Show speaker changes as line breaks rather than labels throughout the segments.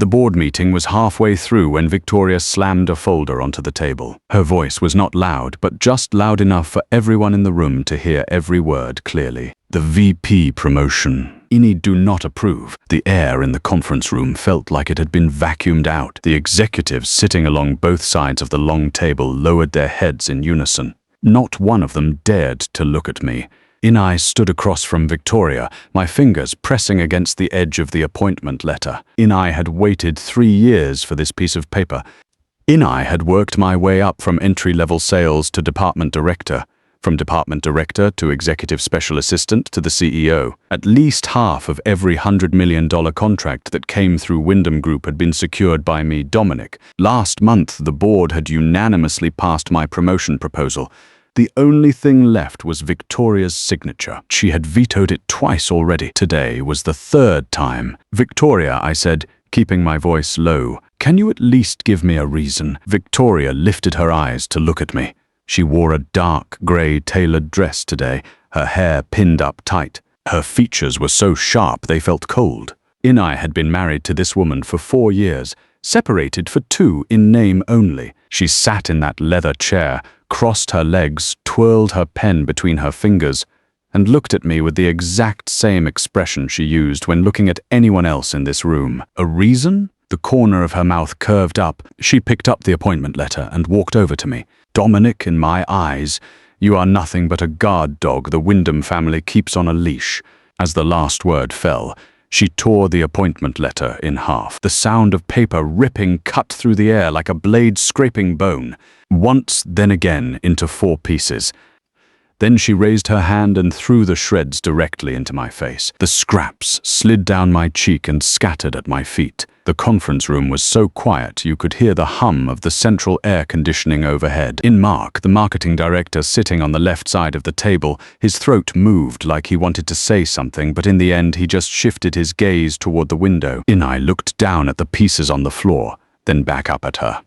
The board meeting was halfway through when Victoria slammed a folder onto the table. Her voice was not loud, but just loud enough for everyone in the room to hear every word clearly. The VP promotion. Ini do not approve. The air in the conference room felt like it had been vacuumed out. The executives sitting along both sides of the long table lowered their heads in unison. Not one of them dared to look at me. Ini stood across from Victoria, my fingers pressing against the edge of the appointment letter. Ini had waited 3 years for this piece of paper. Ini had worked my way up from entry-level sales to department director, from department director to executive special assistant to the CEO. At least half of every $100 million contract that came through Wyndham Group had been secured by me, Dominic. Last month, the board had unanimously passed my promotion proposal. The only thing left was Victoria's signature. She had vetoed it twice already. Today was the 3rd time. "Victoria," I said, keeping my voice low, "can you at least give me a reason?" Victoria lifted her eyes to look at me. She wore a dark grey tailored dress today, her hair pinned up tight. Her features were so sharp they felt cold. Ini had been married to this woman for 4 years, separated for 2 in name only. She sat in that leather chair, crossed her legs, twirled her pen between her fingers, and looked at me with the exact same expression she used when looking at anyone else in this room. A reason? The corner of her mouth curved up. She picked up the appointment letter and walked over to me. "Dominic, in my eyes, you are nothing but a guard dog the Wyndham family keeps on a leash." As the last word fell, she tore the appointment letter in half. The sound of paper ripping cut through the air like a blade scraping bone. Once, then again, into 4 pieces. Then she raised her hand and threw the shreds directly into my face. The scraps slid down my cheek and scattered at my feet. The conference room was so quiet you could hear the hum of the central air conditioning overhead. In Mark, the marketing director sitting on the left side of the table, his throat moved like he wanted to say something, but in the end he just shifted his gaze toward the window. Ini looked down at the pieces on the floor, then back up at her.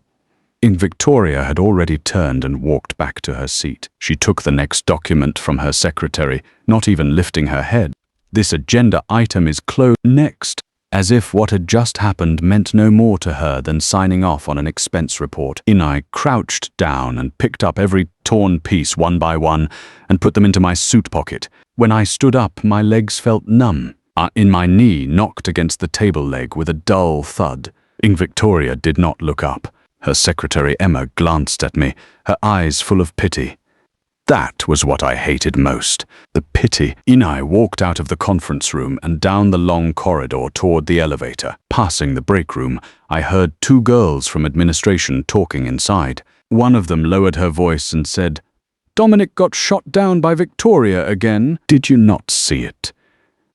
Victoria had already turned and walked back to her seat. She took the next document from her secretary, not even lifting her head. "This agenda item is closed." Next, as if what had just happened meant no more to her than signing off on an expense report. Ini crouched down and picked up every torn piece one by one and put them into my suit pocket. When I stood up, my legs felt numb. My knee knocked against the table leg with a dull thud. Victoria did not look up. Her secretary Emma glanced at me, her eyes full of pity. That was what I hated most, the pity. Ini walked out of the conference room and down the long corridor toward the elevator. Passing the break room, I heard 2 girls from administration talking inside. One of them lowered her voice and said, "Dominic got shot down by Victoria again. Did you not see it?"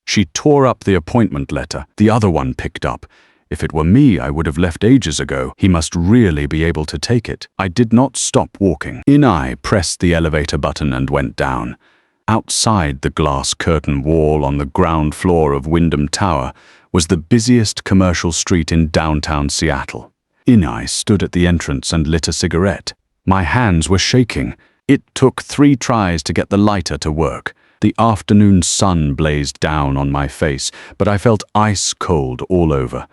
She tore up the appointment letter. The other one picked up. If it were me, I would have left ages ago. He must really be able to take it. I did not stop walking. Ini pressed the elevator button and went down. Outside the glass curtain wall on the ground floor of Wyndham Tower was the busiest commercial street in downtown Seattle. Ini stood at the entrance and lit a cigarette. My hands were shaking. It took 3 tries to get the lighter to work. The afternoon sun blazed down on my face, but I felt ice cold all over.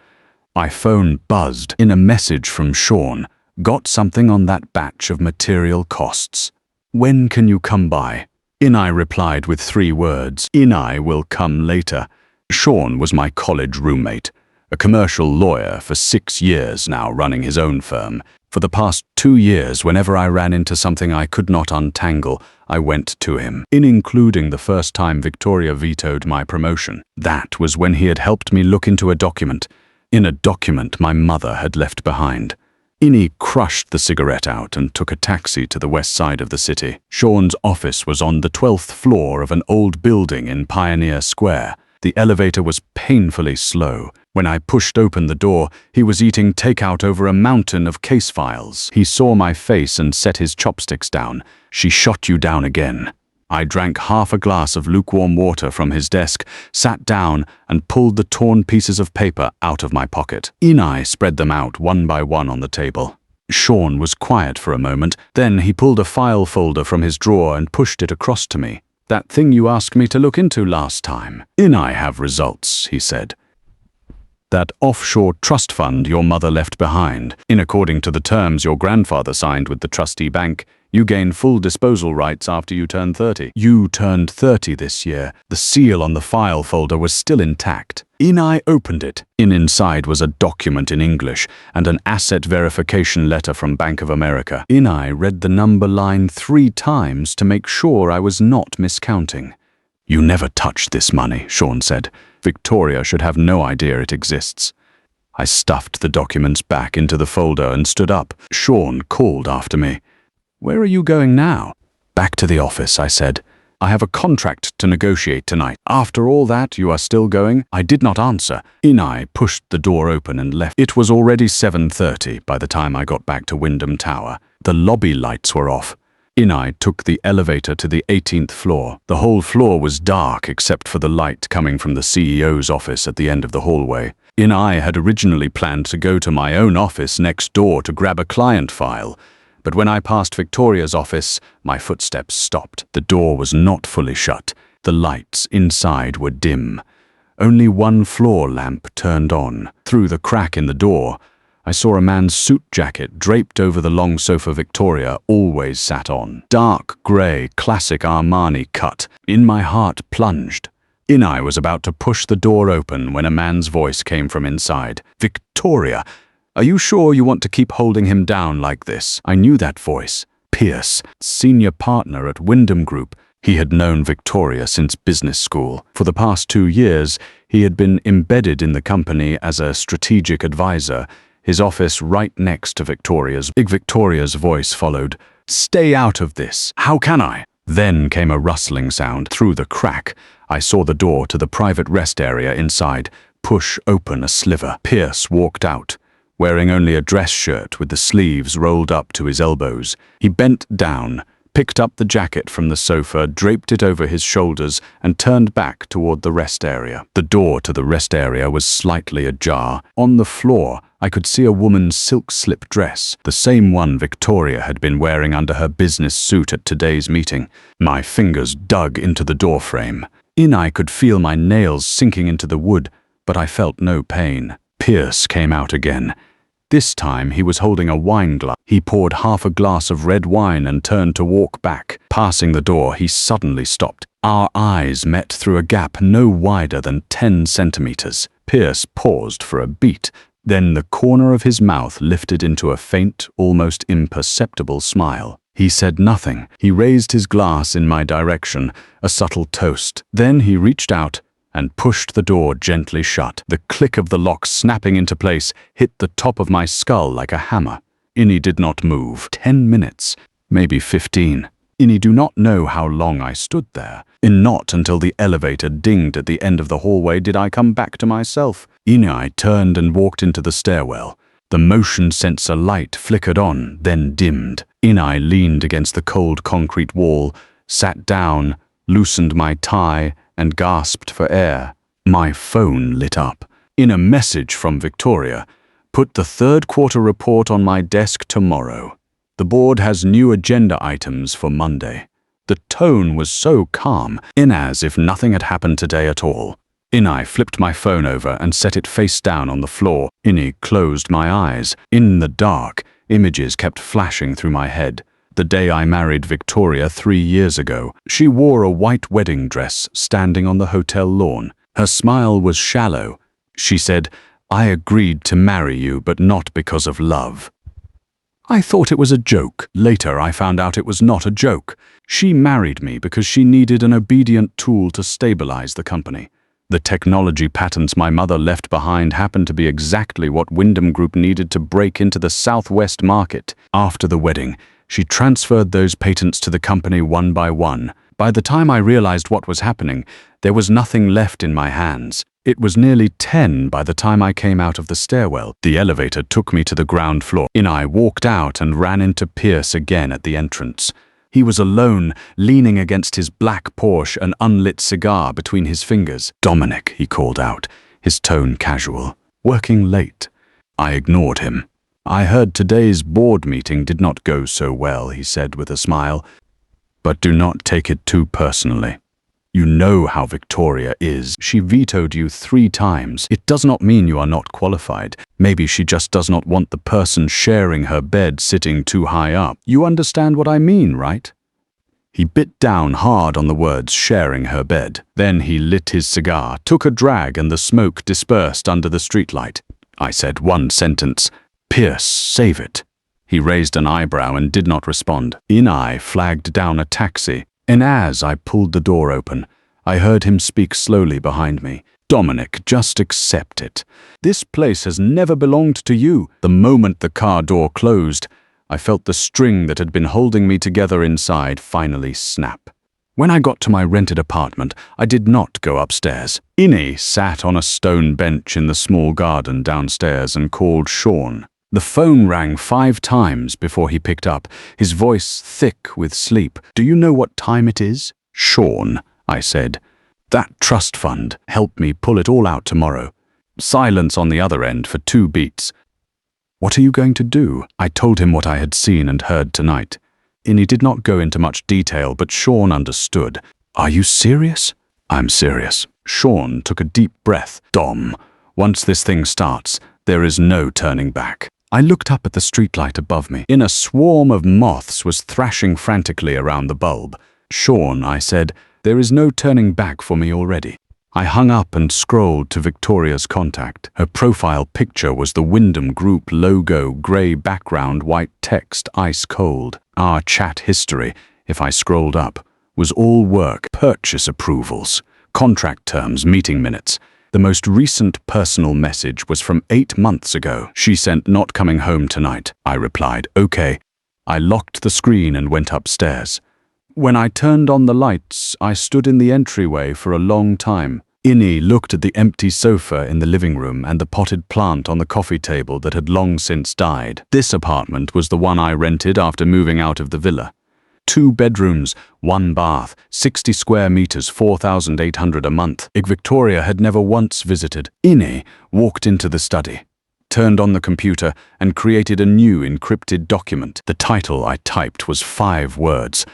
My phone buzzed. In a message from Sean, "Got something on that batch of material costs. When can you come by?" Ini replied with 3 words. "Ini will come later." Sean was my college roommate, a commercial lawyer for 6 years now running his own firm. For the past 2 years, whenever I ran into something I could not untangle, I went to him, including the first time Victoria vetoed my promotion. That was when he had helped me look into a document. In a document my mother had left behind. Ini crushed the cigarette out and took a taxi to the west side of the city. Sean's office was on the 12th floor of an old building in Pioneer Square. The elevator was painfully slow. When I pushed open the door, he was eating takeout over a mountain of case files. He saw my face and set his chopsticks down. "She shot you down again." I drank half a glass of lukewarm water from his desk, sat down, and pulled the torn pieces of paper out of my pocket. Ini spread them out one by one on the table. Sean was quiet for a moment, then he pulled a file folder from his drawer and pushed it across to me. "That thing you asked me to look into last time. I have results," he said. That offshore trust fund your mother left behind. In according to the terms your grandfather signed with the trustee bank, you gain full disposal rights after you turn 30. You turned 30 this year. The seal on the file folder was still intact. Inai opened it. Inside was a document in English and an asset verification letter from Bank of America. Inai read the number line 3 times to make sure I was not miscounting. You never touched this money, Sean said. Victoria should have no idea it exists. I stuffed the documents back into the folder and stood up. Sean called after me. Where are you going now? Back to the office, I said. I have a contract to negotiate tonight. After all that, you are still going? I did not answer. Inai pushed the door open and left. It was already 7:30 by the time I got back to Wyndham Tower. The lobby lights were off. Inai took the elevator to the 18th floor. The whole floor was dark except for the light coming from the CEO's office at the end of the hallway. Inai had originally planned to go to my own office next door to grab a client file. But when I passed Victoria's office, my footsteps stopped. The door was not fully shut. The lights inside were dim. Only one floor lamp turned on. Through the crack in the door, I saw a man's suit jacket draped over the long sofa Victoria always sat on. Dark grey, classic Armani cut. In my heart plunged. Inai was about to push the door open when a man's voice came from inside. Victoria! Are you sure you want to keep holding him down like this? I knew that voice. Pierce, senior partner at Wyndham Group. He had known Victoria since business school. For the past 2 years, he had been embedded in the company as a strategic advisor, his office right next to Victoria's. Victoria's voice followed. Stay out of this. How can I? Then came a rustling sound. Through the crack, I saw the door to the private rest area inside push open a sliver. Pierce walked out, wearing only a dress shirt with the sleeves rolled up to his elbows. He bent down, picked up the jacket from the sofa, draped it over his shoulders, and turned back toward the rest area. The door to the rest area was slightly ajar. On the floor, I could see a woman's silk slip dress, the same one Victoria had been wearing under her business suit at today's meeting. My fingers dug into the doorframe. Inai could feel my nails sinking into the wood, but I felt no pain. Pierce came out again. This time he was holding a wine glass. He poured half a glass of red wine and turned to walk back. Passing the door, he suddenly stopped. Our eyes met through a gap no wider than 10 centimeters. Pierce paused for a beat. Then the corner of his mouth lifted into a faint, almost imperceptible smile. He said nothing. He raised his glass in my direction, a subtle toast. Then he reached out and pushed the door gently shut. The click of the lock snapping into place hit the top of my skull like a hammer. Inai did not move. 10 minutes, maybe 15. Inai do not know how long I stood there. Not until the elevator dinged at the end of the hallway did I come back to myself. Inai turned and walked into the stairwell. The motion sensor light flickered on, then dimmed. Inai leaned against the cold concrete wall, sat down, loosened my tie, and gasped for air. My phone lit up. In a message from Victoria, put the third quarter report on my desk tomorrow. The board has new agenda items for Monday. The tone was so calm, as if nothing had happened today at all. Inai flipped my phone over and set it face down on the floor. Inai closed my eyes. In the dark, images kept flashing through my head. The day I married Victoria 3 years ago, she wore a white wedding dress standing on the hotel lawn. Her smile was shallow. She said, I agreed to marry you, but not because of love. I thought it was a joke. Later, I found out it was not a joke. She married me because she needed an obedient tool to stabilize the company. The technology patents my mother left behind happened to be exactly what Wyndham Group needed to break into the Southwest market. After the wedding, she transferred those patents to the company one by one. By the time I realized what was happening, there was nothing left in my hands. It was nearly 10 by the time I came out of the stairwell. The elevator took me to the ground floor. Inai walked out and ran into Pierce again at the entrance. He was alone, leaning against his black Porsche, an unlit cigar between his fingers. Dominic, he called out, his tone casual. Working late. I ignored him. I heard today's board meeting did not go so well, he said with a smile. But do not take it too personally. You know how Victoria is. She vetoed you 3 times. It does not mean you are not qualified. Maybe she just does not want the person sharing her bed sitting too high up. You understand what I mean, right? He bit down hard on the words sharing her bed. Then he lit his cigar, took a drag, and the smoke dispersed under the streetlight. I said one sentence. Pierce, save it. He raised an eyebrow and did not respond. Inai flagged down a taxi, and as I pulled the door open, I heard him speak slowly behind me. Dominic, just accept it. This place has never belonged to you. The moment the car door closed, I felt the string that had been holding me together inside finally snap. When I got to my rented apartment, I did not go upstairs. Innie sat on a stone bench in the small garden downstairs and called Sean. The phone rang 5 times before he picked up, his voice thick with sleep. Do you know what time it is? Sean, I said. That trust fund. Help me pull it all out tomorrow. Silence on the other end for 2 beats. What are you going to do? I told him what I had seen and heard tonight. Innie did not go into much detail, but Sean understood. Are you serious? I'm serious. Sean took a deep breath. Dom, once this thing starts, there is no turning back. I looked up at the streetlight above me. In a swarm of moths was thrashing frantically around the bulb. Sean, I said, there is no turning back for me already. I hung up and scrolled to Victoria's contact. Her profile picture was the Wyndham Group logo, grey background, white text, ice cold. Our chat history, if I scrolled up, was all work, purchase approvals, contract terms, meeting minutes. The most recent personal message was from 8 months ago. She sent not coming home tonight. I replied, okay. I locked the screen and went upstairs. When I turned on the lights, I stood in the entryway for a long time. Innie looked at the empty sofa in the living room and the potted plant on the coffee table that had long since died. This apartment was the one I rented after moving out of the villa. 2 bedrooms, 1 bath, 60 square meters, 4,800 a month. Victoria had never once visited. Innie walked into the study, turned on the computer, and created a new encrypted document. The title I typed was 5 words.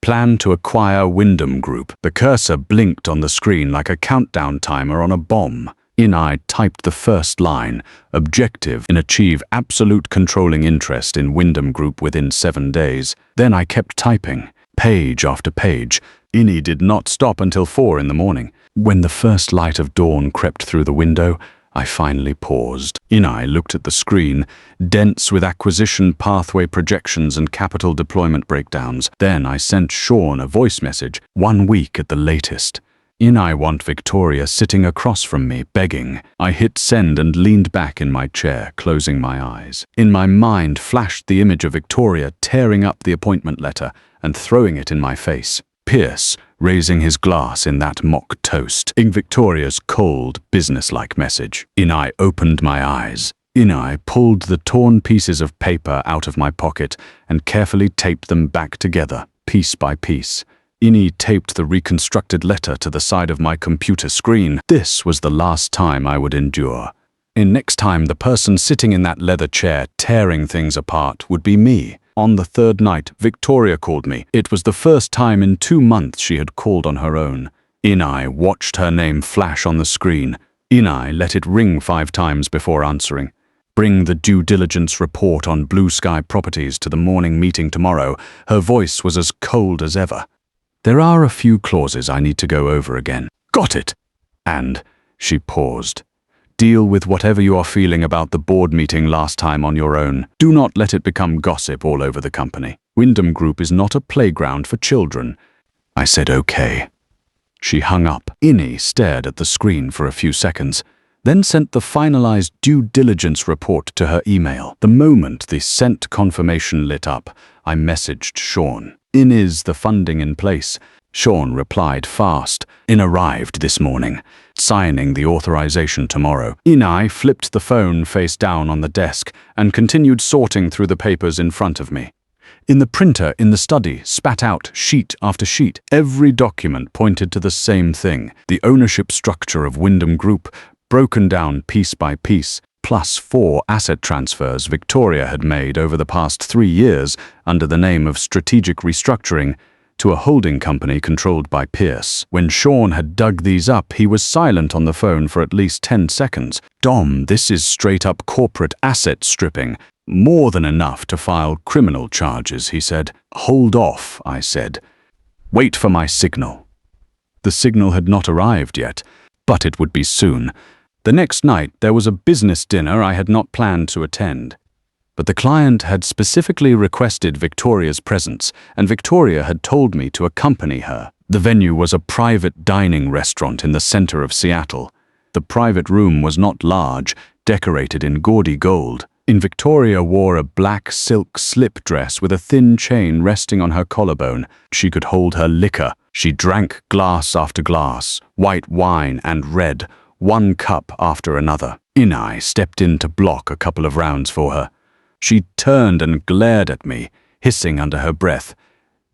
Plan to acquire Wyndham Group. The cursor blinked on the screen like a countdown timer on a bomb. Inai typed the first line, objective in achieve absolute controlling interest in Wyndham Group within 7 days. Then I kept typing, page after page. Innie did not stop until 4 in the morning. When the first light of dawn crept through the window, I finally paused. Inai looked at the screen, dense with acquisition pathway projections and capital deployment breakdowns. Then I sent Sean a voice message, 1 week at the latest. Inai want Victoria sitting across from me, begging. I hit send and leaned back in my chair, closing my eyes. In my mind flashed the image of Victoria tearing up the appointment letter and throwing it in my face. Pierce raising his glass in that mock toast. In Victoria's cold, businesslike message. Inai opened my eyes. Inai pulled the torn pieces of paper out of my pocket and carefully taped them back together, piece by piece. Innie taped the reconstructed letter to the side of my computer screen. This was the last time I would endure. And next time the person sitting in that leather chair tearing things apart would be me. On the 3rd night, Victoria called me. It was the first time in 2 months she had called on her own. Inai watched her name flash on the screen. Inai let it ring 5 times before answering. Bring the due diligence report on Blue Sky Properties to the morning meeting tomorrow. Her voice was as cold as ever. There are a few clauses I need to go over again. Got it. And she paused. Deal with whatever you are feeling about the board meeting last time on your own. Do not let it become gossip all over the company. Wyndham Group is not a playground for children. I said okay. She hung up. Innie stared at the screen for a few seconds, then sent the finalized due diligence report to her email. The moment the sent confirmation lit up, I messaged Sean. Is the funding in place? Sean replied fast. In arrived this morning. Signing the authorization tomorrow. Inai flipped the phone face down on the desk and continued sorting through the papers in front of me. In the printer in the study spat out sheet after sheet. Every document pointed to the same thing. The ownership structure of Wyndham Group, broken down piece by piece, plus 4 asset transfers Victoria had made over the past 3 years under the name of strategic restructuring. to a holding company controlled by Pierce. When Sean had dug these up, he was silent on the phone for at least 10 seconds. "Dom, this is straight-up corporate asset stripping. More than enough to file criminal charges," he said. "Hold off," I said. "Wait for my signal." The signal had not arrived yet, but it would be soon. The next night, there was a business dinner I had not planned to attend. But the client had specifically requested Victoria's presence, and Victoria had told me to accompany her. The venue was a private dining restaurant in the center of Seattle. The private room was not large, decorated in gaudy gold. Victoria wore a black silk slip dress with a thin chain resting on her collarbone. She could hold her liquor. She drank glass after glass, white wine and red, one cup after another. Inai stepped in to block a couple of rounds for her. She turned and glared at me, hissing under her breath,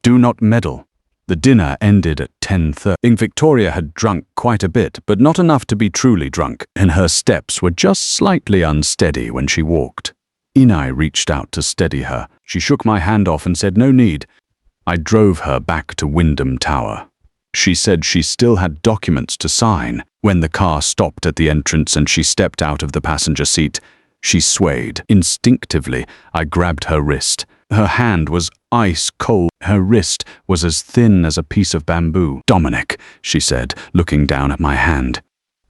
"Do not meddle." The dinner ended at 10:30. Victoria had drunk quite a bit, but not enough to be truly drunk, and her steps were just slightly unsteady when she walked. Inai reached out to steady her. She shook my hand off and said no need. I drove her back to Wyndham Tower. She said she still had documents to sign. When the car stopped at the entrance and she stepped out of the passenger seat, she swayed. Instinctively, I grabbed her wrist. Her hand was ice cold. Her wrist was as thin as a piece of bamboo. "Dominic," she said, looking down at my hand.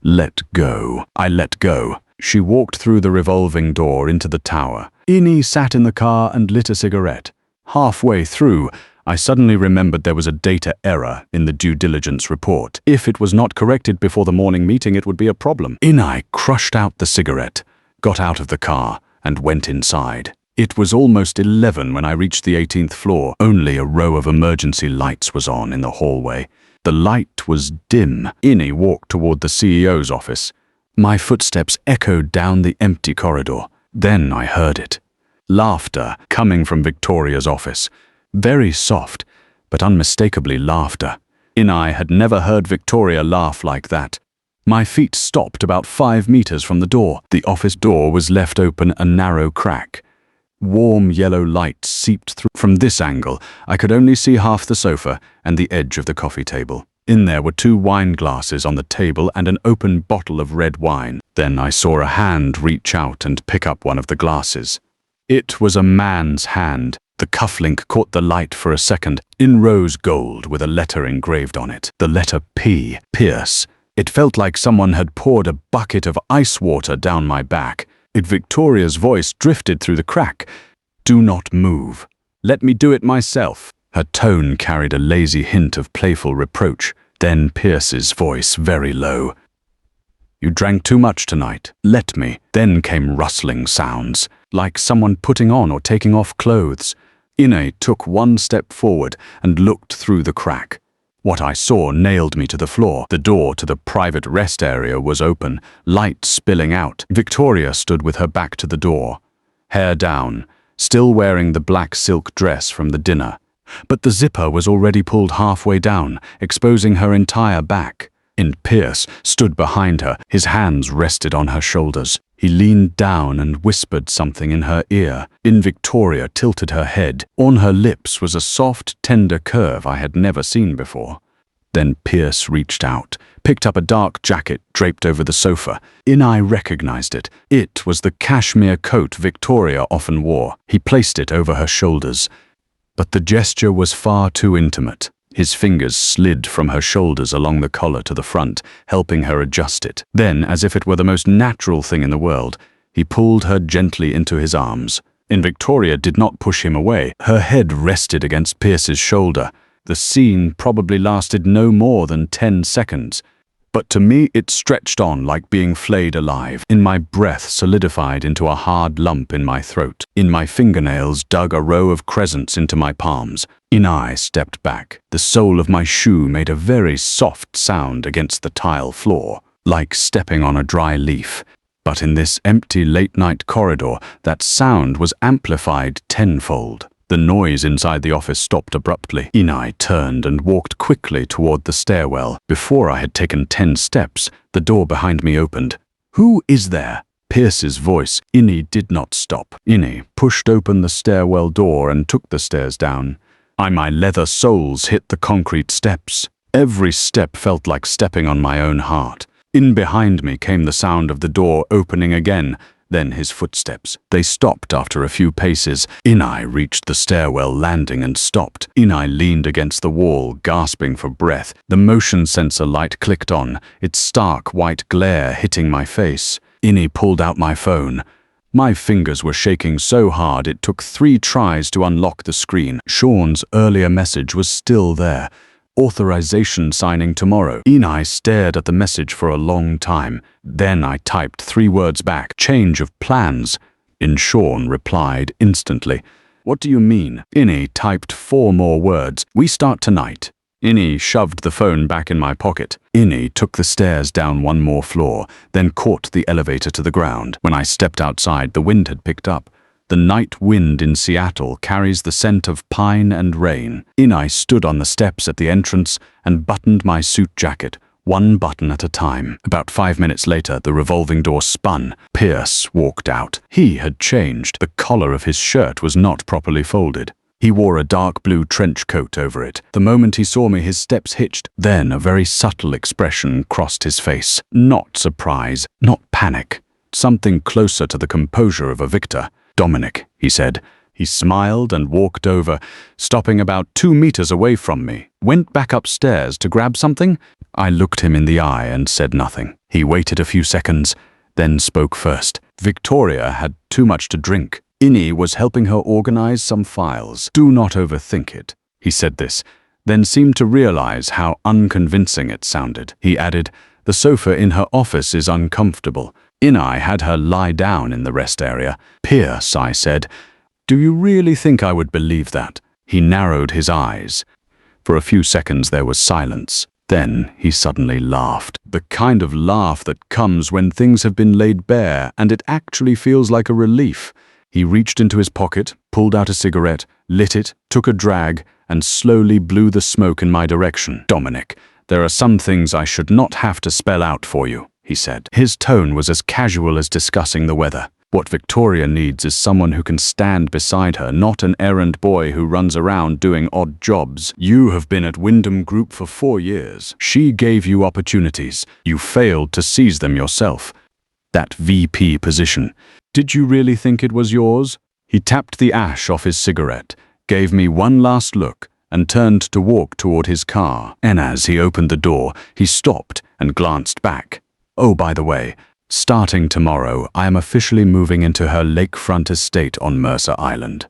"Let go." I let go. She walked through the revolving door into the tower. Inai sat in the car and lit a cigarette. Halfway through, I suddenly remembered there was a data error in the due diligence report. If it was not corrected before the morning meeting, it would be a problem. Inai crushed out the cigarette, got out of the car, and went inside. It was almost 11 when I reached the 18th floor. Only a row of emergency lights was on in the hallway. The light was dim. Inai walked toward the CEO's office. My footsteps echoed down the empty corridor. Then I heard it. Laughter coming from Victoria's office. Very soft, but unmistakably laughter. Inai had never heard Victoria laugh like that. My feet stopped about 5 meters from the door. The office door was left open a narrow crack. Warm yellow light seeped through. From this angle, I could only see half the sofa and the edge of the coffee table. In there were 2 wine glasses on the table and an open bottle of red wine. Then I saw a hand reach out and pick up one of the glasses. It was a man's hand. The cufflink caught the light for a second, in rose gold with a letter engraved on it. The letter P, Pierce. It felt like someone had poured a bucket of ice water down my back. Victoria's voice drifted through the crack. "Do not move. Let me do it myself." Her tone carried a lazy hint of playful reproach. Then Pierce's voice, very low. "You drank too much tonight. Let me." Then came rustling sounds, like someone putting on or taking off clothes. Inai took one step forward and looked through the crack. What I saw nailed me to the floor. The door to the private rest area was open, light spilling out. Victoria stood with her back to the door, hair down, still wearing the black silk dress from the dinner. But the zipper was already pulled halfway down, exposing her entire back. Pierce stood behind her, his hands rested on her shoulders. He leaned down and whispered something in her ear. Victoria tilted her head. On her lips was a soft, tender curve I had never seen before. Then Pierce reached out, picked up a dark jacket draped over the sofa. Inai recognized it. It was the cashmere coat Victoria often wore. He placed it over her shoulders. But the gesture was far too intimate. His fingers slid from her shoulders along the collar to the front, helping her adjust it. Then, as if it were the most natural thing in the world, he pulled her gently into his arms. Victoria did not push him away. Her head rested against Pierce's shoulder. The scene probably lasted no more than 10 seconds. But to me it stretched on like being flayed alive. My breath solidified into a hard lump in my throat. My fingernails dug a row of crescents into my palms. Inai stepped back. The sole of my shoe made a very soft sound against the tile floor, like stepping on a dry leaf. But in this empty late-night corridor, that sound was amplified tenfold. The noise inside the office stopped abruptly. Inai turned and walked quickly toward the stairwell. Before I had taken 10 steps, the door behind me opened. "Who is there?" Pierce's voice. Inai did not stop. Inai pushed open the stairwell door and took the stairs down. My leather soles hit the concrete steps. Every step felt like stepping on my own heart. In behind me came the sound of the door opening again, then his footsteps. They stopped after a few paces. Inai reached the stairwell landing and stopped. Inai leaned against the wall, gasping for breath. The motion sensor light clicked on, its stark white glare hitting my face. Inai pulled out my phone. My fingers were shaking so hard it took 3 tries to unlock the screen. Sean's earlier message was still there. Authorization signing tomorrow. Inai stared at the message for a long time. Then I typed 3 words back. Change of plans. Sean replied instantly. What do you mean? Inai typed 4 more words. We start tonight. Inai shoved the phone back in my pocket. Inai took the stairs down 1 more floor, then caught the elevator to the ground. When I stepped outside, the wind had picked up. The night wind in Seattle carries the scent of pine and rain. Inai stood on the steps at the entrance and buttoned my suit jacket, 1 button at a time. About 5 minutes later, the revolving door spun. Pierce walked out. He had changed. The collar of his shirt was not properly folded. He wore a dark blue trench coat over it. The moment he saw me, his steps hitched. Then a very subtle expression crossed his face. Not surprise, not panic. Something closer to the composure of a victor. Dominic, he said. He smiled and walked over, stopping about 2 meters away from me. Went back upstairs to grab something? I looked him in the eye and said nothing. He waited a few seconds, then spoke first. Victoria had too much to drink. Inai was helping her organize some files. Do not overthink it. He said this, then seemed to realize how unconvincing it sounded. He added, the sofa in her office is uncomfortable. Inai had her lie down in the rest area. Pierce, I said, do you really think I would believe that? He narrowed his eyes. For a few seconds there was silence. Then he suddenly laughed. The kind of laugh that comes when things have been laid bare and it actually feels like a relief. He reached into his pocket, pulled out a cigarette, lit it, took a drag, and slowly blew the smoke in my direction. Dominic, there are some things I should not have to spell out for you, he said. His tone was as casual as discussing the weather. What Victoria needs is someone who can stand beside her, not an errand boy who runs around doing odd jobs. You have been at Wyndham Group for 4 years. She gave you opportunities. You failed to seize them yourself. That VP position. Did you really think it was yours? He tapped the ash off his cigarette, gave me one last look, and turned to walk toward his car. And as he opened the door, he stopped and glanced back. Oh, by the way, starting tomorrow, I am officially moving into her lakefront estate on Mercer Island.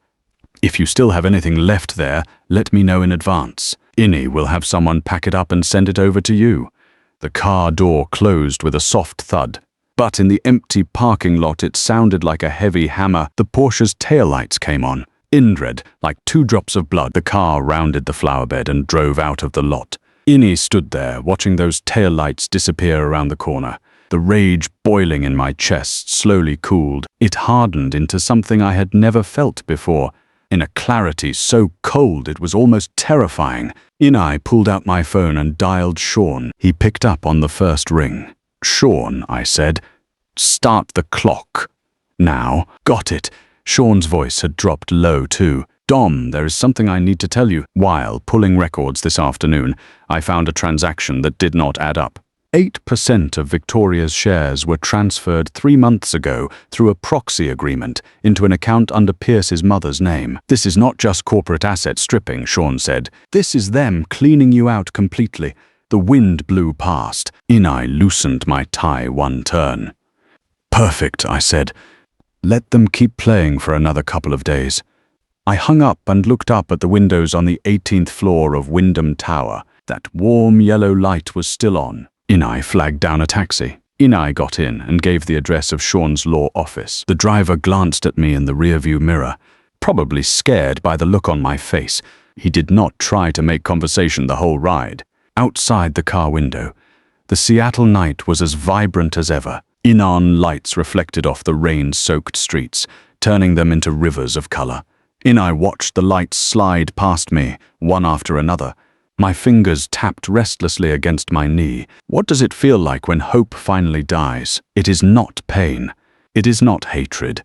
If you still have anything left there, let me know in advance. Inai will have someone pack it up and send it over to you. The car door closed with a soft thud. But in the empty parking lot it sounded like a heavy hammer. The Porsche's taillights came on. Indred, like 2 drops of blood, the car rounded the flowerbed and drove out of the lot. Inai stood there, watching those taillights disappear around the corner. The rage boiling in my chest slowly cooled. It hardened into something I had never felt before, in a clarity so cold it was almost terrifying. Inai pulled out my phone and dialed Sean. He picked up on the first ring. Sean, I said, start the clock. Now. Got it. Sean's voice had dropped low too. Dom, there is something I need to tell you. While pulling records this afternoon, I found a transaction that did not add up. 8% of Victoria's shares were transferred 3 months ago through a proxy agreement into an account under Pierce's mother's name. This is not just corporate asset stripping, Sean said. This is them cleaning you out completely. The wind blew past. Inai loosened my tie 1 turn. Perfect, I said. Let them keep playing for another couple of days. I hung up and looked up at the windows on the 18th floor of Wyndham Tower. That warm yellow light was still on. Inai flagged down a taxi. Inai got in and gave the address of Sean's law office. The driver glanced at me in the rearview mirror, probably scared by the look on my face. He did not try to make conversation the whole ride. Outside the car window, the Seattle night was as vibrant as ever. Neon lights reflected off the rain-soaked streets, turning them into rivers of color. Inai watched the lights slide past me, one after another. My fingers tapped restlessly against my knee. What does it feel like when hope finally dies? It is not pain. It is not hatred.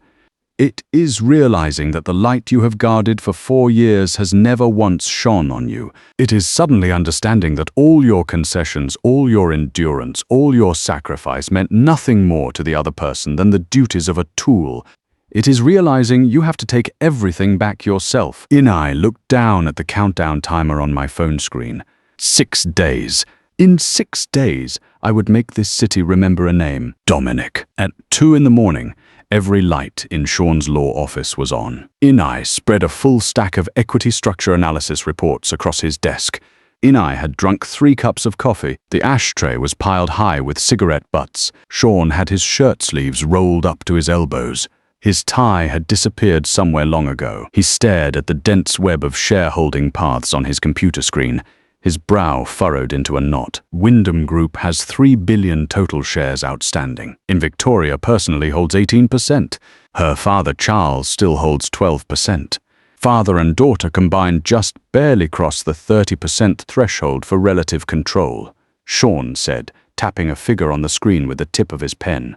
It is realizing that the light you have guarded for 4 years has never once shone on you. It is suddenly understanding that all your concessions, all your endurance, all your sacrifice meant nothing more to the other person than the duties of a tool. It is realizing you have to take everything back yourself. Inai looked down at the countdown timer on my phone screen. 6 days. In 6 days, I would make this city remember a name. Dominic. At 2 in the morning, every light in Sean's law office was on. Inai spread a full stack of equity structure analysis reports across his desk. Inai had drunk 3 cups of coffee. The ashtray was piled high with cigarette butts. Sean had his shirt sleeves rolled up to his elbows. His tie had disappeared somewhere long ago. He stared at the dense web of shareholding paths on his computer screen. His brow furrowed into a knot. Wyndham Group has 3 billion total shares outstanding. In Victoria personally holds 18%. Her father Charles still holds 12%. Father and daughter combined just barely cross the 30% threshold for relative control, Sean said, tapping a figure on the screen with the tip of his pen.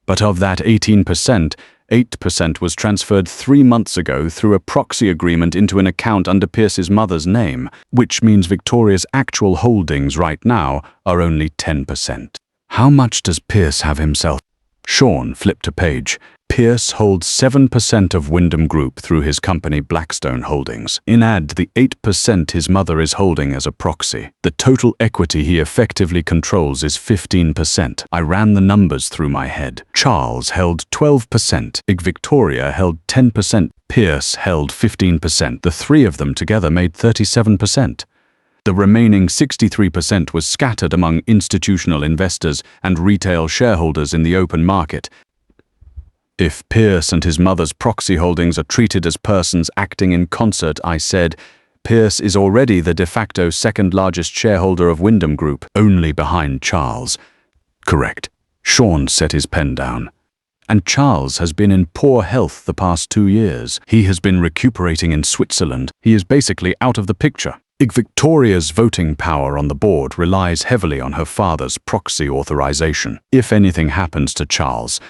But of that 18%, 8% was transferred 3 months ago through a proxy agreement into an account under Pierce's mother's name, which means Victoria's actual holdings right now are only 10%. How much does Pierce have himself? Sean flipped a page. Pierce holds 7% of Wyndham Group through his company Blackstone Holdings. Add the 8% his mother is holding as a proxy. The total equity he effectively controls is 15%. I ran the numbers through my head. Charles held 12%. Victoria held 10%. Pierce held 15%. The 3 of them together made 37%. The remaining 63% was scattered among institutional investors and retail shareholders in the open market. If Pierce and his mother's proxy holdings are treated as persons acting in concert, I said, Pierce is already the de facto second largest shareholder of Wyndham Group, only behind Charles. Correct. Sean set his pen down. And Charles has been in poor health the past 2 years. He has been recuperating in Switzerland. He is basically out of the picture. Victoria's voting power on the board relies heavily on her father's proxy authorization. If anything happens to Charles,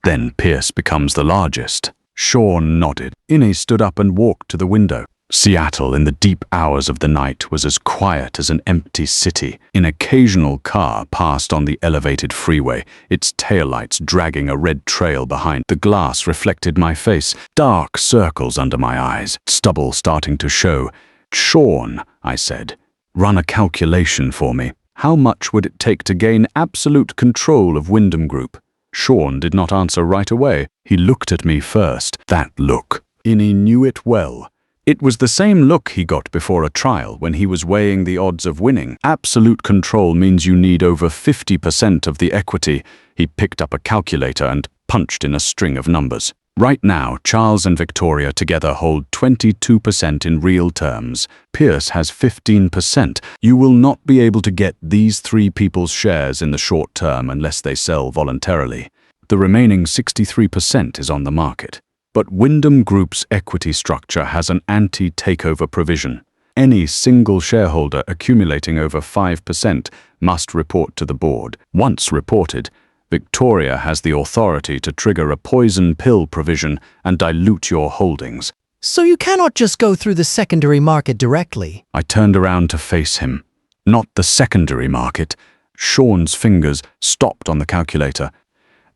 then Pierce becomes the largest. Sean nodded. Inai stood up and walked to the window. Seattle in the deep hours of the night was as quiet as an empty city. An occasional car passed on the elevated freeway, its taillights dragging a red trail behind. The glass reflected my face, dark circles under my eyes, stubble starting to show. Sean, I said, run a calculation for me. How much would it take to gain absolute control of Wyndham Group? Sean did not answer right away. He looked at me first. That look. Inai knew it well. It was the same look he got before a trial when he was weighing the odds of winning. Absolute control means you need over 50% of the equity. He picked up a calculator and punched in a string of numbers. Right now, Charles and Victoria together hold 22% in real terms. Pierce has 15%. You will not be able to get these 3 people's shares in the short term unless they sell voluntarily. The remaining 63% is on the market. But Wyndham Group's equity structure has an anti-takeover provision. Any single shareholder accumulating over 5% must report to the board. Once reported, Victoria has the authority to trigger a poison pill provision and dilute your holdings.
So you cannot just go through the secondary market directly?
I turned around to face him. Not the secondary market. Sean's fingers stopped on the calculator.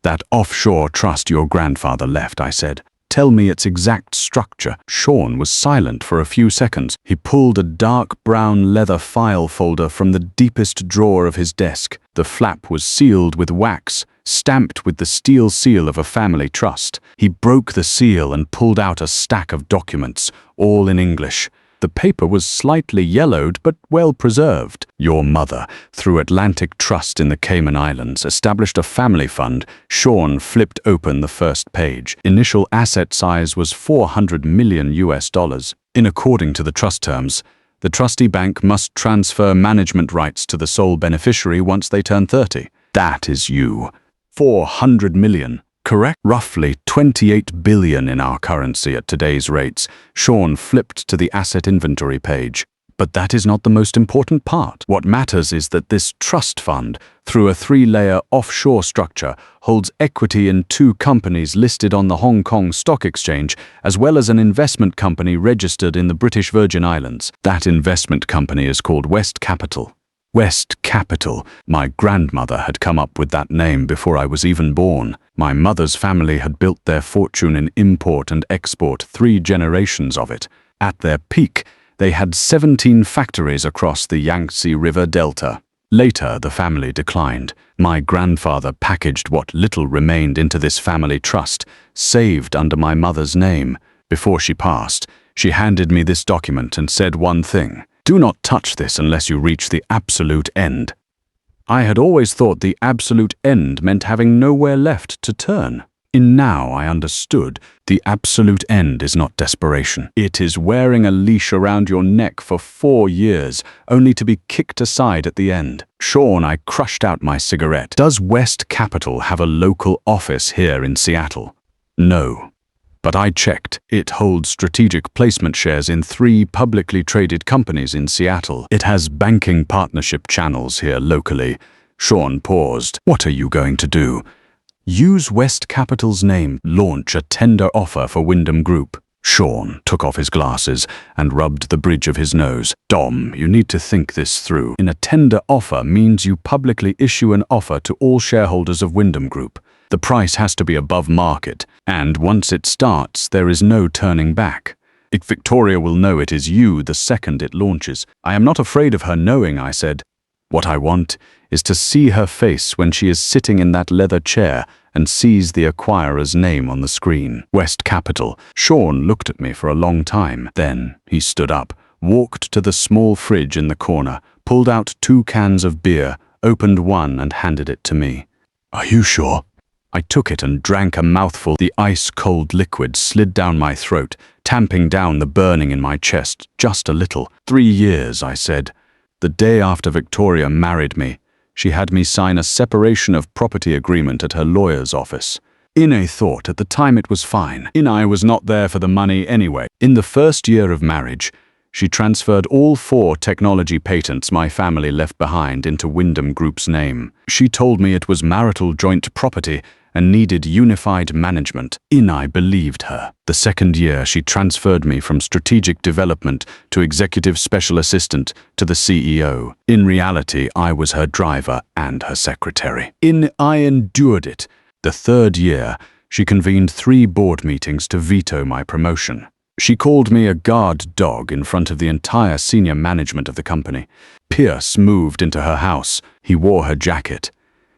That offshore trust your grandfather left, I said. Tell me its exact structure. Sean was silent for a few seconds. He pulled a dark brown leather file folder from the deepest drawer of his desk. The flap was sealed with wax, stamped with the steel seal of a family trust. He broke the seal and pulled out a stack of documents, all in English. The paper was slightly yellowed but well preserved. Your mother, through Atlantic Trust in the Cayman Islands, established a family fund. Sean flipped open the first page. Initial asset size was $400 million. In according to the trust terms, the trustee bank must transfer management rights to the sole beneficiary once they turn 30. That is you. 400 million. Correct? Roughly 28 billion in our currency at today's rates. Sean flipped to the asset inventory page. But that is not the most important part. What matters is that this trust fund, through a 3-layer offshore structure, holds equity in 2 companies listed on the Hong Kong Stock Exchange, as well as an investment company registered in the British Virgin Islands. That investment company is called West Capital. West Capital. My grandmother had come up with that name before I was even born. My mother's family had built their fortune in import and export, 3 generations of it. At their peak, they had 17 factories across the Yangtze River Delta. Later, the family declined. My grandfather packaged what little remained into this family trust, saved under my mother's name. Before she passed, she handed me this document and said one thing: "Do not touch this unless you reach the absolute end." I had always thought the absolute end meant having nowhere left to turn. Now I understood. The absolute end is not desperation. It is wearing a leash around your neck for 4 years, only to be kicked aside at the end. Sean, I crushed out my cigarette. Does West Capital have a local office here in Seattle? No. But I checked. It holds strategic placement shares in 3 publicly traded companies in Seattle. It has banking partnership channels here locally. Sean paused. What are you going to do? Use West Capital's name, launch a tender offer for Wyndham Group. Sean took off his glasses and rubbed the bridge of his nose. Dom, you need to think this through. In a tender offer means you publicly issue an offer to all shareholders of Wyndham Group. The price has to be above market, and once it starts, there is no turning back. Victoria will know it is you the second it launches. I am not afraid of her knowing, I said. What I want is to see her face when she is sitting in that leather chair and sees the acquirer's name on the screen. West Capital. Sean looked at me for a long time. Then he stood up, walked to the small fridge in the corner, pulled out 2 cans of beer, opened one and handed it to me. Are you sure? I took it and drank a mouthful. The ice-cold liquid slid down my throat, tamping down the burning in my chest just a little. 3 years, I said. The day after Victoria married me, she had me sign a separation of property agreement at her lawyer's office. I thought at the time it was fine. I was not there for the money anyway. In the first year of marriage, she transferred all 4 technology patents my family left behind into Wyndham Group's name. She told me it was marital joint property and needed unified management. I believed her. The second year, she transferred me from strategic development to executive special assistant to the CEO. In reality, I was her driver and her secretary. I endured it. The third year, she convened 3 board meetings to veto my promotion. She called me a guard dog in front of the entire senior management of the company. Pierce moved into her house. He wore her jacket.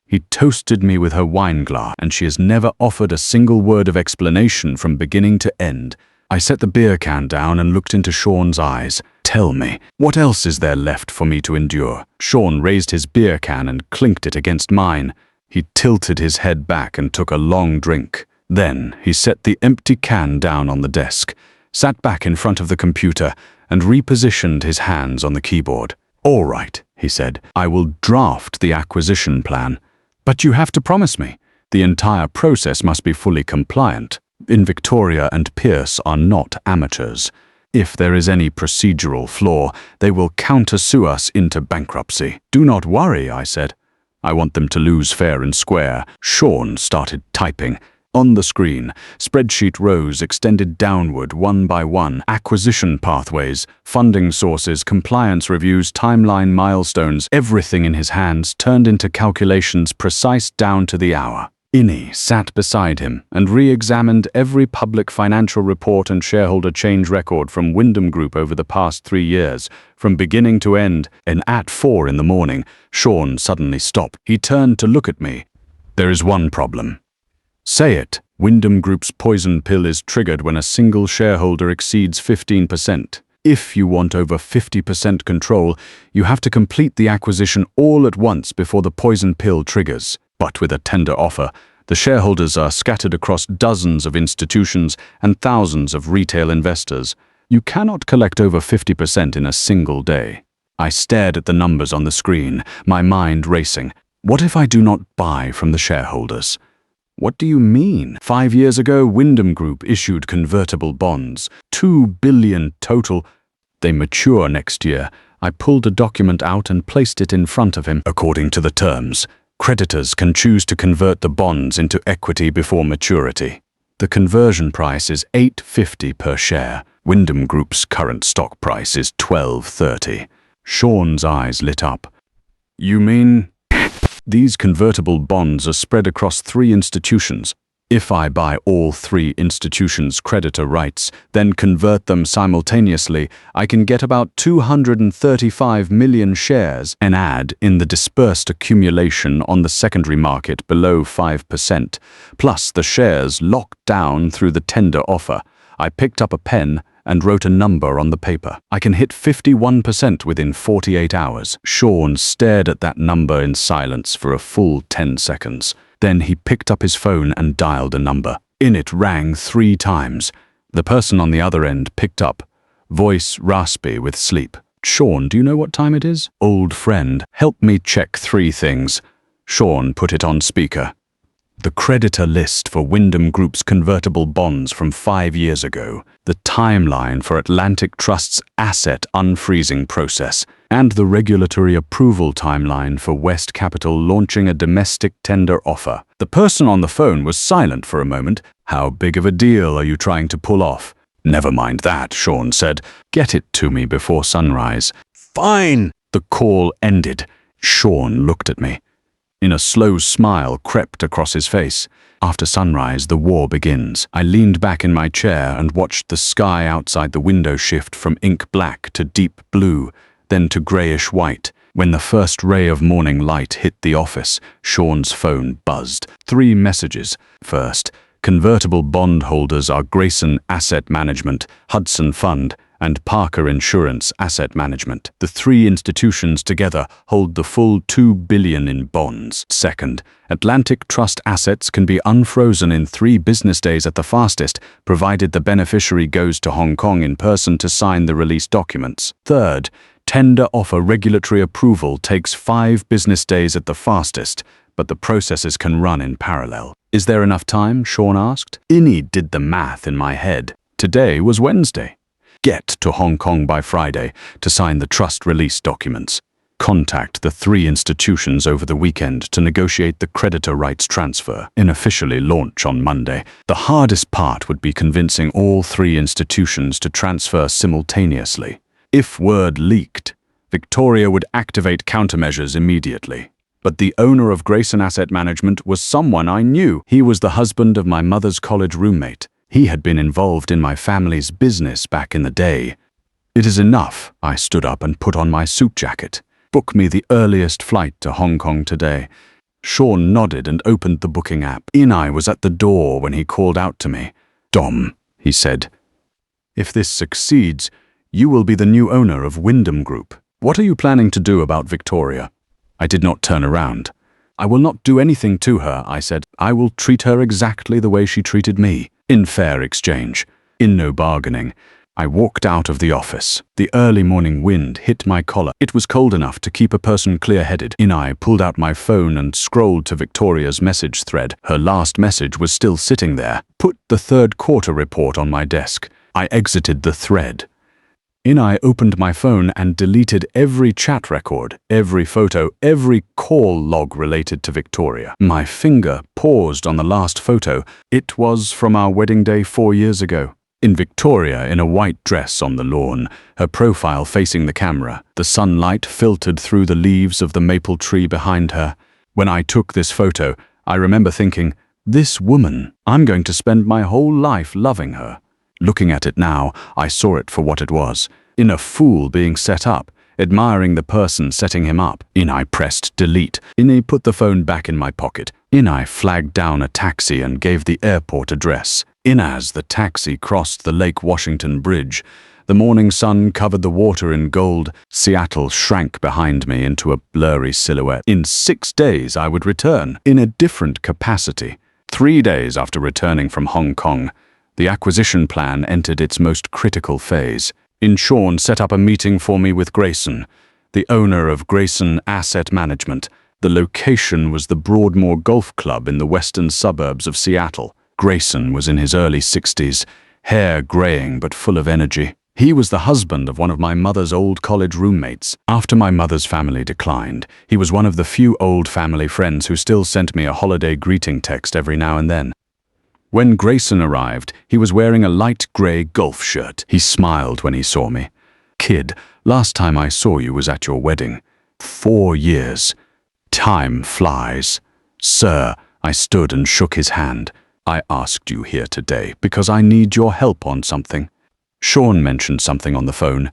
He toasted me with her wine glass, and she has never offered a single word of explanation from beginning to end. I set the beer can down and looked into Sean's eyes. Tell me, what else is there left for me to endure? Sean raised his beer can and clinked it against mine. He tilted his head back and took a long drink. Then he set the empty can down on the desk, sat back in front of the computer, and repositioned his hands on the keyboard. All right, he said, I will draft the acquisition plan. But you have to promise me. The entire process must be fully compliant. Victoria and Pierce are not amateurs. If there is any procedural flaw, they will countersue us into bankruptcy. Do not worry, I said. I want them to lose fair and square. Sean started typing. On the screen, spreadsheet rows extended downward one by one. Acquisition pathways, funding sources, compliance reviews, timeline milestones. Everything in his hands turned into calculations precise down to the hour. Innie sat beside him and re-examined every public financial report and shareholder change record from Wyndham Group over the past 3 years, from beginning to end. And at 4 in the morning, Sean suddenly stopped. He turned to look at me. There is one problem. Say it. Wyndham Group's poison pill is triggered when a single shareholder exceeds 15%. If you want over 50% control, you have to complete the acquisition all at once before the poison pill triggers. But with a tender offer, the shareholders are scattered across dozens of institutions and thousands of retail investors. You cannot collect over 50% in a single day. I stared at the numbers on the screen, my mind racing. What if I do not buy from the shareholders? What do you mean? 5 years ago, Wyndham Group issued convertible bonds, $2 billion total. They mature next year. I pulled a document out and placed it in front of him. According to the terms, creditors can choose to convert the bonds into equity before maturity. The conversion price is $8.50 per share. Wyndham Group's current stock price is $12.30. Sean's eyes lit up. You mean? These convertible bonds are spread across 3 institutions. If I buy all 3 institutions' creditor rights, then convert them simultaneously, I can get about 235 million shares and add in the dispersed accumulation on the secondary market below 5%, plus the shares locked down through the tender offer. I picked up a pen and wrote a number on the paper. I can hit 51% within 48 hours. Sean stared at that number in silence for a full 10 seconds. Then he picked up his phone and dialed a number. In it rang 3 times. The person on the other end picked up, voice raspy with sleep. Sean, do you know what time it is? Old friend, help me check 3 things. Sean put it on speaker. The creditor list for Wyndham Group's convertible bonds from 5 years ago, the timeline for Atlantic Trust's asset unfreezing process, and the regulatory approval timeline for West Capital launching a domestic tender offer. The person on the phone was silent for a moment. How big of a deal are you trying to pull off? Never mind that, Sean said. Get it to me before sunrise. Fine! The call ended. Sean looked at me. In a slow smile crept across his face. After sunrise, the war begins. I leaned back in my chair and watched the sky outside the window shift from ink black to deep blue, then to grayish white. When the first ray of morning light hit the office, Sean's phone buzzed. 3 messages. First, convertible bondholders are Grayson Asset Management, Hudson Fund, and Parker Insurance Asset Management. The 3 institutions together hold the full $2 billion in bonds. Second, Atlantic Trust assets can be unfrozen in 3 business days at the fastest, provided the beneficiary goes to Hong Kong in person to sign the release documents. Third, tender offer regulatory approval takes 5 business days at the fastest, but the processes can run in parallel. Is there enough time? Sean asked. Innie did the math in my head. Today was Wednesday. Get to Hong Kong by Friday to sign the trust release documents. Contact the 3 institutions over the weekend to negotiate the creditor rights transfer. Unofficially launch on Monday. The hardest part would be convincing all 3 institutions to transfer simultaneously. If word leaked, Victoria would activate countermeasures immediately. But the owner of Grayson Asset Management was someone I knew. He was the husband of my mother's college roommate. He had been involved in my family's business back in the day. It is enough. I stood up and put on my suit jacket. Book me the earliest flight to Hong Kong today. Sean nodded and opened the booking app. Inai was at the door when he called out to me. Dom, he said, if this succeeds, you will be the new owner of Wyndham Group. What are you planning to do about Victoria? I did not turn around. I will not do anything to her, I said. I will treat her exactly the way she treated me. In fair exchange. In no bargaining. I walked out of the office. The early morning wind hit my collar. It was cold enough to keep a person clear-headed. Inai pulled out my phone and scrolled to Victoria's message thread. Her last message was still sitting there. Put the 3rd quarter report on my desk. I exited the thread. Inai opened my phone and deleted every chat record, every photo, every call log related to Victoria. My finger paused on the last photo. It was from our wedding day 4 years ago. In Victoria, in a white dress on the lawn, her profile facing the camera, the sunlight filtered through the leaves of the maple tree behind her. When I took this photo, I remember thinking, this woman, I'm going to spend my whole life loving her. Looking at it now, I saw it for what it was. In a fool being set up, admiring the person setting him up. Inai pressed delete. Inai put the phone back in my pocket. Inai flagged down a taxi and gave the airport address. As the taxi crossed the Lake Washington Bridge, the morning sun covered the water in gold. Seattle shrank behind me into a blurry silhouette. In 6 days I would return, in a different capacity. 3 days after returning from Hong Kong, the acquisition plan entered its most critical phase. Sean set up a meeting for me with Grayson, the owner of Grayson Asset Management. The location was the Broadmoor Golf Club in the western suburbs of Seattle. Grayson was in his early 60s, hair graying but full of energy. He was the husband of one of my mother's old college roommates. After my mother's family declined, he was one of the few old family friends who still sent me a holiday greeting text every now and then. When Grayson arrived, he was wearing a light grey golf shirt. He smiled when he saw me. "Kid, last time I saw you was at your wedding. 4 years. Time flies." "Sir," I stood and shook his hand. "I asked you here today because I need your help on something." Sean mentioned something on the phone.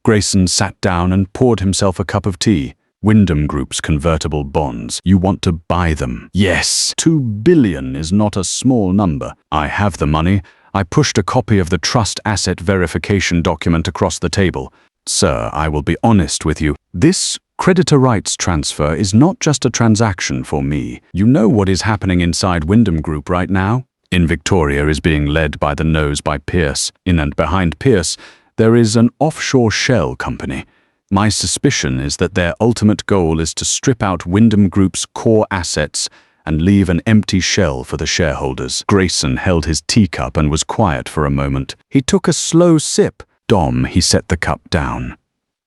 Grayson sat down and poured himself a cup of tea. "Wyndham Group's convertible bonds. You want to buy them?" "Yes. 2 billion is not a small number." "I have the money." I pushed a copy of the trust asset verification document across the table. "Sir, I will be honest with you. This creditor rights transfer is not just a transaction for me. You know what is happening inside Wyndham Group right now? In Victoria is being led by the nose by Pierce. In and behind Pierce, there is an offshore shell company. My suspicion is that their ultimate goal is to strip out Wyndham Group's core assets and leave an empty shell for the shareholders." Grayson held his teacup and was quiet for a moment. He took a slow sip. "Dom," he set the cup down.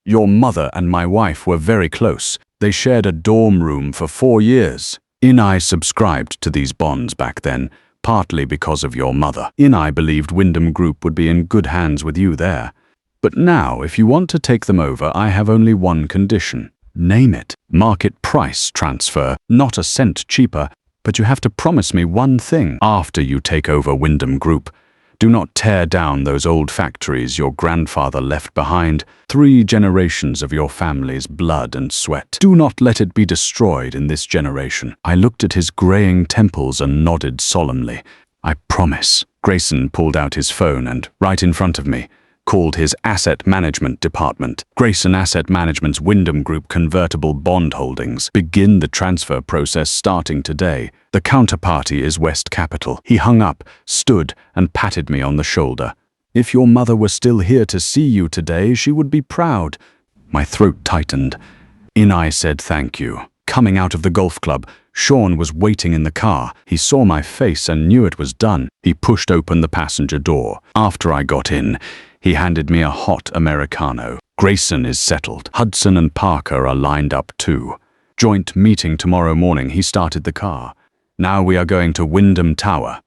"Your mother and my wife were very close. They shared a dorm room for 4 years. I subscribed to these bonds back then, partly because of your mother. I believed Wyndham Group would be in good hands with you there. But now, if you want to take them over, I have only one condition." "Name it." "Market price transfer, not a cent cheaper, but you have to promise me one thing. After you take over Wyndham Group, do not tear down those old factories your grandfather left behind. 3 generations of your family's blood and sweat. Do not let it be destroyed in this generation." I looked at his graying temples and nodded solemnly. "I promise." Grayson pulled out his phone and, right in front of me, called his asset management department. "Grayson Asset Management's Wyndham Group convertible bond holdings. Begin the transfer process starting today. The counterparty is West Capital." He hung up, stood, and patted me on the shoulder. "If your mother were still here to see you today, she would be proud." My throat tightened. I said thank you. Coming out of the golf club, Sean was waiting in the car. He saw my face and knew it was done. He pushed open the passenger door. After I got in, he handed me a hot Americano. "Grayson is settled. Hudson and Parker are lined up too. Joint meeting tomorrow morning." He started the car. "Now we are going to Wyndham Tower."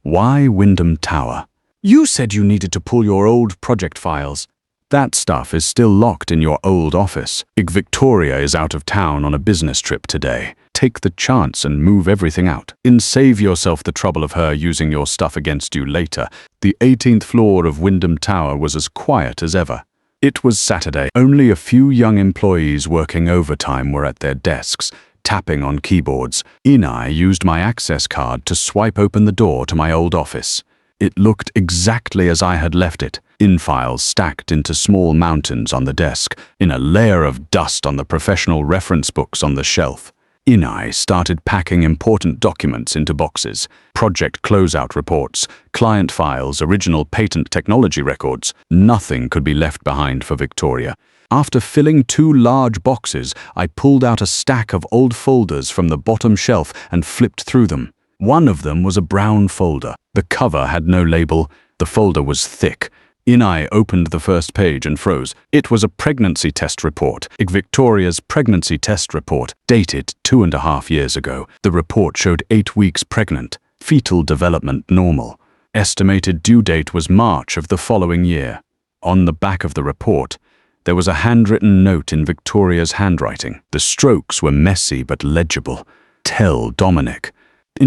"Why Wyndham Tower?" "You said you needed to pull your old project files." "That stuff is still locked in your old office. Victoria is out of town on a business trip today. Take the chance and move everything out. Save yourself the trouble of her using your stuff against you later." The 18th floor of Wyndham Tower was as quiet as ever. It was Saturday. Only a few young employees working overtime were at their desks, tapping on keyboards. I used my access card to swipe open the door to my old office. It looked exactly as I had left it. Files stacked into small mountains on the desk, in a layer of dust on the professional reference books on the shelf. I started packing important documents into boxes. Project closeout reports, client files, original patent technology records. Nothing could be left behind for Victoria. After filling 2 large boxes, I pulled out a stack of old folders from the bottom shelf and flipped through them. One of them was a brown folder. The cover had no label. The folder was thick. I opened the first page and froze. It was a pregnancy test report. Victoria's pregnancy test report, dated 2.5 years ago. The report showed 8 weeks pregnant. Fetal development normal. Estimated due date was March of the following year. On the back of the report, there was a handwritten note in Victoria's handwriting. The strokes were messy but legible. "Tell Dominic."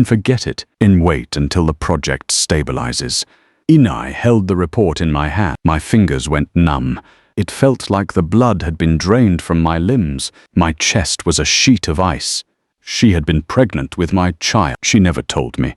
Forget it. Wait until the project stabilizes. I held the report in my hand. My fingers went numb. It felt like the blood had been drained from my limbs. My chest was a sheet of ice. She had been pregnant with my child. She never told me.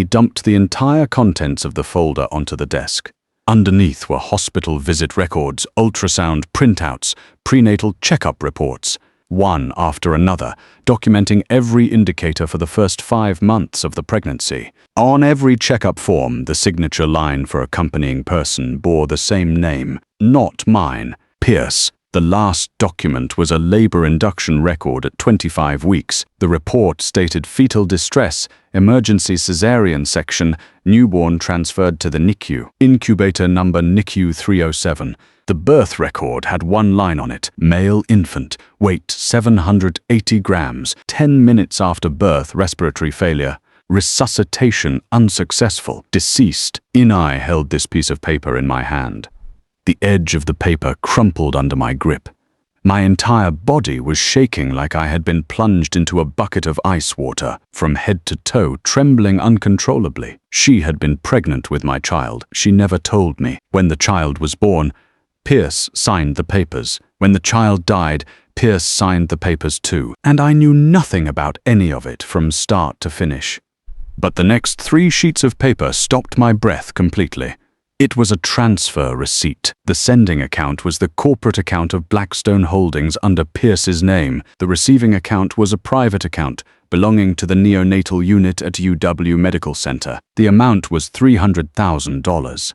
Dumped the entire contents of the folder onto the desk. Underneath were hospital visit records, ultrasound printouts, prenatal checkup reports. One after another, documenting every indicator for the first 5 months of the pregnancy. On every checkup form, the signature line for accompanying person bore the same name, not mine, Pierce. The last document was a labor induction record at 25 weeks. The report stated fetal distress, Emergency cesarean section, newborn transferred to the NICU. Incubator number NICU 307. The birth record had one line on it. Male infant, weight 780 grams, 10 minutes after birth, respiratory failure. Resuscitation unsuccessful. Deceased. I held this piece of paper in my hand. The edge of the paper crumpled under my grip. My entire body was shaking like I had been plunged into a bucket of ice water, from head to toe, trembling uncontrollably. She had been pregnant with my child. She never told me. When the child was born, Pierce signed the papers. When the child died, Pierce signed the papers too. And I knew nothing about any of it from start to finish. But the next 3 sheets of paper stopped my breath completely. It was a transfer receipt. The sending account was the corporate account of Blackstone Holdings under Pierce's name. The receiving account was a private account belonging to the neonatal unit at UW Medical Center. The amount was $300,000.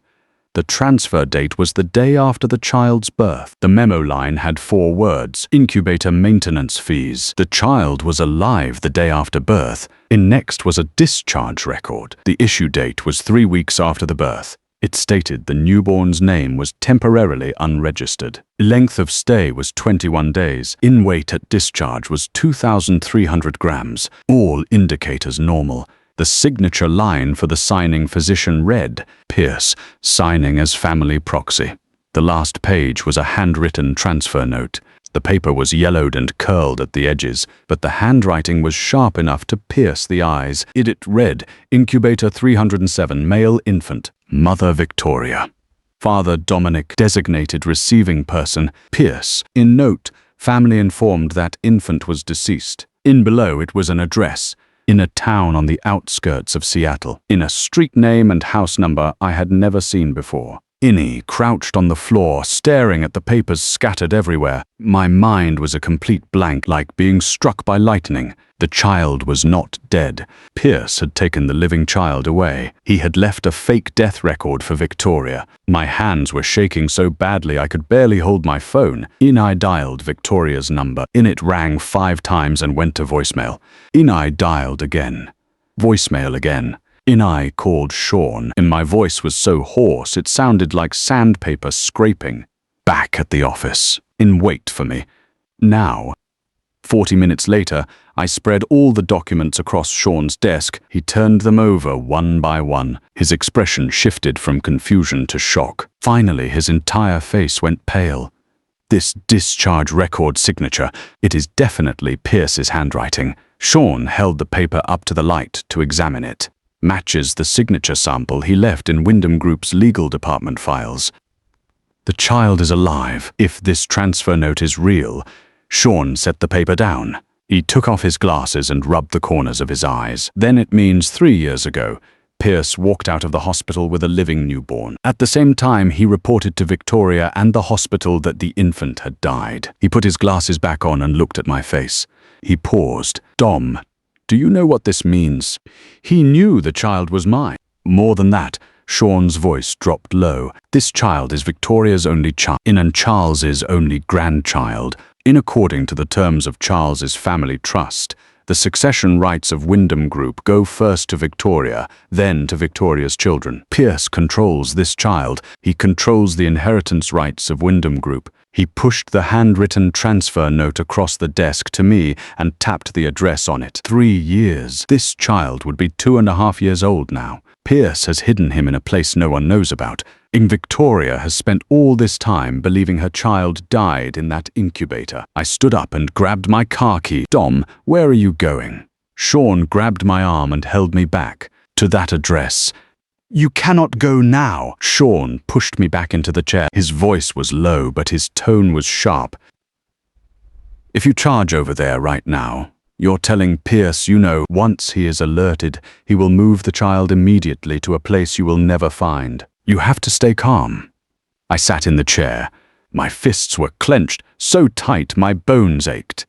The transfer date was the day after the child's birth. The memo line had 4 words: incubator maintenance fees. The child was alive the day after birth. In next was a discharge record. The issue date was 3 weeks after the birth. It stated the newborn's name was temporarily unregistered. Length of stay was 21 days. In weight at discharge was 2,300 grams. All indicators normal. The signature line for the signing physician read, Pierce, signing as family proxy. The last page was a handwritten transfer note. The paper was yellowed and curled at the edges, but the handwriting was sharp enough to pierce the eyes. It read, Incubator 307, male infant, Mother Victoria. Father Dominic, designated receiving person, Pierce. In note, family informed that infant was deceased. In below it was an address, in a town on the outskirts of Seattle, in a street name and house number I had never seen before. Innie crouched on the floor, staring at the papers scattered everywhere. My mind was a complete blank, like being struck by lightning. The child was not dead. Pierce had taken the living child away. He had left a fake death record for Victoria. My hands were shaking so badly I could barely hold my phone. I dialed Victoria's number. It rang 5 times and went to voicemail. I dialed again. Voicemail again. I called Sean, and my voice was so hoarse it sounded like sandpaper scraping. Back at the office. Wait for me. Now. 40 minutes later, I spread all the documents across Sean's desk. He turned them over one by one. His expression shifted from confusion to shock. Finally, his entire face went pale. This discharge record signature, it is definitely Pierce's handwriting. Sean held the paper up to the light to examine it. Matches the signature sample he left in Wyndham Group's legal department files. The child is alive. If this transfer note is real, Sean set the paper down. He took off his glasses and rubbed the corners of his eyes. Then it means 3 years ago, Pierce walked out of the hospital with a living newborn. At the same time, he reported to Victoria and the hospital that the infant had died. He put his glasses back on and looked at my face. He paused. Dom, do you know what this means? He knew the child was mine. More than that, Sean's voice dropped low. This child is Victoria's only child, and Charles's only grandchild. According to the terms of Charles's family trust, the succession rights of Wyndham Group go first to Victoria, then to Victoria's children. Pierce controls this child. He controls the inheritance rights of Wyndham Group. He pushed the handwritten transfer note across the desk to me and tapped the address on it. 3 years. This child would be 2.5 years old now. Pierce has hidden him in a place no one knows about. Victoria has spent all this time believing her child died in that incubator. I stood up and grabbed my car key. Dom, where are you going? Sean grabbed my arm and held me back. To that address. You cannot go now. Sean pushed me back into the chair. His voice was low, but his tone was sharp. If you charge over there right now, you're telling Pierce, once he is alerted, he will move the child immediately to a place you will never find. You have to stay calm. I sat in the chair. My fists were clenched, so tight my bones ached.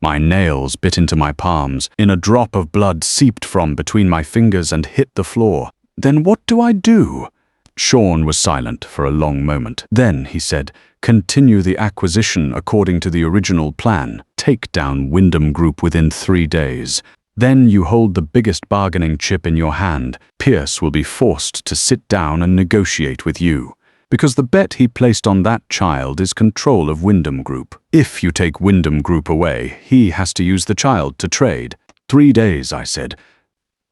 My nails bit into my palms. A drop of blood seeped from between my fingers and hit the floor. Then what do I do? Sean was silent for a long moment. Then he said, continue the acquisition according to the original plan. Take down Wyndham Group within 3 days. Then you hold the biggest bargaining chip in your hand. Pierce will be forced to sit down and negotiate with you, because the bet he placed on that child is control of Wyndham Group. If you take Wyndham Group away, he has to use the child to trade. 3 days, I said.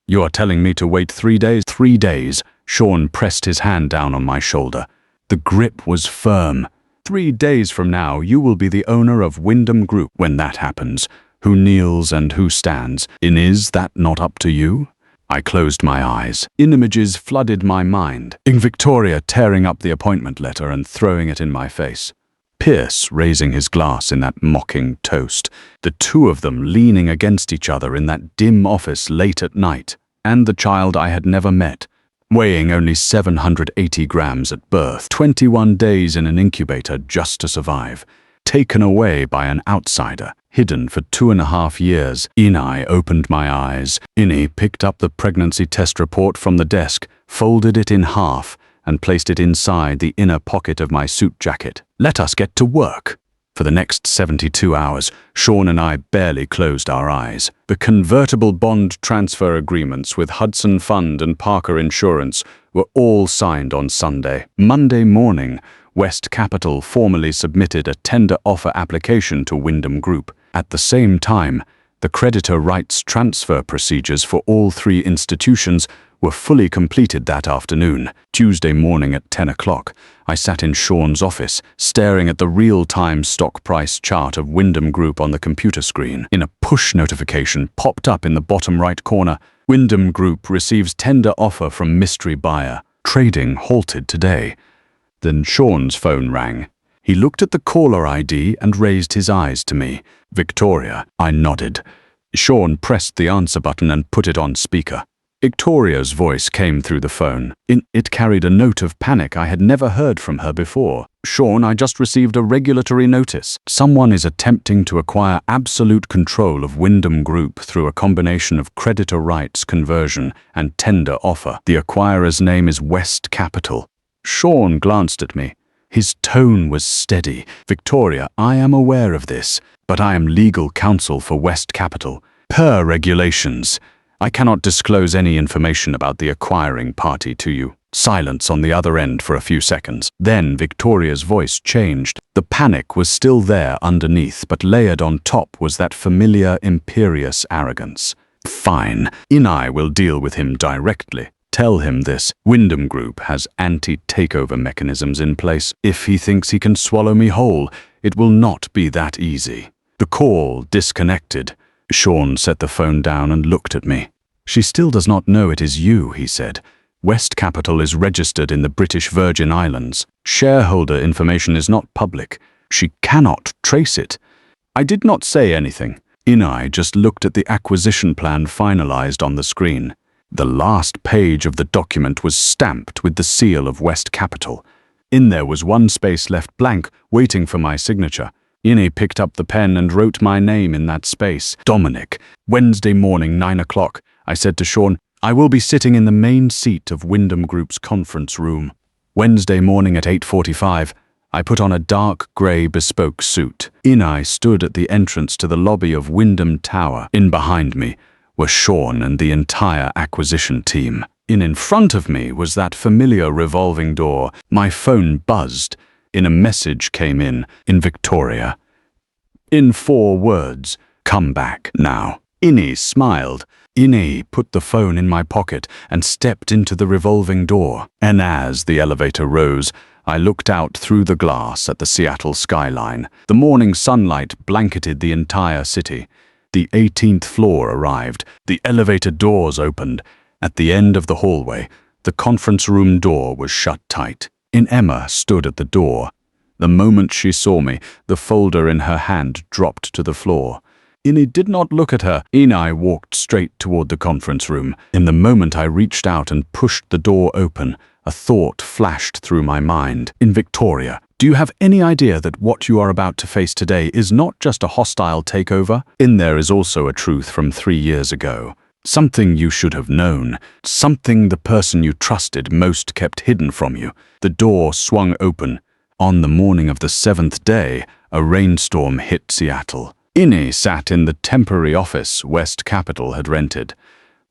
You are telling me to wait 3 days? 3 days. Sean pressed his hand down on my shoulder. The grip was firm. 3 days from now, you will be the owner of Wyndham Group. When that happens, who kneels and who stands? Is that not up to you? I closed my eyes. Images flooded my mind. In Victoria tearing up the appointment letter and throwing it in my face. Pierce raising his glass in that mocking toast. The two of them leaning against each other in that dim office late at night. And the child I had never met, weighing only 780 grams at birth, 21 days in an incubator just to survive, taken away by an outsider, hidden for 2.5 years. I opened my eyes. Innie picked up the pregnancy test report from the desk, folded it in half, and placed it inside the inner pocket of my suit jacket. Let us get to work. For the next 72 hours, Sean and I barely closed our eyes. The convertible bond transfer agreements with Hudson Fund and Parker Insurance were all signed on Sunday. Monday morning, West Capital formally submitted a tender offer application to Wyndham Group. At the same time, the creditor rights transfer procedures for all 3 institutions were fully completed that afternoon. Tuesday morning at 10 o'clock, I sat in Sean's office, staring at the real-time stock price chart of Wyndham Group on the computer screen. A push notification popped up in the bottom right corner. Wyndham Group receives tender offer from mystery buyer. Trading halted today. Then Sean's phone rang. He looked at the caller ID and raised his eyes to me. Victoria, I nodded. Sean pressed the answer button and put it on speaker. Victoria's voice came through the phone. It carried a note of panic I had never heard from her before. Sean, I just received a regulatory notice. Someone is attempting to acquire absolute control of Wyndham Group through a combination of creditor rights conversion and tender offer. The acquirer's name is West Capital. Sean glanced at me. His tone was steady. Victoria, I am aware of this, but I am legal counsel for West Capital. Per regulations, I cannot disclose any information about the acquiring party to you. Silence on the other end for a few seconds. Then Victoria's voice changed. The panic was still there underneath, but layered on top was that familiar, imperious arrogance. Fine, I will deal with him directly. Tell him this. Wyndham Group has anti-takeover mechanisms in place. If he thinks he can swallow me whole, it will not be that easy. The call disconnected. Sean set the phone down and looked at me. She still does not know it is you, he said. West Capital is registered in the British Virgin Islands. Shareholder information is not public. She cannot trace it. I did not say anything. I just looked at the acquisition plan finalized on the screen. The last page of the document was stamped with the seal of West Capital. There was one space left blank, waiting for my signature. Picked up the pen and wrote my name in that space. Dominic. Wednesday morning, 9 o'clock. I said to Sean, I will be sitting in the main seat of Wyndham Group's conference room. Wednesday morning at 8:45, I put on a dark grey bespoke suit. I stood at the entrance to the lobby of Wyndham Tower. Behind me were Sean and the entire acquisition team. In front of me was that familiar revolving door. My phone buzzed. A message came in Victoria. 4 words, come back now. Smiled. Put the phone in my pocket and stepped into the revolving door. As the elevator rose, I looked out through the glass at the Seattle skyline. The morning sunlight blanketed the entire city. The 18th floor arrived. The elevator doors opened. At the end of the hallway, the conference room door was shut tight. Emma stood at the door. The moment she saw me, the folder in her hand dropped to the floor. Did not look at her. I walked straight toward the conference room. In the moment I reached out and pushed the door open, a thought flashed through my mind. Victoria, do you have any idea that what you are about to face today is not just a hostile takeover? There is also a truth from 3 years ago. Something you should have known. Something the person you trusted most kept hidden from you. The door swung open. On the morning of the 7th day, a rainstorm hit Seattle. Innie sat in the temporary office West Capital had rented.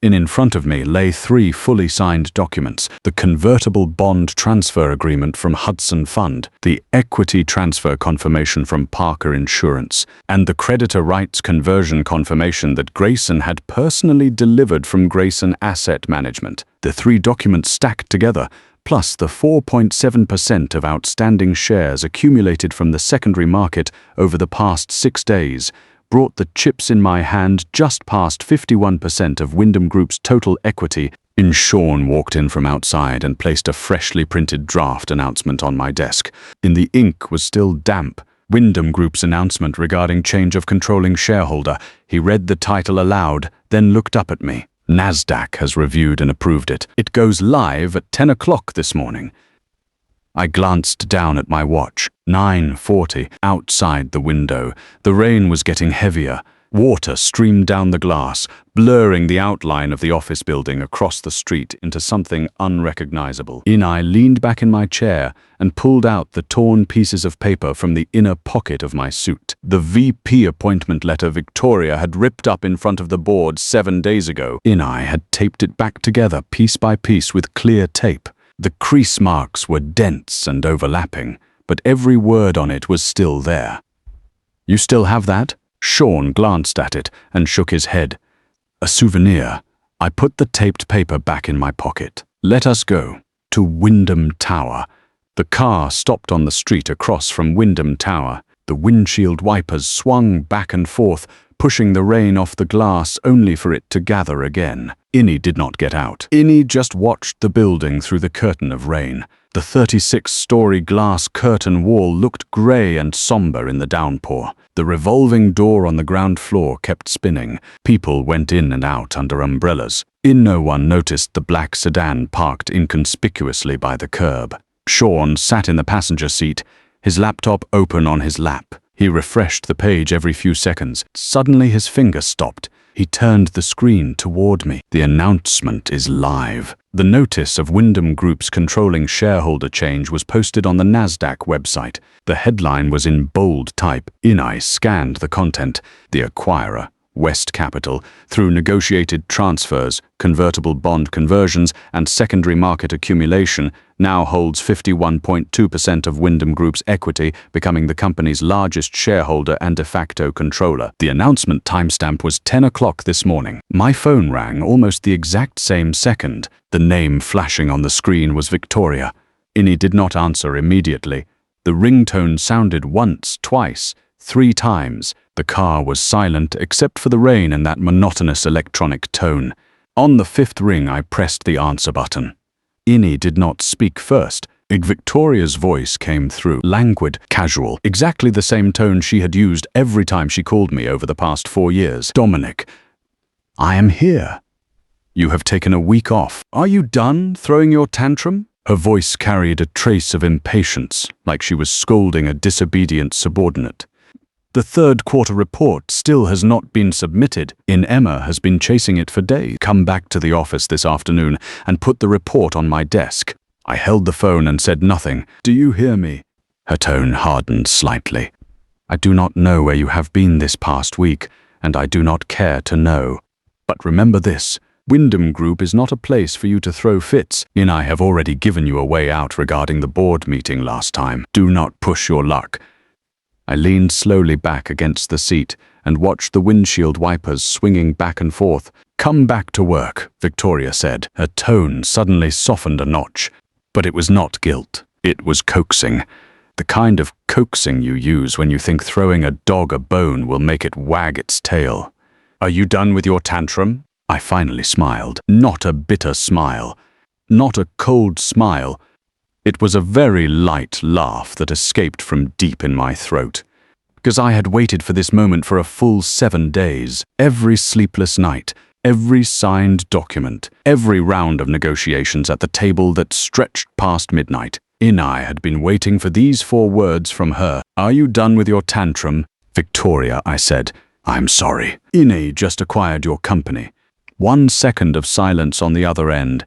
In front of me lay 3 fully signed documents: the convertible bond transfer agreement from Hudson Fund, the equity transfer confirmation from Parker Insurance, and the creditor rights conversion confirmation that Grayson had personally delivered from Grayson Asset Management. The 3 documents stacked together, plus the 4.7% of outstanding shares accumulated from the secondary market over the past 6 days, brought the chips in my hand just past 51% of Wyndham Group's total equity. Sean walked in from outside and placed a freshly printed draft announcement on my desk. The ink was still damp. Wyndham Group's announcement regarding change of controlling shareholder. He read the title aloud, then looked up at me. NASDAQ has reviewed and approved it. It goes live at 10 o'clock this morning. I glanced down at my watch. 9:40. Outside the window, the rain was getting heavier. Water streamed down the glass, blurring the outline of the office building across the street into something unrecognizable. I leaned back in my chair and pulled out the torn pieces of paper from the inner pocket of my suit. The VP appointment letter Victoria had ripped up in front of the board 7 days ago. I had taped it back together piece by piece with clear tape. The crease marks were dense and overlapping, but every word on it was still there. "You still have that?" Sean glanced at it and shook his head. "A souvenir." I put the taped paper back in my pocket. "Let us go to Wyndham Tower." The car stopped on the street across from Wyndham Tower. The windshield wipers swung back and forth, pushing the rain off the glass only for it to gather again. Innie did not get out. Innie just watched the building through the curtain of rain. The 36-story glass curtain wall looked grey and somber in the downpour. The revolving door on the ground floor kept spinning. People went in and out under umbrellas. No one noticed the black sedan parked inconspicuously by the curb. Sean sat in the passenger seat, his laptop open on his lap. He refreshed the page every few seconds. Suddenly his finger stopped. He turned the screen toward me. "The announcement is live." The notice of Wyndham Group's controlling shareholder change was posted on the NASDAQ website. The headline was in bold type. I scanned the content. The acquirer, West Capital, through negotiated transfers, convertible bond conversions, and secondary market accumulation, now holds 51.2% of Wyndham Group's equity, becoming the company's largest shareholder and de facto controller. The announcement timestamp was 10 o'clock this morning. My phone rang almost the exact same second. The name flashing on the screen was Victoria. Innie did not answer immediately. The ringtone sounded once, twice, 3 times. The car was silent except for the rain and that monotonous electronic tone. On the 5th ring, I pressed the answer button. Innie did not speak first. Victoria's voice came through, languid, casual, exactly the same tone she had used every time she called me over the past 4 years. "Dominic, I am here. You have taken a week off. Are you done throwing your tantrum?" Her voice carried a trace of impatience, like she was scolding a disobedient subordinate. "The 3rd quarter report still has not been submitted. Emma has been chasing it for days. Come back to the office this afternoon and put the report on my desk." I held the phone and said nothing. "Do you hear me?" Her tone hardened slightly. "I do not know where you have been this past week, and I do not care to know. But remember this, Wyndham Group is not a place for you to throw fits. I have already given you a way out regarding the board meeting last time. Do not push your luck." I leaned slowly back against the seat and watched the windshield wipers swinging back and forth. "Come back to work," Victoria said. Her tone suddenly softened a notch. But it was not guilt. It was coaxing. The kind of coaxing you use when you think throwing a dog a bone will make it wag its tail. "Are you done with your tantrum?" I finally smiled. Not a bitter smile. Not a cold smile. It was a very light laugh that escaped from deep in my throat. Because I had waited for this moment for a full 7 days. Every sleepless night, every signed document, every round of negotiations at the table that stretched past midnight. I had been waiting for these 4 words from her. "Are you done with your tantrum?" "Victoria," I said, "I'm sorry. Innie just acquired your company." 1 second of silence on the other end.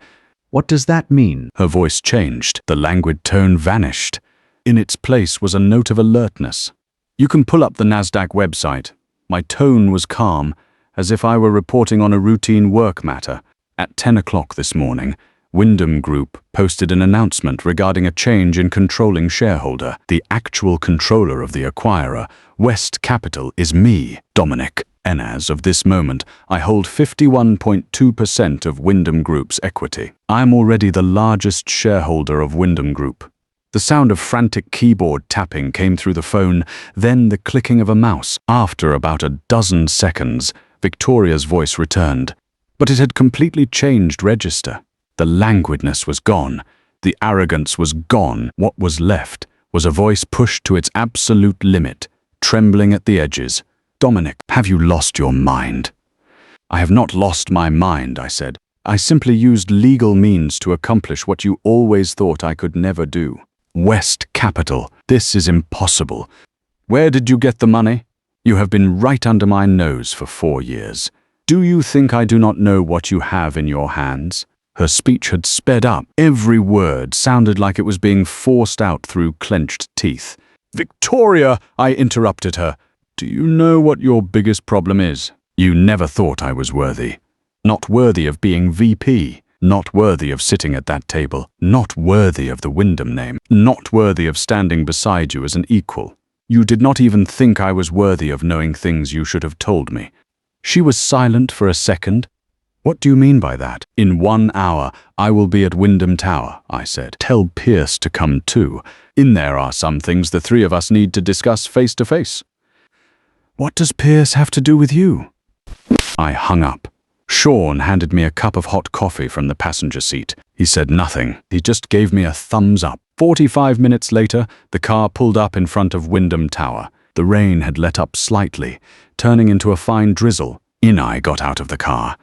What does that mean?
Her voice changed. The languid tone vanished. In its place was a note of alertness. "You can pull up the NASDAQ website. My tone was calm, as if I were reporting on a routine work matter. At 10 o'clock this morning, Wyndham Group posted an announcement regarding a change in controlling shareholder. The actual controller of the acquirer, West Capital, is me, Dominic, and as of this moment, I hold 51.2% of Wyndham Group's equity. I am already the largest shareholder of Wyndham Group. The sound of frantic keyboard tapping came through the phone, then the clicking of a mouse. After about a dozen seconds, Victoria's voice returned, but it had completely changed register. The languidness was gone. The arrogance was gone. What was left was a voice pushed to its absolute limit, trembling at the edges. "Dominic, have you lost your mind?" "I have not lost my mind," I said. "I simply used legal means to accomplish what you always thought I could never do." "West Capital, this is impossible. Where did you get the money? You have been right under my nose for 4 years. Do you think I do not know what you have in your hands?" Her speech had sped up. Every word sounded like it was being forced out through clenched teeth. "Victoria," I interrupted her. "Do you know what your biggest problem is? You never thought I was worthy. Not worthy of being VP. Not worthy of sitting at that table. Not worthy of the Wyndham name. Not worthy of standing beside you as an equal. You did not even think I was worthy of knowing things you should have told me." She was silent for a second. "What do you mean by that?" "In 1 hour, I will be at Wyndham Tower," I said. "Tell Pierce to come too. In there are some things the three of us need to discuss face to face." "What does Pierce have to do with you?" I hung up. Sean handed me a cup of hot coffee from the passenger seat. He said nothing. He just gave me a thumbs up. 45 minutes later, the car pulled up in front of Wyndham Tower. The rain had let up slightly, turning into a fine drizzle. Inai got out of the car.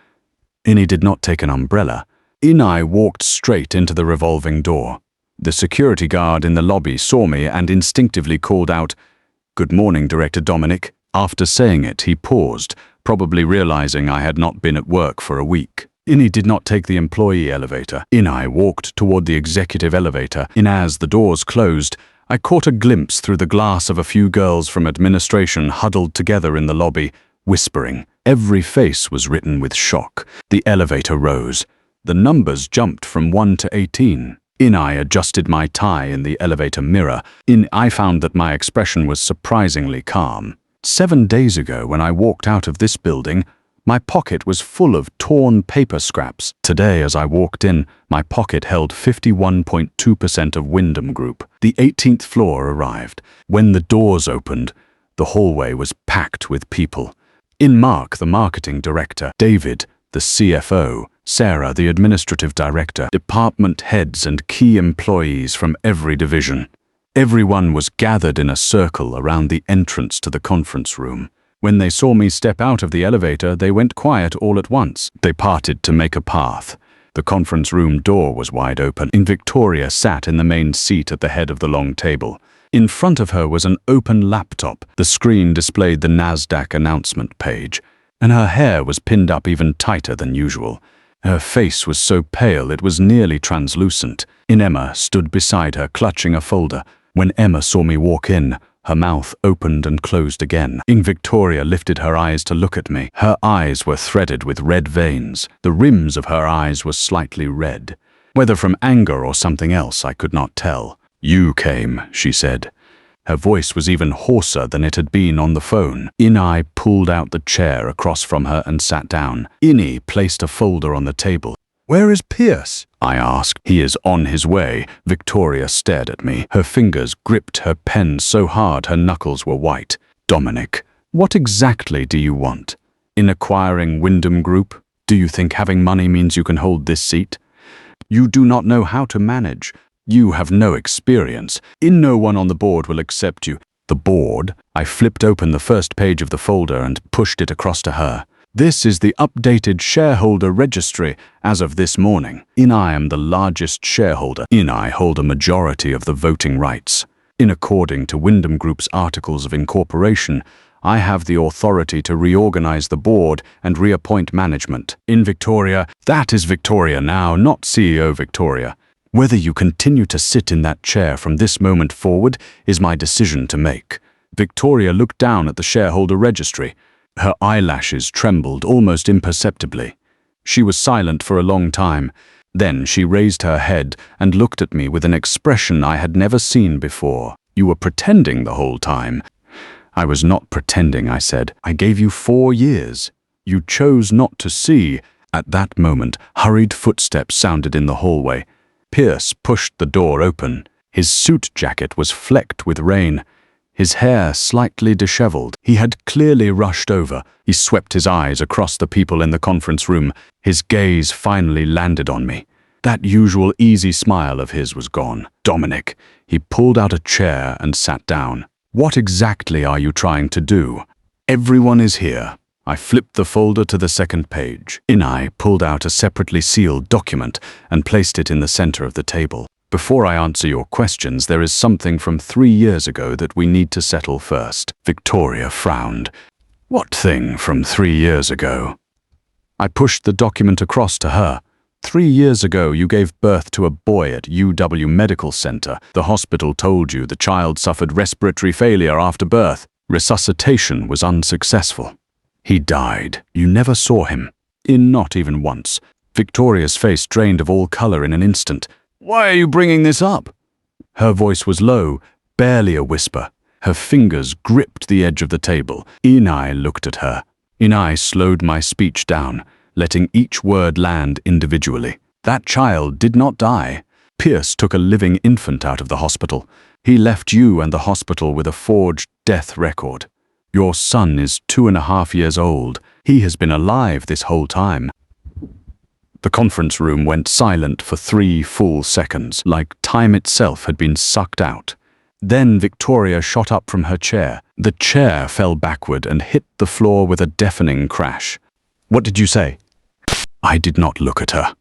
Inai did not take an umbrella. Inai walked straight into the revolving door. The security guard in the lobby saw me and instinctively called out, "Good morning, Director Dominic." After saying it, he paused, probably realizing I had not been at work for a week. Inai did not take the employee elevator. Inai walked toward the executive elevator, and as the doors closed, I caught a glimpse through the glass of a few girls from administration huddled together in the lobby, whispering. Every face was written with shock. The elevator rose. The numbers jumped from 1 to 18. Inai adjusted my tie in the elevator mirror. I found that my expression was surprisingly calm. 7 days ago, when I walked out of this building, my pocket was full of torn paper scraps. Today, as I walked in, my pocket held 51.2% of Wyndham Group. The 18th floor arrived. When the doors opened, the hallway was packed with people. In Mark, the marketing director, David, the CFO, Sarah, the administrative director, department heads and key employees from every division. Everyone was gathered in a circle around the entrance to the conference room. When they saw me step out of the elevator, they went quiet all at once. They parted to make a path. The conference room door was wide open, and Victoria sat in the main seat at the head of the long table. In front of her was an open laptop. The screen displayed the NASDAQ announcement page, and her hair was pinned up even tighter than usual. Her face was so pale it was nearly translucent. Emma stood beside her, clutching a folder. When Emma saw me walk in, her mouth opened and closed again. Victoria lifted her eyes to look at me. Her eyes were threaded with red veins. The rims of her eyes were slightly red. Whether from anger or something else, I could not tell. "You came," she said. Her voice was even hoarser than it had been on the phone. Inai pulled out the chair across from her and sat down. Inai placed a folder on the table. "Where is Pierce?" I asked. "He is on his way." Victoria stared at me. Her fingers gripped her pen so hard her knuckles were white. "Dominic, what exactly do you want? In acquiring Wyndham Group, do you think having money means you can hold this seat? You do not know how to manage. You have no experience. No one on the board will accept you." "The board?" I flipped open the first page of the folder and pushed it across to her. "This is the updated shareholder registry as of this morning. I am the largest shareholder. I hold a majority of the voting rights. According to Wyndham Group's Articles of Incorporation, I have the authority to reorganize the board and reappoint management. Victoria, that is Victoria now, not CEO Victoria. Whether you continue to sit in that chair from this moment forward is my decision to make." Victoria looked down at the shareholder registry. Her eyelashes trembled almost imperceptibly. She was silent for a long time. Then she raised her head and looked at me with an expression I had never seen before. "You were pretending the whole time." "I was not pretending," I said. "I gave you 4 years. You chose not to see." At that moment, hurried footsteps sounded in the hallway. Pierce pushed the door open. His suit jacket was flecked with rain. His hair slightly disheveled. He had clearly rushed over. He swept his eyes across the people in the conference room. His gaze finally landed on me. That usual easy smile of his was gone. "Dominic." He pulled out a chair and sat down. "What exactly are you trying to do?" "Everyone is here." I flipped the folder to the second page. Inai pulled out a separately sealed document and placed it in the center of the table. "Before I answer your questions, there is something from 3 years ago that we need to settle first." Victoria frowned. "What thing from 3 years ago?" I pushed the document across to her. 3 years ago, you gave birth to a boy at UW Medical Center. The hospital told you the child suffered respiratory failure after birth. Resuscitation was unsuccessful. He died. You never saw him. Not even once. Victoria's face drained of all color in an instant. "Why are you bringing this up?" Her voice was low, barely a whisper. Her fingers gripped the edge of the table. Inai looked at her. Inai slowed my speech down, letting each word land individually. "That child did not die. Pierce took a living infant out of the hospital. He left you and the hospital with a forged death record. Your son is 2.5 years old. He has been alive this whole time." The conference room went silent for 3 full seconds, like time itself had been sucked out. Then Victoria shot up from her chair. The chair fell backward and hit the floor with a deafening crash. "What did you say?" I did not look at her.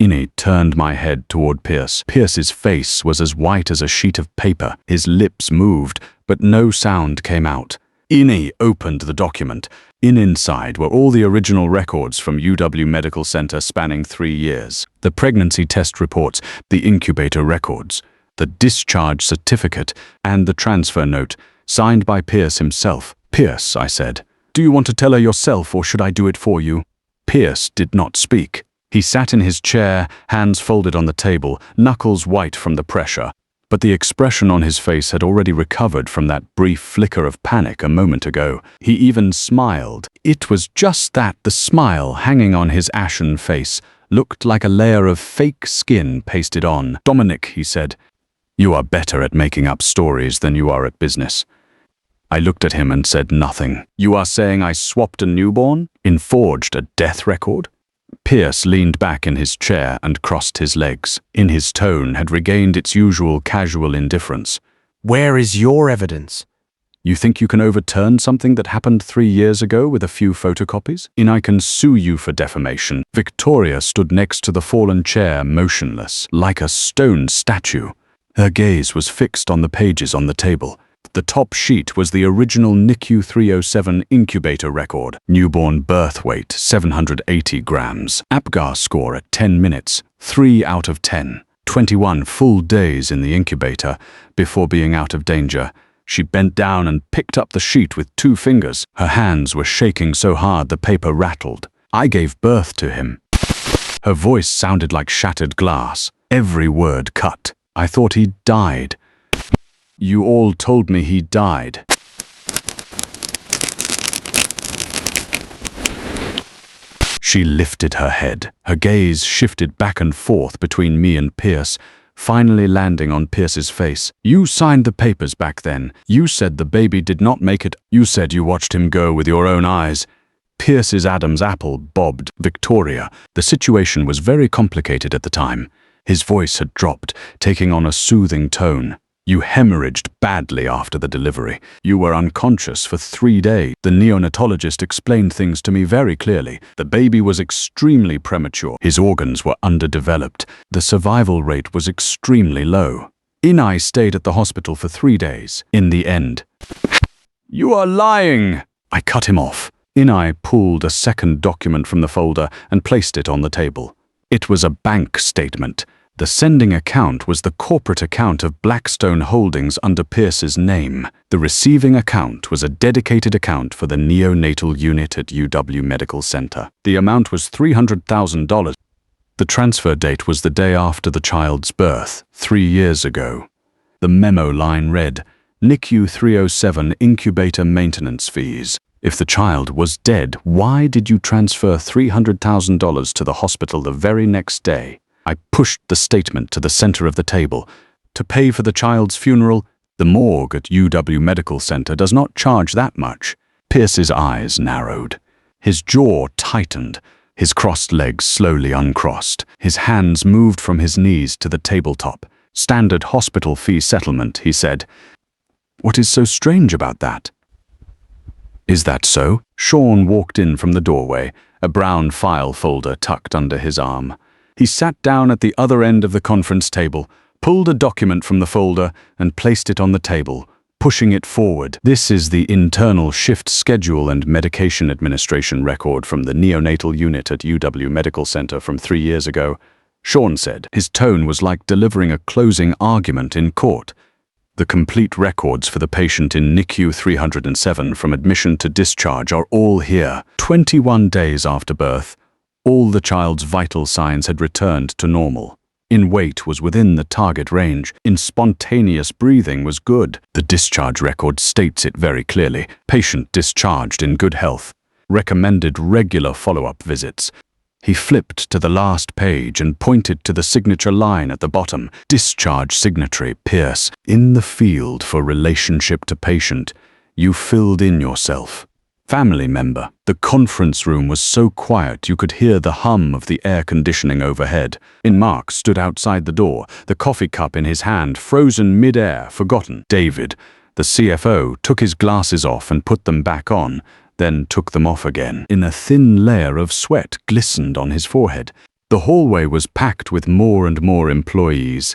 Inai turned my head toward Pierce. Pierce's face was as white as a sheet of paper. His lips moved, but no sound came out. Inai opened the document. Inside were all the original records from UW Medical Center spanning 3 years. The pregnancy test reports, the incubator records, the discharge certificate, and the transfer note, signed by Pierce himself. "Pierce," I said, "do you want to tell her yourself or should I do it for you?" Pierce did not speak. He sat in his chair, hands folded on the table, knuckles white from the pressure. But the expression on his face had already recovered from that brief flicker of panic a moment ago. He even smiled. It was just that the smile hanging on his ashen face looked like a layer of fake skin pasted on. "Dominic," he said, "you are better at making up stories than you are at business." I looked at him and said nothing. "You are saying I swapped a newborn? Forged a death record?" Pierce leaned back in his chair and crossed his legs. In his tone had regained its usual casual indifference.
Where is your evidence?
"You think you can overturn something that happened 3 years ago with a few photocopies? I can sue you for defamation." Victoria stood next to the fallen chair, motionless, like a stone statue. Her gaze was fixed on the pages on the table. The top sheet was the original NICU 307 incubator record. Newborn birth weight, 780 grams. APGAR score at 10 minutes, 3 out of 10. 21 full days in the incubator before being out of danger. She bent down and picked up the sheet with 2 fingers. Her hands were shaking so hard the paper rattled. "I gave birth to him." Her voice sounded like shattered glass. Every word cut. "I thought he died. You all told me he died." She lifted her head. Her gaze shifted back and forth between me and Pierce, finally landing on Pierce's face. "You signed the papers back then. You said the baby did not make it. You said you watched him go with your own eyes." Pierce's Adam's apple bobbed. "Victoria, the situation was very complicated at the time." His voice had dropped, taking on a soothing tone. "You hemorrhaged badly after the delivery. You were unconscious for 3 days. The neonatologist explained things to me very clearly. The baby was extremely premature. His organs were underdeveloped. The survival rate was extremely low. Inai stayed at the hospital for 3 days. In the end." "You are lying!" I cut him off. Inai pulled a second document from the folder and placed it on the table. It was a bank statement. The sending account was the corporate account of Blackstone Holdings under Pierce's name. The receiving account was a dedicated account for the neonatal unit at UW Medical Center. The amount was $300,000. The transfer date was the day after the child's birth, 3 years ago. The memo line read, NICU 307 incubator maintenance fees. If the child was dead, why did you transfer $300,000 to the hospital the very next day? I pushed the statement to the center of the table. To pay for the child's funeral, the morgue at UW Medical Center does not charge that much. Pierce's eyes narrowed. His jaw tightened. His crossed legs slowly uncrossed. His hands moved from his knees to the tabletop. Standard hospital fee settlement, he said. What is so strange about that? Is that so? Sean walked in from the doorway, a brown file folder tucked under his arm. He sat down at the other end of the conference table, pulled a document from the folder, and placed it on the table, pushing it forward. This is the internal shift schedule and medication administration record from the neonatal unit at UW Medical Center from 3 years ago, Sean said. His tone was like delivering a closing argument in court. The complete records for the patient in NICU 307 from admission to discharge are all here. 21 days after birth, all the child's vital signs had returned to normal. In weight was within the target range. In spontaneous breathing was good. The discharge record states it very clearly. Patient discharged in good health. Recommended regular follow-up visits. He flipped to the last page and pointed to the signature line at the bottom. Discharge signatory, Pierce. In the field for relationship to patient, you filled in yourself. Family member. The conference room was so quiet you could hear the hum of the air conditioning overhead. Mark stood outside the door, the coffee cup in his hand, frozen mid-air, forgotten. David, the CFO, took his glasses off and put them back on, then took them off again. A thin layer of sweat glistened on his forehead. The hallway was packed with more and more employees,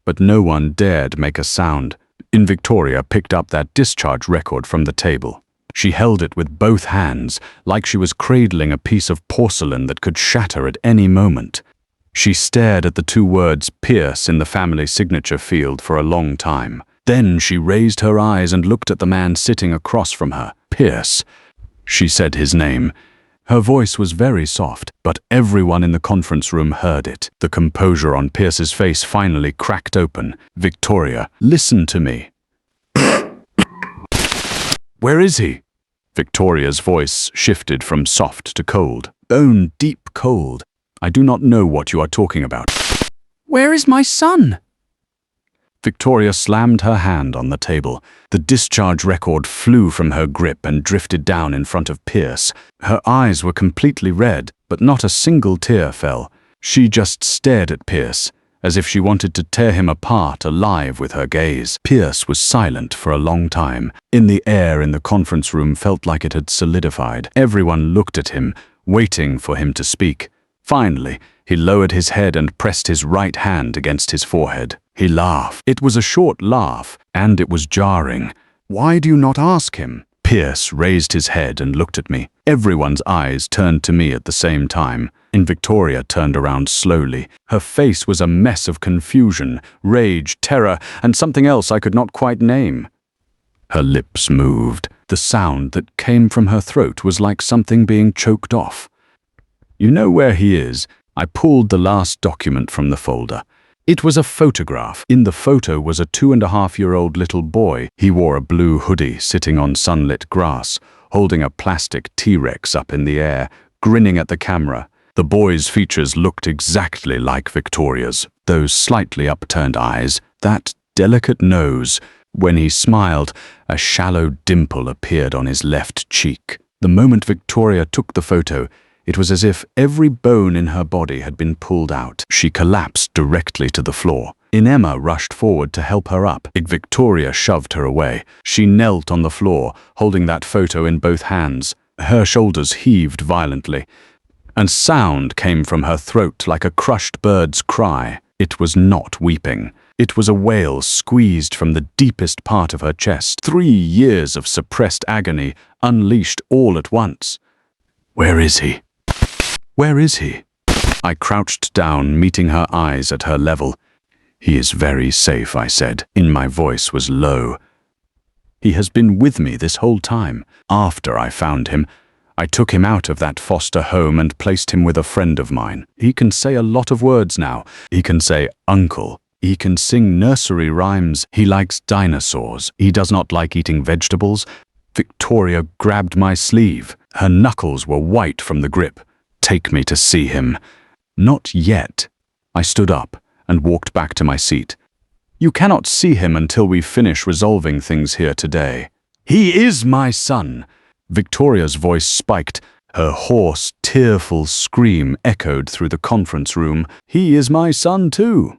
but no one dared make a sound. Victoria picked up that discharge record from the table. She held it with both hands, like she was cradling a piece of porcelain that could shatter at any moment. She stared at the 2 words Pierce in the family signature field for a long time. Then she raised her eyes and looked at the man sitting across from her. Pierce. She said his name. Her voice was very soft, but everyone in the conference room heard it. The composure on Pierce's face finally cracked open. Victoria, listen to me. Where is he? Victoria's voice shifted from soft to cold. Bone deep cold. I do not know what you are talking about. Where is my son? Victoria slammed her hand on the table. The discharge record flew from her grip and drifted down in front of Pierce. Her eyes were completely red, but not a single tear fell. She just stared at Pierce, as if she wanted to tear him apart alive with her gaze. Pierce was silent for a long time. The air in the conference room felt like it had solidified. Everyone looked at him, waiting for him to speak. Finally, he lowered his head and pressed his right hand against his forehead. He laughed. It was a short laugh, and it was jarring. Why do you not ask him? Pierce raised his head and looked at me. Everyone's eyes turned to me at the same time. Victoria turned around slowly. Her face was a mess of confusion, rage, terror, and something else I could not quite name. Her lips moved. The sound that came from her throat was like something being choked off. You know where he is? I pulled the last document from the folder. It was a photograph. In the photo was a 2.5-year-old little boy. He wore a blue hoodie, sitting on sunlit grass, holding a plastic T-Rex up in the air, grinning at the camera. The boy's features looked exactly like Victoria's. Those slightly upturned eyes, that delicate nose. When he smiled, a shallow dimple appeared on his left cheek. The moment Victoria took the photo, it was as if every bone in her body had been pulled out. She collapsed directly to the floor. Emma rushed forward to help her up. Victoria shoved her away. She knelt on the floor, holding that photo in both hands. Her shoulders heaved violently, and sound came from her throat like a crushed bird's cry. It was not weeping. It was a wail squeezed from the deepest part of her chest. 3 years of suppressed agony unleashed all at once. Where is he? Where is he? I crouched down, meeting her eyes at her level. "He is very safe," I said, and my voice was low. "He has been with me this whole time. After I found him, I took him out of that foster home and placed him with a friend of mine. He can say a lot of words now. He can say uncle. He can sing nursery rhymes. He likes dinosaurs. He does not like eating vegetables." Victoria grabbed my sleeve. Her knuckles were white from the grip. "Take me to see him." "Not yet." I stood up and walked back to my seat. "You cannot see him until we finish resolving things here today." "He is my son." Victoria's voice spiked. Her hoarse, tearful scream echoed through the conference room. "He is my son too."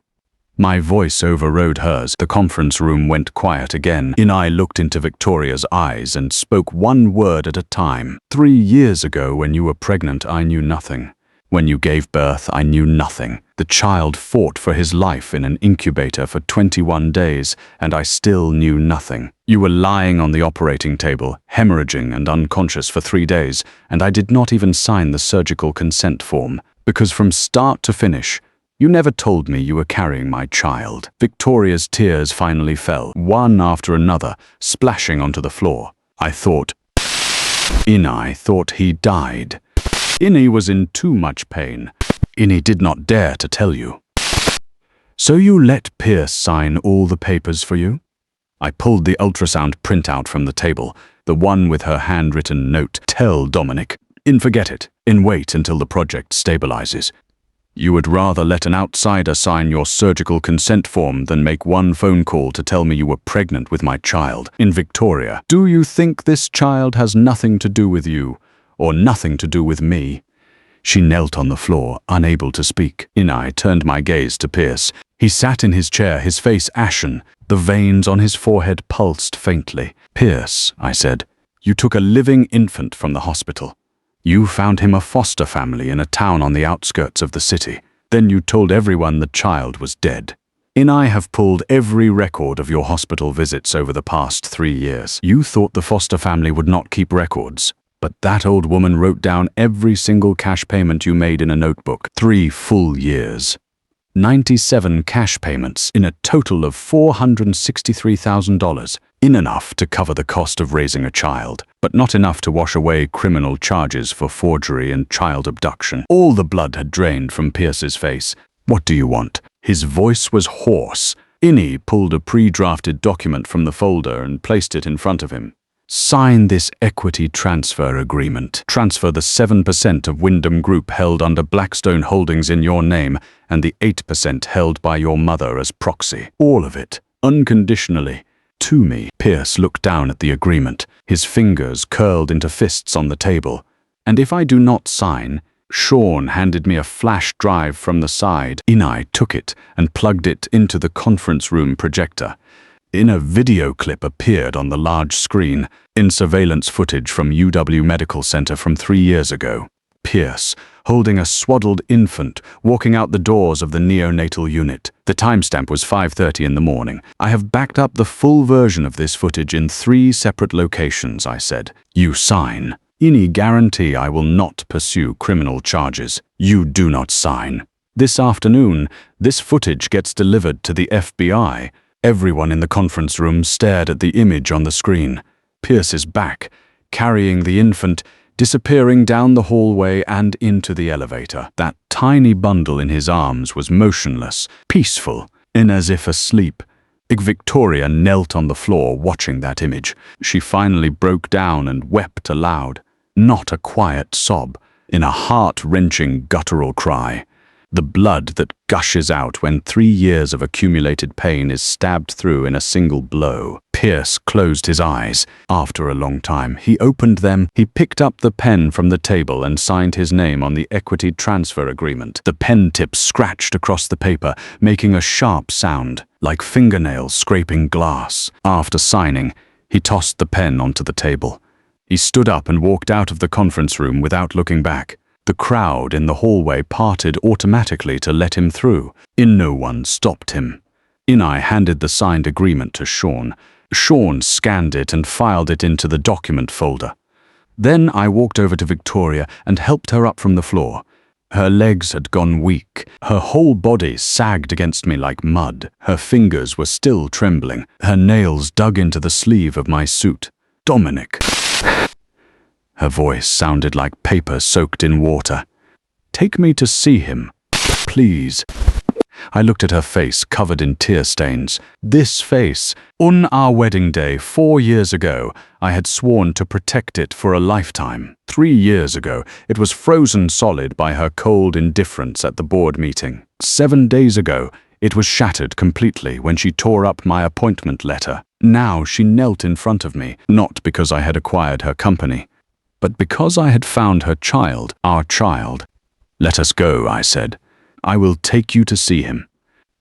My voice overrode hers. The conference room went quiet again. I looked into Victoria's eyes and spoke one word at a time. "3 years ago, when you were pregnant, I knew nothing. When you gave birth, I knew nothing. The child fought for his life in an incubator for 21 days, and I still knew nothing. You were lying on the operating table, hemorrhaging and unconscious for 3 days, and I did not even sign the surgical consent form, because from start to finish, you never told me you were carrying my child." Victoria's tears finally fell, one after another, splashing onto the floor. I thought he died. Innie was in too much pain. Innie did not dare to tell you. "So you let Pierce sign all the papers for you?" I pulled the ultrasound printout from the table, the one with her handwritten note. "Tell Dominic. Forget it. Wait until the project stabilizes. You would rather let an outsider sign your surgical consent form than make one phone call to tell me you were pregnant with my child. Victoria, do you think this child has nothing to do with you, or nothing to do with me?" She knelt on the floor, unable to speak. I turned my gaze to Pierce. He sat in his chair, his face ashen. The veins on his forehead pulsed faintly. "Pierce," I said, "you took a living infant from the hospital. You found him a foster family in a town on the outskirts of the city. Then you told everyone the child was dead. I have pulled every record of your hospital visits over the past 3 years. You thought the foster family would not keep records, but that old woman wrote down every single cash payment you made in a notebook. 3 full years. 97 cash payments in a total of $463,000. Enough to cover the cost of raising a child, but not enough to wash away criminal charges for forgery and child abduction." All the blood had drained from Pierce's face. "What do you want?" His voice was hoarse. Innie pulled a pre-drafted document from the folder and placed it in front of him. "Sign this equity transfer agreement. Transfer the 7% of Wyndham Group held under Blackstone Holdings in your name and the 8% held by your mother as proxy. All of it, unconditionally, to me." Pierce looked down at the agreement, his fingers curled into fists on the table. "And if I do not sign," Sean handed me a flash drive from the side. I took it and plugged it into the conference room projector. A video clip appeared on the large screen, surveillance footage from UW Medical Center from 3 years ago. Pierce, holding a swaddled infant, walking out the doors of the neonatal unit. The timestamp was 5:30 in the morning. "I have backed up the full version of this footage in 3 separate locations," I said. "You sign. Any guarantee I will not pursue criminal charges. You do not sign. This afternoon, this footage gets delivered to the FBI." Everyone in the conference room stared at the image on the screen. Pierce's back, carrying the infant, disappearing down the hallway and into the elevator. That tiny bundle in his arms was motionless, peaceful, as if asleep. Victoria knelt on the floor watching that image. She finally broke down and wept aloud. Not a quiet sob, a heart-wrenching guttural cry. The blood that gushes out when 3 years of accumulated pain is stabbed through in a single blow. Pierce closed his eyes. After a long time, he opened them. He picked up the pen from the table and signed his name on the equity transfer agreement. The pen tip scratched across the paper, making a sharp sound, like fingernails scraping glass. After signing, he tossed the pen onto the table. He stood up and walked out of the conference room without looking back. The crowd in the hallway parted automatically to let him through. No one stopped him. I handed the signed agreement to Sean. Sean scanned it and filed it into the document folder. Then I walked over to Victoria and helped her up from the floor. Her legs had gone weak. Her whole body sagged against me like mud. Her fingers were still trembling. Her nails dug into the sleeve of my suit. "Dominic." Her voice sounded like paper soaked in water. "Take me to see him, please." I looked at her face covered in tear stains. This face, on our wedding day 4 years ago, I had sworn to protect it for a lifetime. 3 years ago, it was frozen solid by her cold indifference at the board meeting. 7 days ago, it was shattered completely when she tore up my appointment letter. Now she knelt in front of me, not because I had acquired her company, but because I had found her child, our child. "Let us go," I said. "I will take you to see him."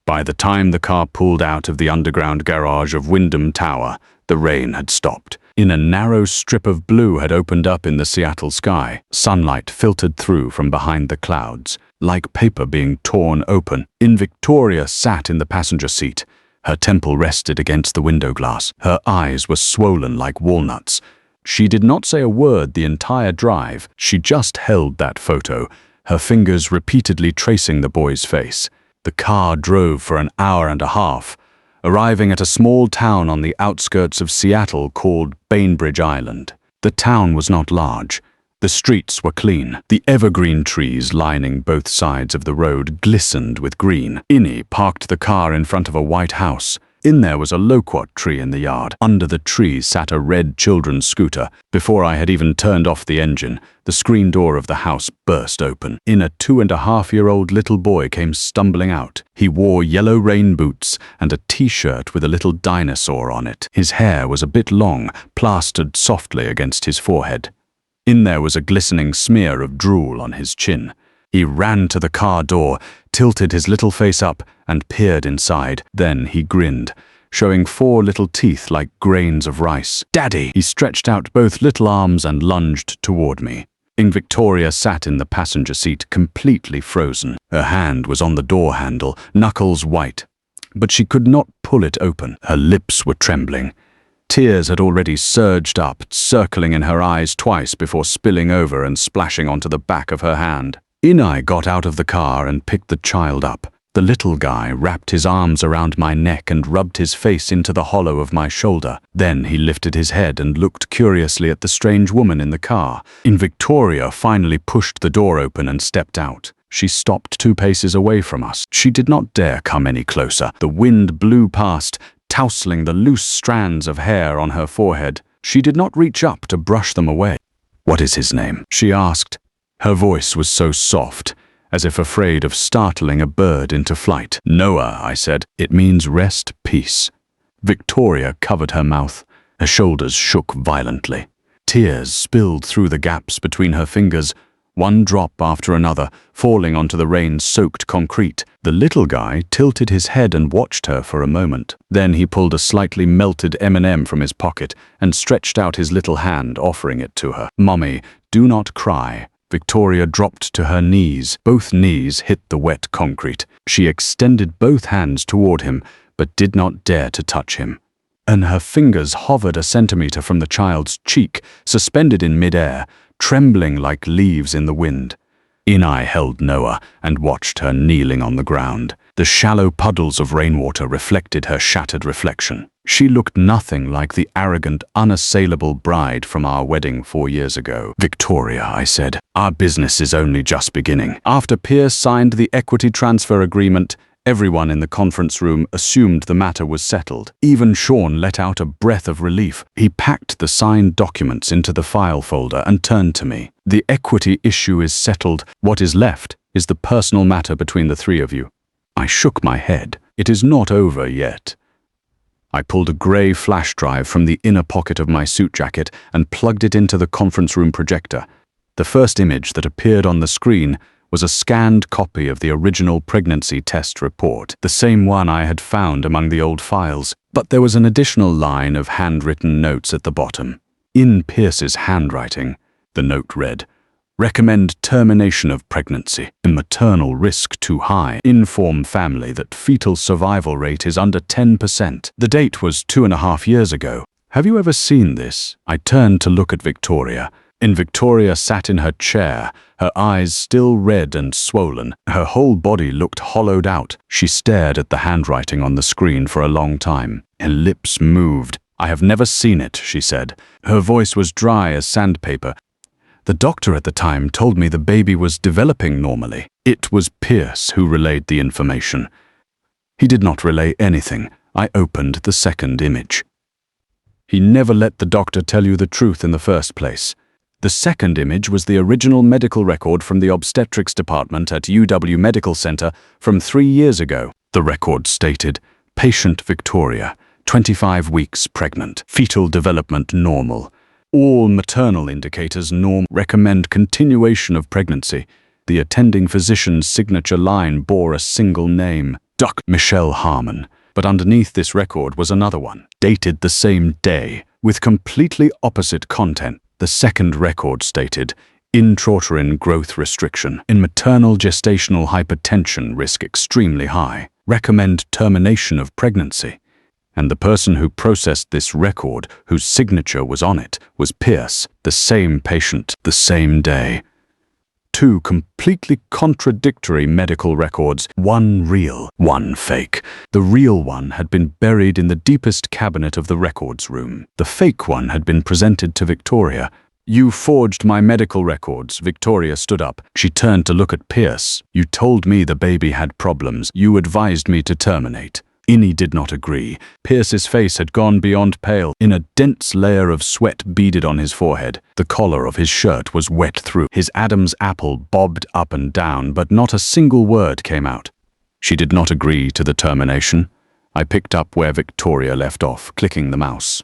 By the time the car pulled out of the underground garage of Wyndham Tower, the rain had stopped. In a narrow strip of blue had opened up in the Seattle sky. Sunlight filtered through from behind the clouds, like paper being torn open. Victoria sat in the passenger seat. Her temple rested against the window glass. Her eyes were swollen like walnuts. She did not say a word the entire drive. She just held that photo, her fingers repeatedly tracing the boy's face. The car drove for an hour and a half, arriving at a small town on the outskirts of Seattle called Bainbridge Island. The town was not large. The streets were clean. The evergreen trees lining both sides of the road glistened with green. Innie parked the car in front of a white house. In there was a loquat tree in the yard. Under the tree sat a red children's scooter. Before I had even turned off the engine, the screen door of the house burst open. In a 2.5-year-old little boy came stumbling out. He wore yellow rain boots and a t-shirt with a little dinosaur on it. His hair was a bit long, plastered softly against his forehead. In there was a glistening smear of drool on his chin. He ran to the car door, tilted his little face up, and peered inside. Then he grinned, showing 4 little teeth like grains of rice. "Daddy!" He stretched out both little arms and lunged toward me. Victoria sat in the passenger seat, completely frozen. Her hand was on the door handle, knuckles white, but she could not pull it open. Her lips were trembling. Tears had already surged up, circling in her eyes twice before spilling over and splashing onto the back of her hand. Innie got out of the car and picked the child up. The little guy wrapped his arms around my neck and rubbed his face into the hollow of my shoulder. Then he lifted his head and looked curiously at the strange woman in the car. Victoria finally pushed the door open and stepped out. She stopped 2 paces away from us. She did not dare come any closer. The wind blew past, tousling the loose strands of hair on her forehead. She did not reach up to brush them away. "What is his name?" she asked. Her voice was so soft, as if afraid of startling a bird into flight. "Noah," I said. "It means rest, peace." Victoria covered her mouth. Her shoulders shook violently. Tears spilled through the gaps between her fingers, one drop after another, falling onto the rain-soaked concrete. The little guy tilted his head and watched her for a moment. Then he pulled a slightly melted M&M from his pocket and stretched out his little hand, offering it to her. "Mommy, do not cry." Victoria dropped to her knees. Both knees hit the wet concrete. She extended both hands toward him, but did not dare to touch him. And her fingers hovered a centimeter from the child's cheek, suspended in midair, trembling like leaves in the wind. Innie held Noah and watched her kneeling on the ground. The shallow puddles of rainwater reflected her shattered reflection. She looked nothing like the arrogant, unassailable bride from our wedding 4 years ago. "Victoria," I said, "our business is only just beginning." After Pierce signed the equity transfer agreement, everyone in the conference room assumed the matter was settled. Even Sean let out a breath of relief. He packed the signed documents into the file folder and turned to me. "The equity issue is settled. What is left is the personal matter between the 3 of you." I shook my head. "It is not over yet." I pulled a grey flash drive from the inner pocket of my suit jacket and plugged it into the conference room projector. The first image that appeared on the screen was a scanned copy of the original pregnancy test report, the same one I had found among the old files. But there was an additional line of handwritten notes at the bottom. In Pierce's handwriting, the note read, "Recommend termination of pregnancy. Maternal risk too high. Inform family that fetal survival rate is under 10%. The date was 2.5 years ago. Have you ever seen this?" I turned to look at Victoria. Victoria sat in her chair, her eyes still red and swollen. Her whole body looked hollowed out. She stared at the handwriting on the screen for a long time. Her lips moved. "I have never seen it," she said. Her voice was dry as sandpaper. "The doctor at the time told me the baby was developing normally." It was Pierce who relayed the information. He did not relay anything. I opened the second image. He never let the doctor tell you the truth in the first place. The second image was the original medical record from the obstetrics department at UW Medical Center from 3 years ago. The record stated, "Patient Victoria, 25 weeks pregnant, fetal development normal. All maternal indicators normal. Recommend continuation of pregnancy." The attending physician's signature line bore a single name, Dr. Michelle Harmon. But underneath this record was another one, dated the same day, with completely opposite content. The second record stated, "Intrauterine growth restriction. In maternal gestational hypertension, risk extremely high. Recommend termination of pregnancy." And the person who processed this record, whose signature was on it, was Pierce, the same patient, the same day. Two completely contradictory medical records, one real, one fake. The real one had been buried in the deepest cabinet of the records room. The fake one had been presented to Victoria. "You forged my medical records." Victoria stood up. She turned to look at Pierce. "You told me the baby had problems. You advised me to terminate." Innie did not agree. Pierce's face had gone beyond pale. In a dense layer of sweat beaded on his forehead. The collar of his shirt was wet through. His Adam's apple bobbed up and down, but not a single word came out. She did not agree to the termination. I picked up where Victoria left off, clicking the mouse.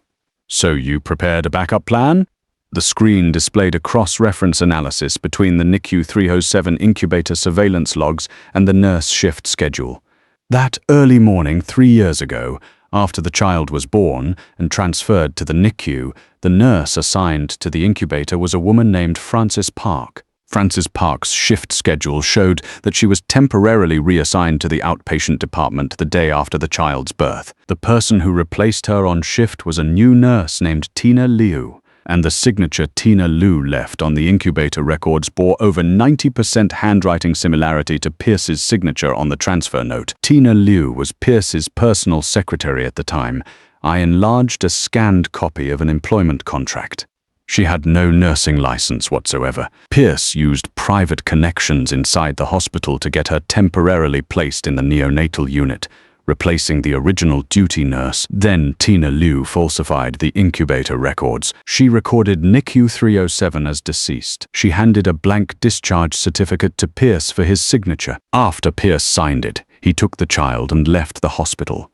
"So you prepared a backup plan?" The screen displayed a cross-reference analysis between the NICU 307 incubator surveillance logs and the nurse shift schedule. That early morning 3 years ago, after the child was born and transferred to the NICU, the nurse assigned to the incubator was a woman named Frances Park. Frances Park's shift schedule showed that she was temporarily reassigned to the outpatient department the day after the child's birth. The person who replaced her on shift was a new nurse named Tina Liu. And the signature Tina Lu left on the incubator records bore over 90% handwriting similarity to Pierce's signature on the transfer note. Tina Liu was Pierce's personal secretary at the time. I enlarged a scanned copy of an employment contract. She had no nursing license whatsoever. Pierce used private connections inside the hospital to get her temporarily placed in the neonatal unit, replacing the original duty nurse. Then Tina Liu falsified the incubator records. She recorded NICU 307 as deceased. She handed a blank discharge certificate to Pierce for his signature. After Pierce signed it, he took the child and left the hospital.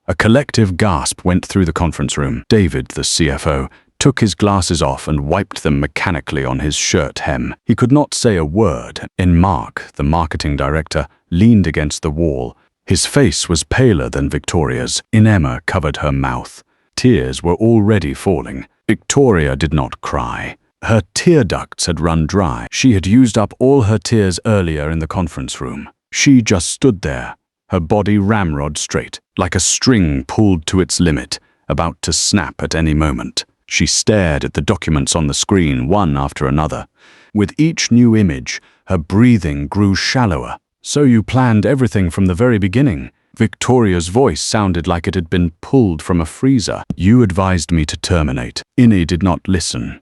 A collective gasp went through the conference room. David, the CFO, took his glasses off and wiped them mechanically on his shirt hem. He could not say a word. Mark, the marketing director, leaned against the wall. His face was paler than Victoria's. Emma covered her mouth. Tears were already falling. Victoria did not cry. Her tear ducts had run dry. She had used up all her tears earlier in the conference room. She just stood there, her body ramrod straight, like a string pulled to its limit, about to snap at any moment. She stared at the documents on the screen, one after another. With each new image, her breathing grew shallower. "So you planned everything from the very beginning?" Victoria's voice sounded like it had been pulled from a freezer. "You advised me to terminate." Innie did not listen.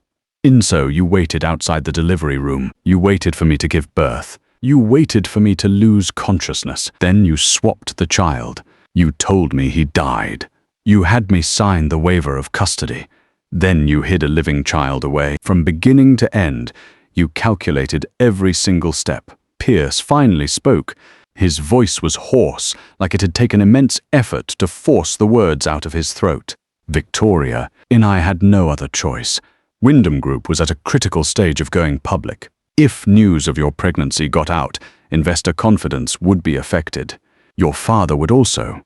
"So you waited outside the delivery room. You waited for me to give birth. You waited for me to lose consciousness. Then you swapped the child. You told me he died. You had me sign the waiver of custody. Then you hid a living child away. From beginning to end, you calculated every single step." Pierce finally spoke. His voice was hoarse, like it had taken immense effort to force the words out of his throat. "Victoria, I had no other choice. Wyndham Group was at a critical stage of going public. If news of your pregnancy got out, investor confidence would be affected. Your father would also."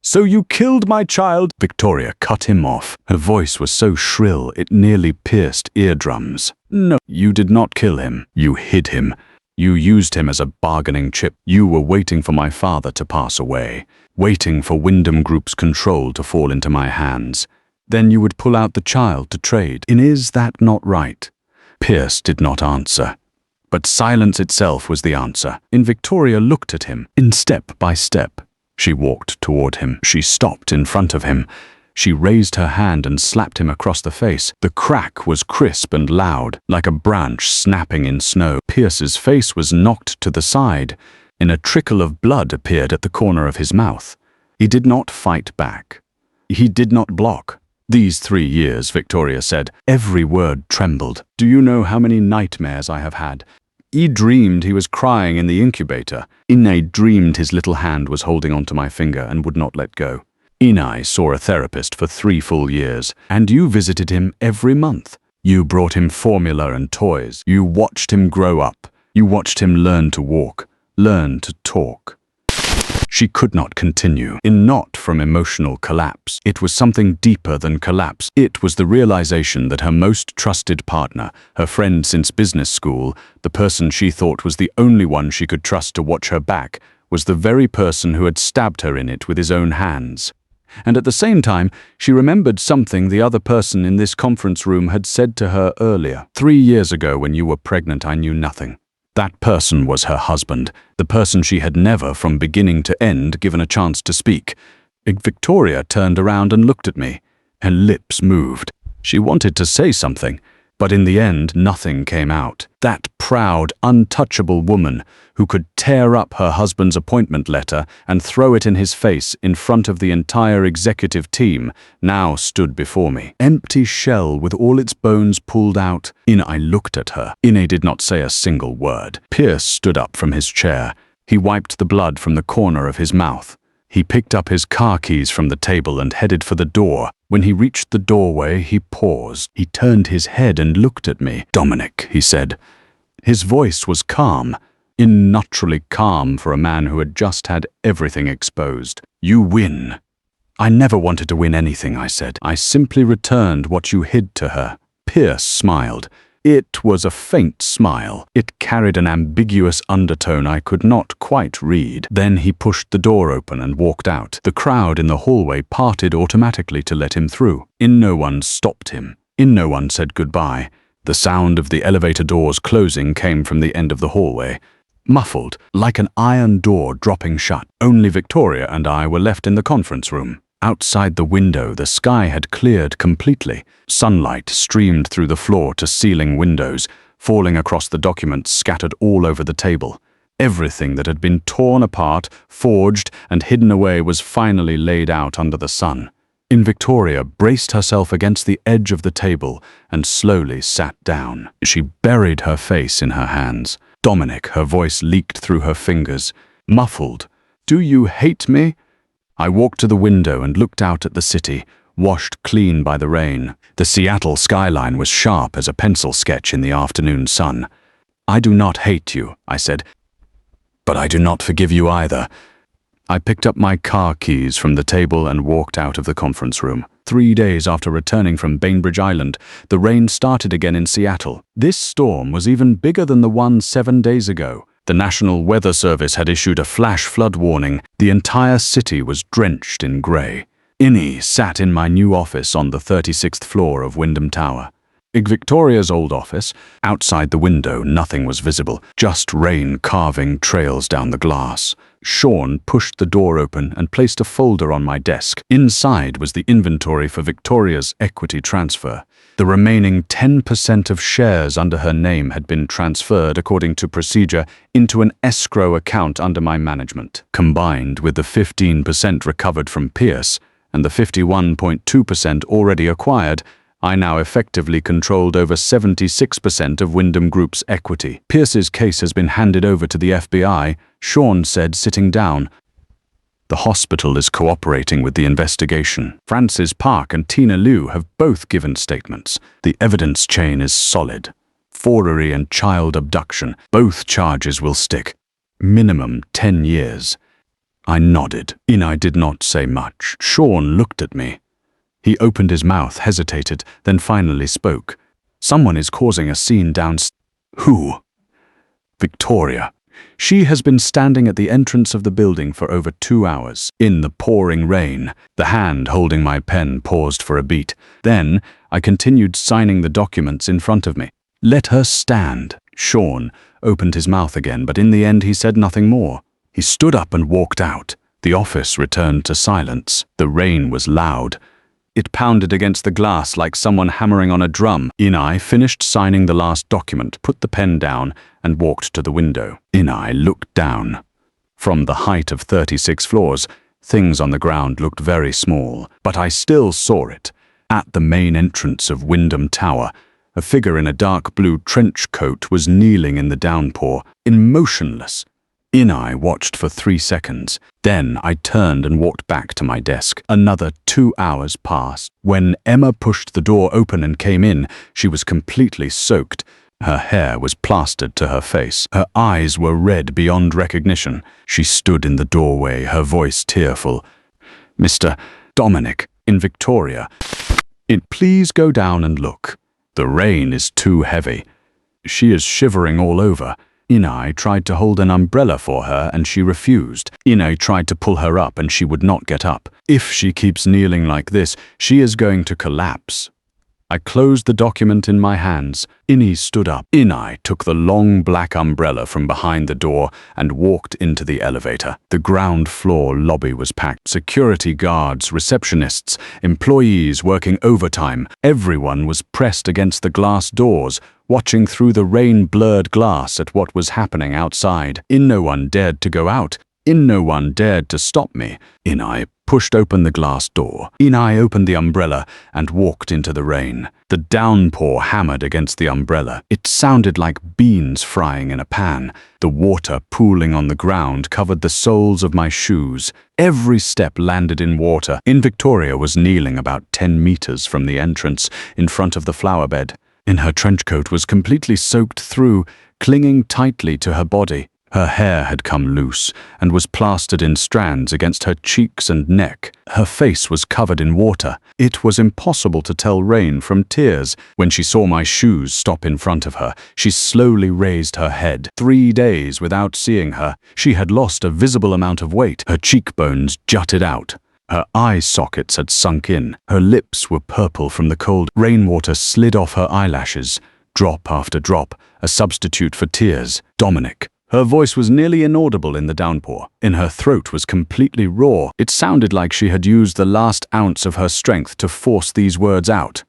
"So you killed my child?" Victoria cut him off. Her voice was so shrill it nearly pierced eardrums. "No, you did not kill him. You hid him. You used him as a bargaining chip. You were waiting for my father to pass away, waiting for Wyndham Group's control to fall into my hands. Then you would pull out the child to trade in. Is that not right? Pierce did not answer. But silence itself was the answer. Victoria looked at him, in step by step. She walked toward him. She stopped in front of him. She raised her hand and slapped him across the face. The crack was crisp and loud, like a branch snapping in snow. Pierce's face was knocked to the side, and a trickle of blood appeared at the corner of his mouth. He did not fight back. He did not block. These 3 years, Victoria said. Every word trembled. Do you know how many nightmares I have had? I dreamed he was crying in the incubator. I dreamed his little hand was holding onto my finger and would not let go. I saw a therapist for 3 full years, and you visited him every month. You brought him formula and toys. You watched him grow up. You watched him learn to walk, learn to talk. She could not continue, not from emotional collapse. It was something deeper than collapse. It was the realization that her most trusted partner, her friend since business school, the person she thought was the only one she could trust to watch her back, was the very person who had stabbed her in it with his own hands. And at the same time, she remembered something the other person in this conference room had said to her earlier. 3 years ago, when you were pregnant, I knew nothing. That person was her husband, the person she had never, from beginning to end, given a chance to speak. Victoria turned around and looked at me. Her lips moved. She wanted to say something, but in the end, nothing came out. That proud, untouchable woman who could tear up her husband's appointment letter and throw it in his face in front of the entire executive team now stood before me. Empty shell with all its bones pulled out. I looked at her. Did not say a single word. Pierce stood up from his chair. He wiped the blood from the corner of his mouth. He picked up his car keys from the table and headed for the door. When he reached the doorway, he paused. He turned his head and looked at me. "Dominic," he said. His voice was calm, unnaturally calm for a man who had just had everything exposed. "You win." "I never wanted to win anything," I said. "I simply returned what you hid to her." Pierce smiled. It was a faint smile. It carried an ambiguous undertone I could not quite read. Then he pushed the door open and walked out. The crowd in the hallway parted automatically to let him through. No one stopped him. No one said goodbye. The sound of the elevator doors closing came from the end of the hallway, muffled, like an iron door dropping shut. Only Victoria and I were left in the conference room. Outside the window, the sky had cleared completely. Sunlight streamed through the floor-to-ceiling windows, falling across the documents scattered all over the table. Everything that had been torn apart, forged, and hidden away was finally laid out under the sun. Victoria braced herself against the edge of the table and slowly sat down. She buried her face in her hands. "Dominic," her voice leaked through her fingers, muffled. "Do you hate me?" I walked to the window and looked out at the city, washed clean by the rain. The Seattle skyline was sharp as a pencil sketch in the afternoon sun. "I do not hate you," I said, "but I do not forgive you either." I picked up my car keys from the table and walked out of the conference room. 3 days after returning from Bainbridge Island, the rain started again in Seattle. This storm was even bigger than the one 7 days ago. The National Weather Service had issued a flash flood warning. The entire city was drenched in grey. I sat in my new office on the 36th floor of Wyndham Tower. Victoria's old office. Outside the window, nothing was visible, just rain carving trails down the glass. Sean pushed the door open and placed a folder on my desk. Inside was the inventory for Victoria's equity transfer. The remaining 10% of shares under her name had been transferred according to procedure into an escrow account under my management. Combined with the 15% recovered from Pierce and the 51.2% already acquired, I now effectively controlled over 76% of Wyndham Group's equity. "Pierce's case has been handed over to the FBI," Sean said, sitting down. "The hospital is cooperating with the investigation. Francis Park and Tina Liu have both given statements. The evidence chain is solid. Forgery and child abduction, both charges will stick. Minimum 10 years. I nodded. I did not say much. Sean looked at me. He opened his mouth, hesitated, then finally spoke. "Someone is causing a scene downstairs." "Who?" "Victoria. She has been standing at the entrance of the building for over 2 hours, in the pouring rain. The hand holding my pen paused for a beat. Then, I continued signing the documents in front of me. Let her stand. Sean opened his mouth again, but in the end he said nothing more. He stood up and walked out. The office returned to silence. The rain was loud. It pounded against the glass like someone hammering on a drum. Inai finished signing the last document, put the pen down, and walked to the window. Inai looked down. From the height of 36 floors, things on the ground looked very small, but I still saw it. At the main entrance of Wyndham Tower, a figure in a dark blue trench coat was kneeling in the downpour, motionless. Inai watched for 3 seconds. Then I turned and walked back to my desk. Another 2 hours passed. When Emma pushed the door open and came in, she was completely soaked. Her hair was plastered to her face. Her eyes were red beyond recognition. She stood in the doorway, her voice tearful. "Mr. Dominic, in Victoria. Please go down and look. The rain is too heavy." She is shivering all over. Inai tried to hold an umbrella for her and she refused. Inai tried to pull her up and she would not get up. If she keeps kneeling like this, she is going to collapse. I closed the document in my hands. Inai stood up. Inai took the long black umbrella from behind the door and walked into the elevator. The ground floor lobby was packed. Security guards, receptionists, employees working overtime. Everyone was pressed against the glass doors, watching through the rain-blurred glass at what was happening outside. No one dared to go out. No one dared to stop me. Inai pushed open the glass door. Inai opened the umbrella and walked into the rain. The downpour hammered against the umbrella. It sounded like beans frying in a pan. The water pooling on the ground covered the soles of my shoes. Every step landed in water. Victoria was kneeling about 10 meters from the entrance, in front of the flower bed. Her trench coat was completely soaked through, clinging tightly to her body. Her hair had come loose and was plastered in strands against her cheeks and neck. Her face was covered in water. It was impossible to tell rain from tears. When she saw my shoes stop in front of her, she slowly raised her head. 3 days without seeing her, she had lost a visible amount of weight. Her cheekbones jutted out. Her eye sockets had sunk in. Her lips were purple from the cold. Rainwater slid off her eyelashes, drop after drop, a substitute for tears. Dominic. Her voice was nearly inaudible in the downpour. Her throat was completely raw. It sounded like she had used the last ounce of her strength to force these words out.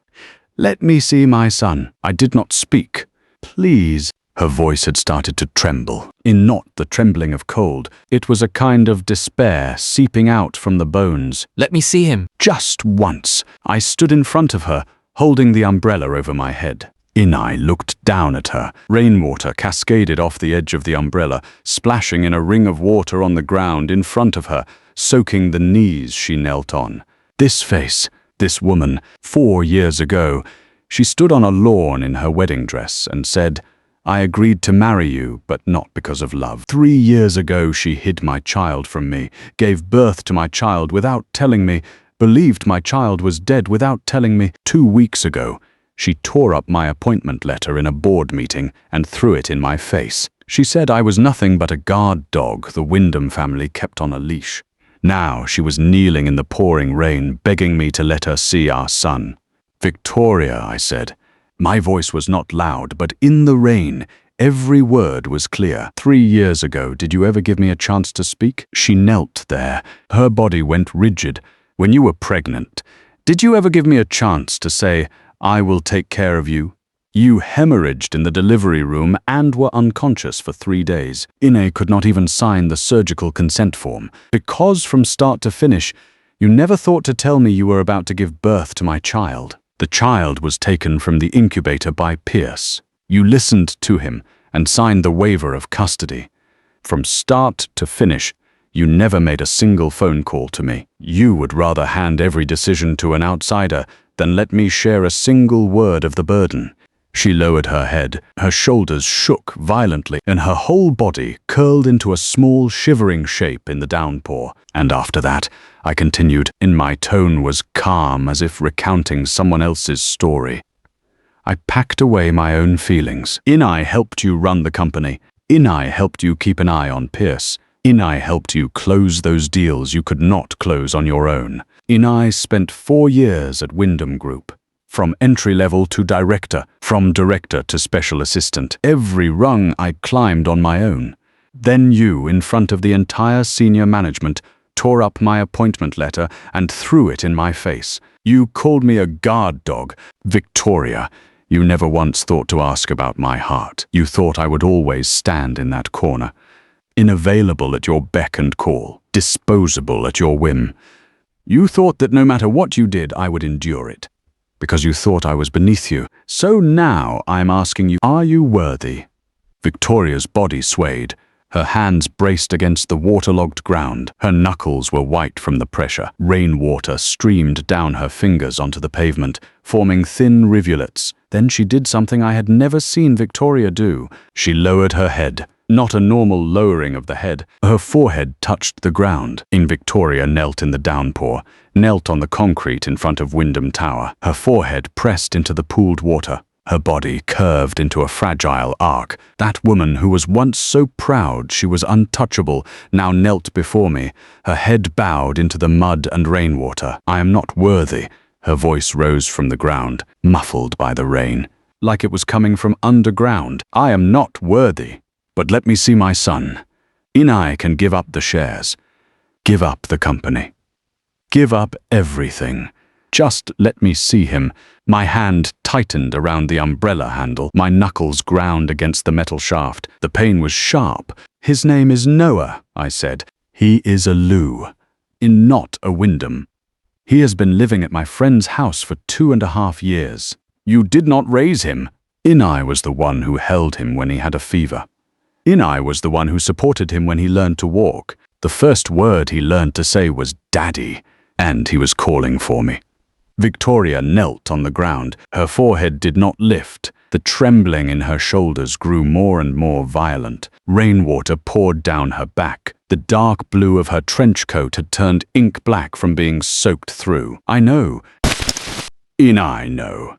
"Let me see my son." I did not speak. "Please." Her voice had started to tremble. Not the trembling of cold. It was a kind of despair seeping out from the bones.
Let me see him.
Just once. I stood in front of her, holding the umbrella over my head. Inai looked down at her. Rainwater cascaded off the edge of the umbrella, splashing in a ring of water on the ground in front of her, soaking the knees she knelt on. This face, this woman, 4 years ago, she stood on a lawn in her wedding dress and said, "I agreed to marry you, but not because of love." 3 years ago she hid my child from me, gave birth to my child without telling me, believed my child was dead without telling me. 2 weeks ago, she tore up my appointment letter in a board meeting and threw it in my face. She said I was nothing but a guard dog the Wyndham family kept on a leash. Now she was kneeling in the pouring rain, begging me to let her see our son. "Victoria," I said. My voice was not loud, but in the rain, every word was clear. 3 years ago, did you ever give me a chance to speak?" She knelt there. Her body went rigid. "When you were pregnant, did you ever give me a chance to say, 'I will take care of you'? You hemorrhaged in the delivery room and were unconscious for 3 days. Inai could not even sign the surgical consent form. Because from start to finish, you never thought to tell me you were about to give birth to my child. The child was taken from the incubator by Pierce. You listened to him and signed the waiver of custody. From start to finish, you never made a single phone call to me. You would rather hand every decision to an outsider than let me share a single word of the burden." She lowered her head. Her shoulders shook violently, and her whole body curled into a small, shivering shape in the downpour. "And after that," I continued, and my tone was calm as if recounting someone else's story, "I packed away my own feelings. Inai helped you run the company. Inai helped you keep an eye on Pierce. Inai helped you close those deals you could not close on your own. Inai spent 4 years at Wyndham Group. From entry level to director, from director to special assistant. Every rung I climbed on my own. Then you, in front of the entire senior management, tore up my appointment letter and threw it in my face. You called me a guard dog. Victoria, you never once thought to ask about my heart. You thought I would always stand in that corner. Unavailable at your beck and call. Disposable at your whim. You thought that no matter what you did, I would endure it. Because you thought I was beneath you. So now I'm asking you, are you worthy? Victoria's body swayed. Her hands braced against the waterlogged ground. Her knuckles were white from the pressure. Rainwater streamed down her fingers onto the pavement, forming thin rivulets. Then she did something I had never seen Victoria do. She lowered her head. Not a normal lowering of the head. Her forehead touched the ground. Victoria knelt in the downpour, knelt on the concrete in front of Wyndham Tower. Her forehead pressed into the pooled water. Her body curved into a fragile arc. That woman who was once so proud she was untouchable now knelt before me, her head bowed into the mud and rainwater. I am not worthy. Her voice rose from the ground, muffled by the rain, like it was coming from underground. I am not worthy. But let me see my son. Inai can give up the shares. Give up the company. Give up everything. Just let me see him. My hand tightened around the umbrella handle. My knuckles ground against the metal shaft. The pain was sharp. His name is Noah, I said. He is a Lu, not a Wyndham. He has been living at my friend's house for 2.5 years. You did not raise him. Inai was the one who held him when he had a fever. Inai was the one who supported him when he learned to walk. The first word he learned to say was Daddy, and he was calling for me. Victoria knelt on the ground. Her forehead did not lift. The trembling in her shoulders grew more and more violent. Rainwater poured down her back. The dark blue of her trench coat had turned ink black from being soaked through. I know. Inai know.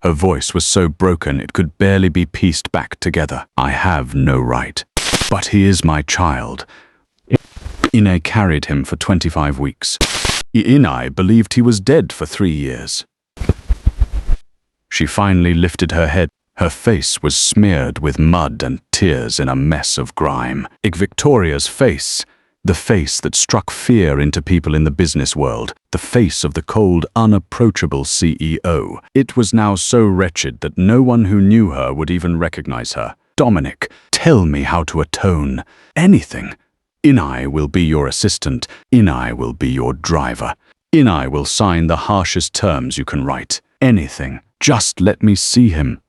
Her voice was so broken it could barely be pieced back together. I have no right. But he is my child. Inai carried him for 25 weeks. Inai believed he was dead for 3 years. She finally lifted her head. Her face was smeared with mud and tears in a mess of grime. Victoria's face, the face that struck fear into people in the business world, the face of the cold, unapproachable CEO. It was now so wretched that no one who knew her would even recognize her. Dominic, tell me how to atone. Anything. Inai will be your assistant. Inai will be your driver. Inai will sign the harshest terms you can write. Anything. Just let me see him.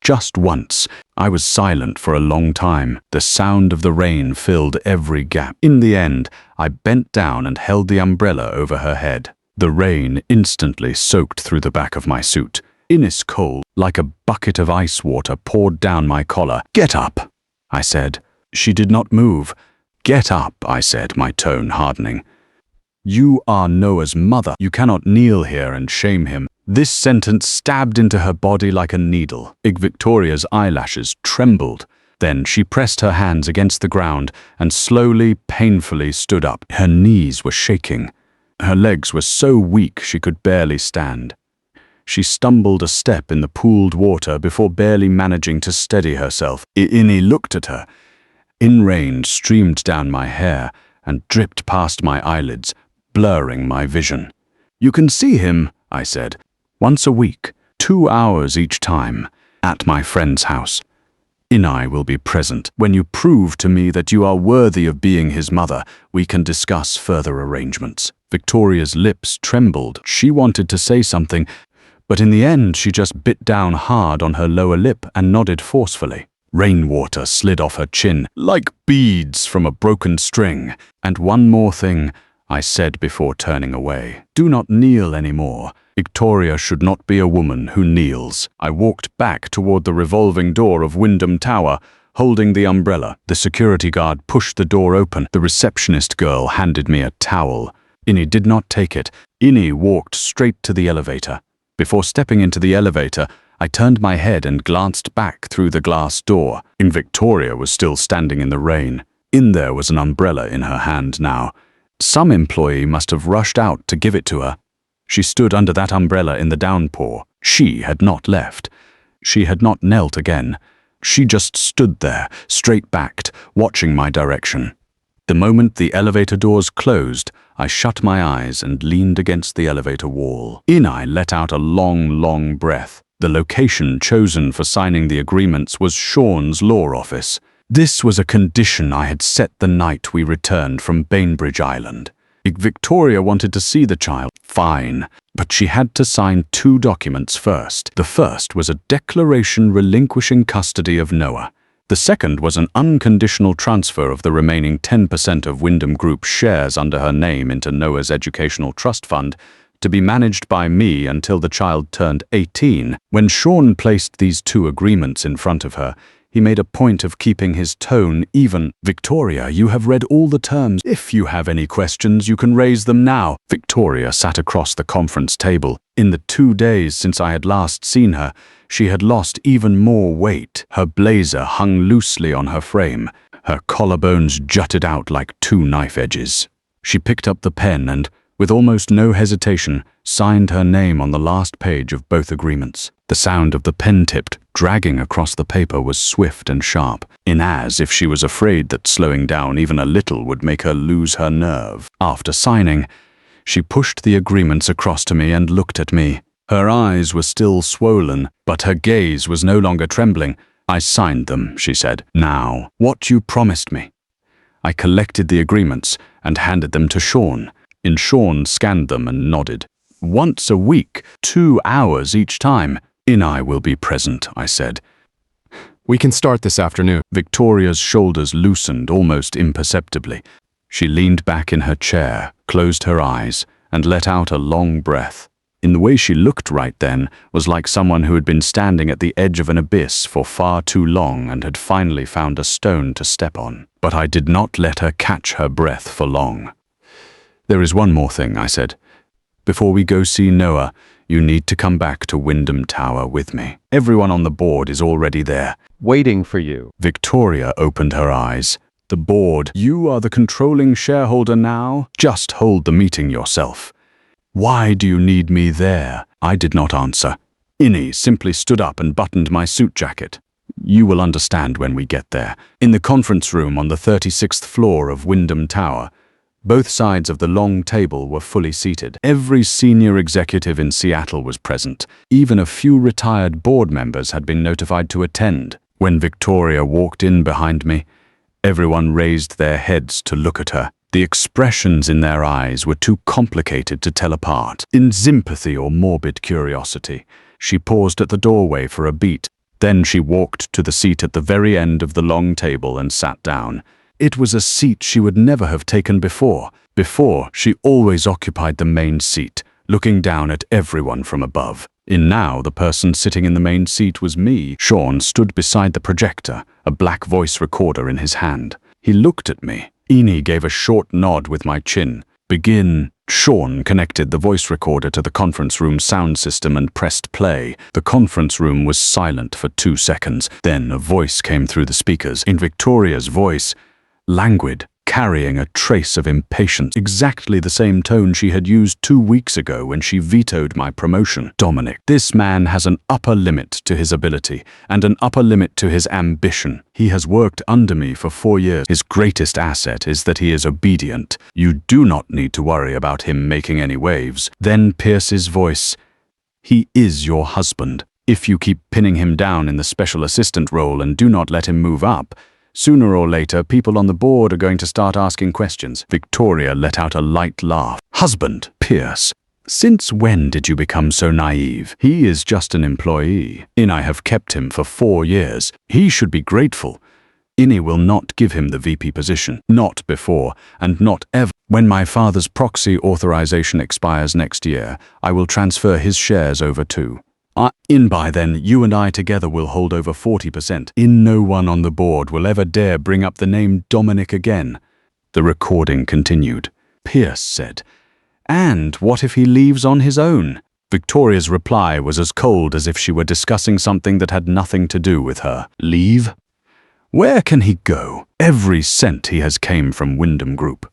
Just once. I was silent for a long time. The sound of the rain filled every gap. In the end, I bent down and held the umbrella over her head. The rain instantly soaked through the back of my suit. Ice cold, like a bucket of ice water, poured down my collar. Get up, I said. She did not move. Get up, I said, my tone hardening. You are Noah's mother. You cannot kneel here and shame him. This sentence stabbed into her body like a needle. Victoria's eyelashes trembled. Then she pressed her hands against the ground and slowly, painfully stood up. Her knees were shaking. Her legs were so weak she could barely stand. She stumbled a step in the pooled water before barely managing to steady herself. Inai looked at her. Rain streamed down my hair and dripped past my eyelids, blurring my vision. You can see him, I said, once a week, 2 hours each time, at my friend's house. Inai will be present. When you prove to me that you are worthy of being his mother, we can discuss further arrangements. Victoria's lips trembled. She wanted to say something, but in the end she just bit down hard on her lower lip and nodded forcefully. Rainwater slid off her chin, like beads from a broken string. And one more thing, I said before turning away. Do not kneel anymore. Victoria should not be a woman who kneels. I walked back toward the revolving door of Wyndham Tower, holding the umbrella. The security guard pushed the door open. The receptionist girl handed me a towel. Inai did not take it. Inai walked straight to the elevator. Before stepping into the elevator, I turned my head and glanced back through the glass door. Victoria was still standing in the rain. In there was an umbrella in her hand now. Some employee must have rushed out to give it to her. She stood under that umbrella in the downpour. She had not left. She had not knelt again. She just stood there, straight-backed, watching my direction. The moment the elevator doors closed, I shut my eyes and leaned against the elevator wall. I let out a long breath. The location chosen for signing the agreements was Sean's law office. This was a condition I had set the night we returned from Bainbridge Island. Victoria wanted to see the child. Fine, but she had to sign 2 documents first. The first was a declaration relinquishing custody of Noah. The second was an unconditional transfer of the remaining 10% of Wyndham Group shares under her name into Noah's educational trust fund, to be managed by me until the child turned 18. When Sean placed these 2 agreements in front of her, he made a point of keeping his tone even. Victoria, you have read all the terms. If you have any questions, you can raise them now. Victoria sat across the conference table. In the 2 days since I had last seen her, she had lost even more weight. Her blazer hung loosely on her frame. Her collarbones jutted out like 2 knife edges. She picked up the pen and, with almost no hesitation, signed her name on the last page of both agreements. The sound of the pen tipped, dragging across the paper was swift and sharp, as if she was afraid that slowing down even a little would make her lose her nerve. After signing, she pushed the agreements across to me and looked at me. Her eyes were still swollen, but her gaze was no longer trembling. I signed them, she said. Now, what you promised me. I collected the agreements and handed them to Sean. Sean scanned them and nodded. Once a week, 2 hours each time. I will be present, I said.
We can start this afternoon.
Victoria's shoulders loosened almost imperceptibly. She leaned back in her chair, closed her eyes, and let out a long breath. In the way she looked right then was like someone who had been standing at the edge of an abyss for far too long and had finally found a stone to step on. But I did not let her catch her breath for long. There is one more thing, I said. Before we go see Noah, you need to come back to Wyndham Tower with me. Everyone on the board is already there.
Waiting for you.
Victoria opened her eyes. The board, you are the controlling shareholder now? Just hold the meeting yourself. Why do you need me there? I did not answer. Simply stood up and buttoned my suit jacket. You will understand when we get there. In the conference room on the 36th floor of Wyndham Tower, both sides of the long table were fully seated. Every senior executive in Seattle was present. Even a few retired board members had been notified to attend. When Victoria walked in behind me, everyone raised their heads to look at her. The expressions in their eyes were too complicated to tell apart. In sympathy or morbid curiosity, she paused at the doorway for a beat. Then she walked to the seat at the very end of the long table and sat down. It was a seat she would never have taken before. Before, she always occupied the main seat, looking down at everyone from above. Now, the person sitting in the main seat was me. Sean stood beside the projector, a black voice recorder in his hand. He looked at me. Gave a short nod with my chin. Begin. Sean connected the voice recorder to the conference room sound system and pressed play. The conference room was silent for 2 seconds. Then a voice came through the speakers. In Victoria's voice, languid, carrying a trace of impatience, exactly the same tone she had used 2 weeks ago when she vetoed my promotion. Dominic, this man has an upper limit to his ability and an upper limit to his ambition. He has worked under me for 4 years. His greatest asset is that he is obedient. You do not need to worry about him making any waves. Then Pierce's voice, he is your husband. If you keep pinning him down in the special assistant role and do not let him move up, sooner or later, people on the board are going to start asking questions. Victoria let out a light laugh. Husband, Pierce. Since when did you become so naive? He is just an employee. I have kept him for 4 years. He should be grateful. Will not give him the VP position. Not before, and not ever. When my father's proxy authorization expires next year, I will transfer his shares over too. By then, you and I together will hold over 40%. No one on the board will ever dare bring up the name Dominic again. The recording continued. Pierce said, and what if he leaves on his own? Victoria's reply was as cold as if she were discussing something that had nothing to do with her. Leave? Where can he go? Every cent he has came from Wyndham Group.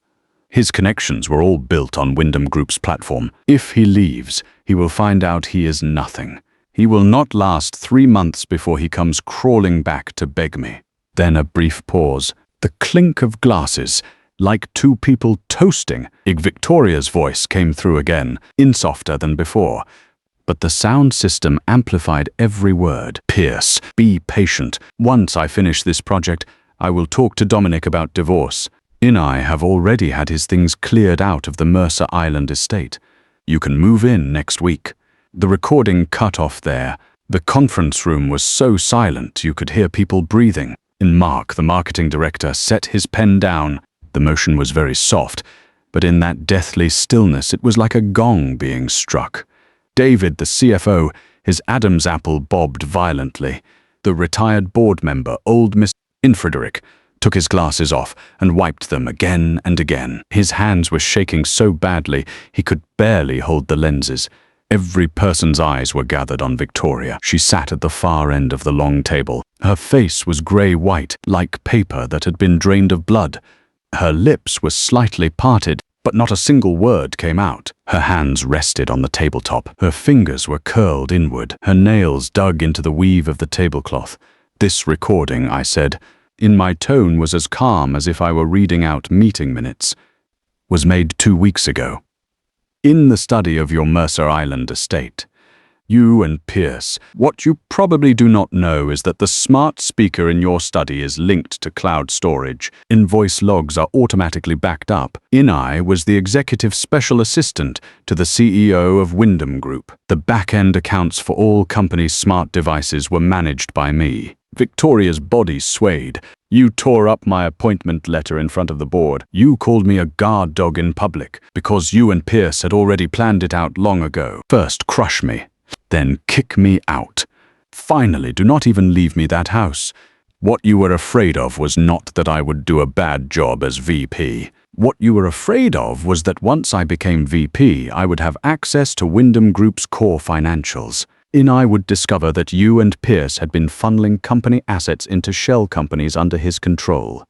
His connections were all built on Wyndham Group's platform. If he leaves, he will find out he is nothing. He will not last 3 months before he comes crawling back to beg me. Then a brief pause, the clink of glasses, like two people toasting. Victoria's voice came through again, softer than before. But the sound system amplified every word. Pierce, be patient. Once I finish this project, I will talk to Dominic about divorce. I have already had his things cleared out of the Mercer Island estate. You can move in next week. The recording cut off there. The conference room was so silent you could hear people breathing. Mark, the marketing director, set his pen down. The motion was very soft, but in that deathly stillness it was like a gong being struck. David, the CFO, his Adam's apple bobbed violently. The retired board member, old Mr. Frederick, took his glasses off and wiped them again and again. His hands were shaking so badly he could barely hold the lenses. Every person's eyes were gathered on Victoria. She sat at the far end of the long table. Her face was grey-white, like paper that had been drained of blood. Her lips were slightly parted, but not a single word came out. Her hands rested on the tabletop. Her fingers were curled inward, her nails dug into the weave of the tablecloth. This recording, I said, my tone was as calm as if I were reading out meeting minutes, was made 2 weeks ago. In the study of your Mercer Island estate, you and Pierce, what you probably do not know is that the smart speaker in your study is linked to cloud storage. Invoice logs are automatically backed up. I was the executive special assistant to the CEO of Wyndham Group. The back-end accounts for all companies' smart devices were managed by me. Victoria's body swayed. You tore up my appointment letter in front of the board. You called me a guard dog in public because you and Pierce had already planned it out long ago. First crush me, then kick me out. Finally, do not even leave me that house. What you were afraid of was not that I would do a bad job as VP. What you were afraid of was that once I became VP, I would have access to Wyndham Group's core financials. I would discover that you and Pierce had been funneling company assets into shell companies under his control.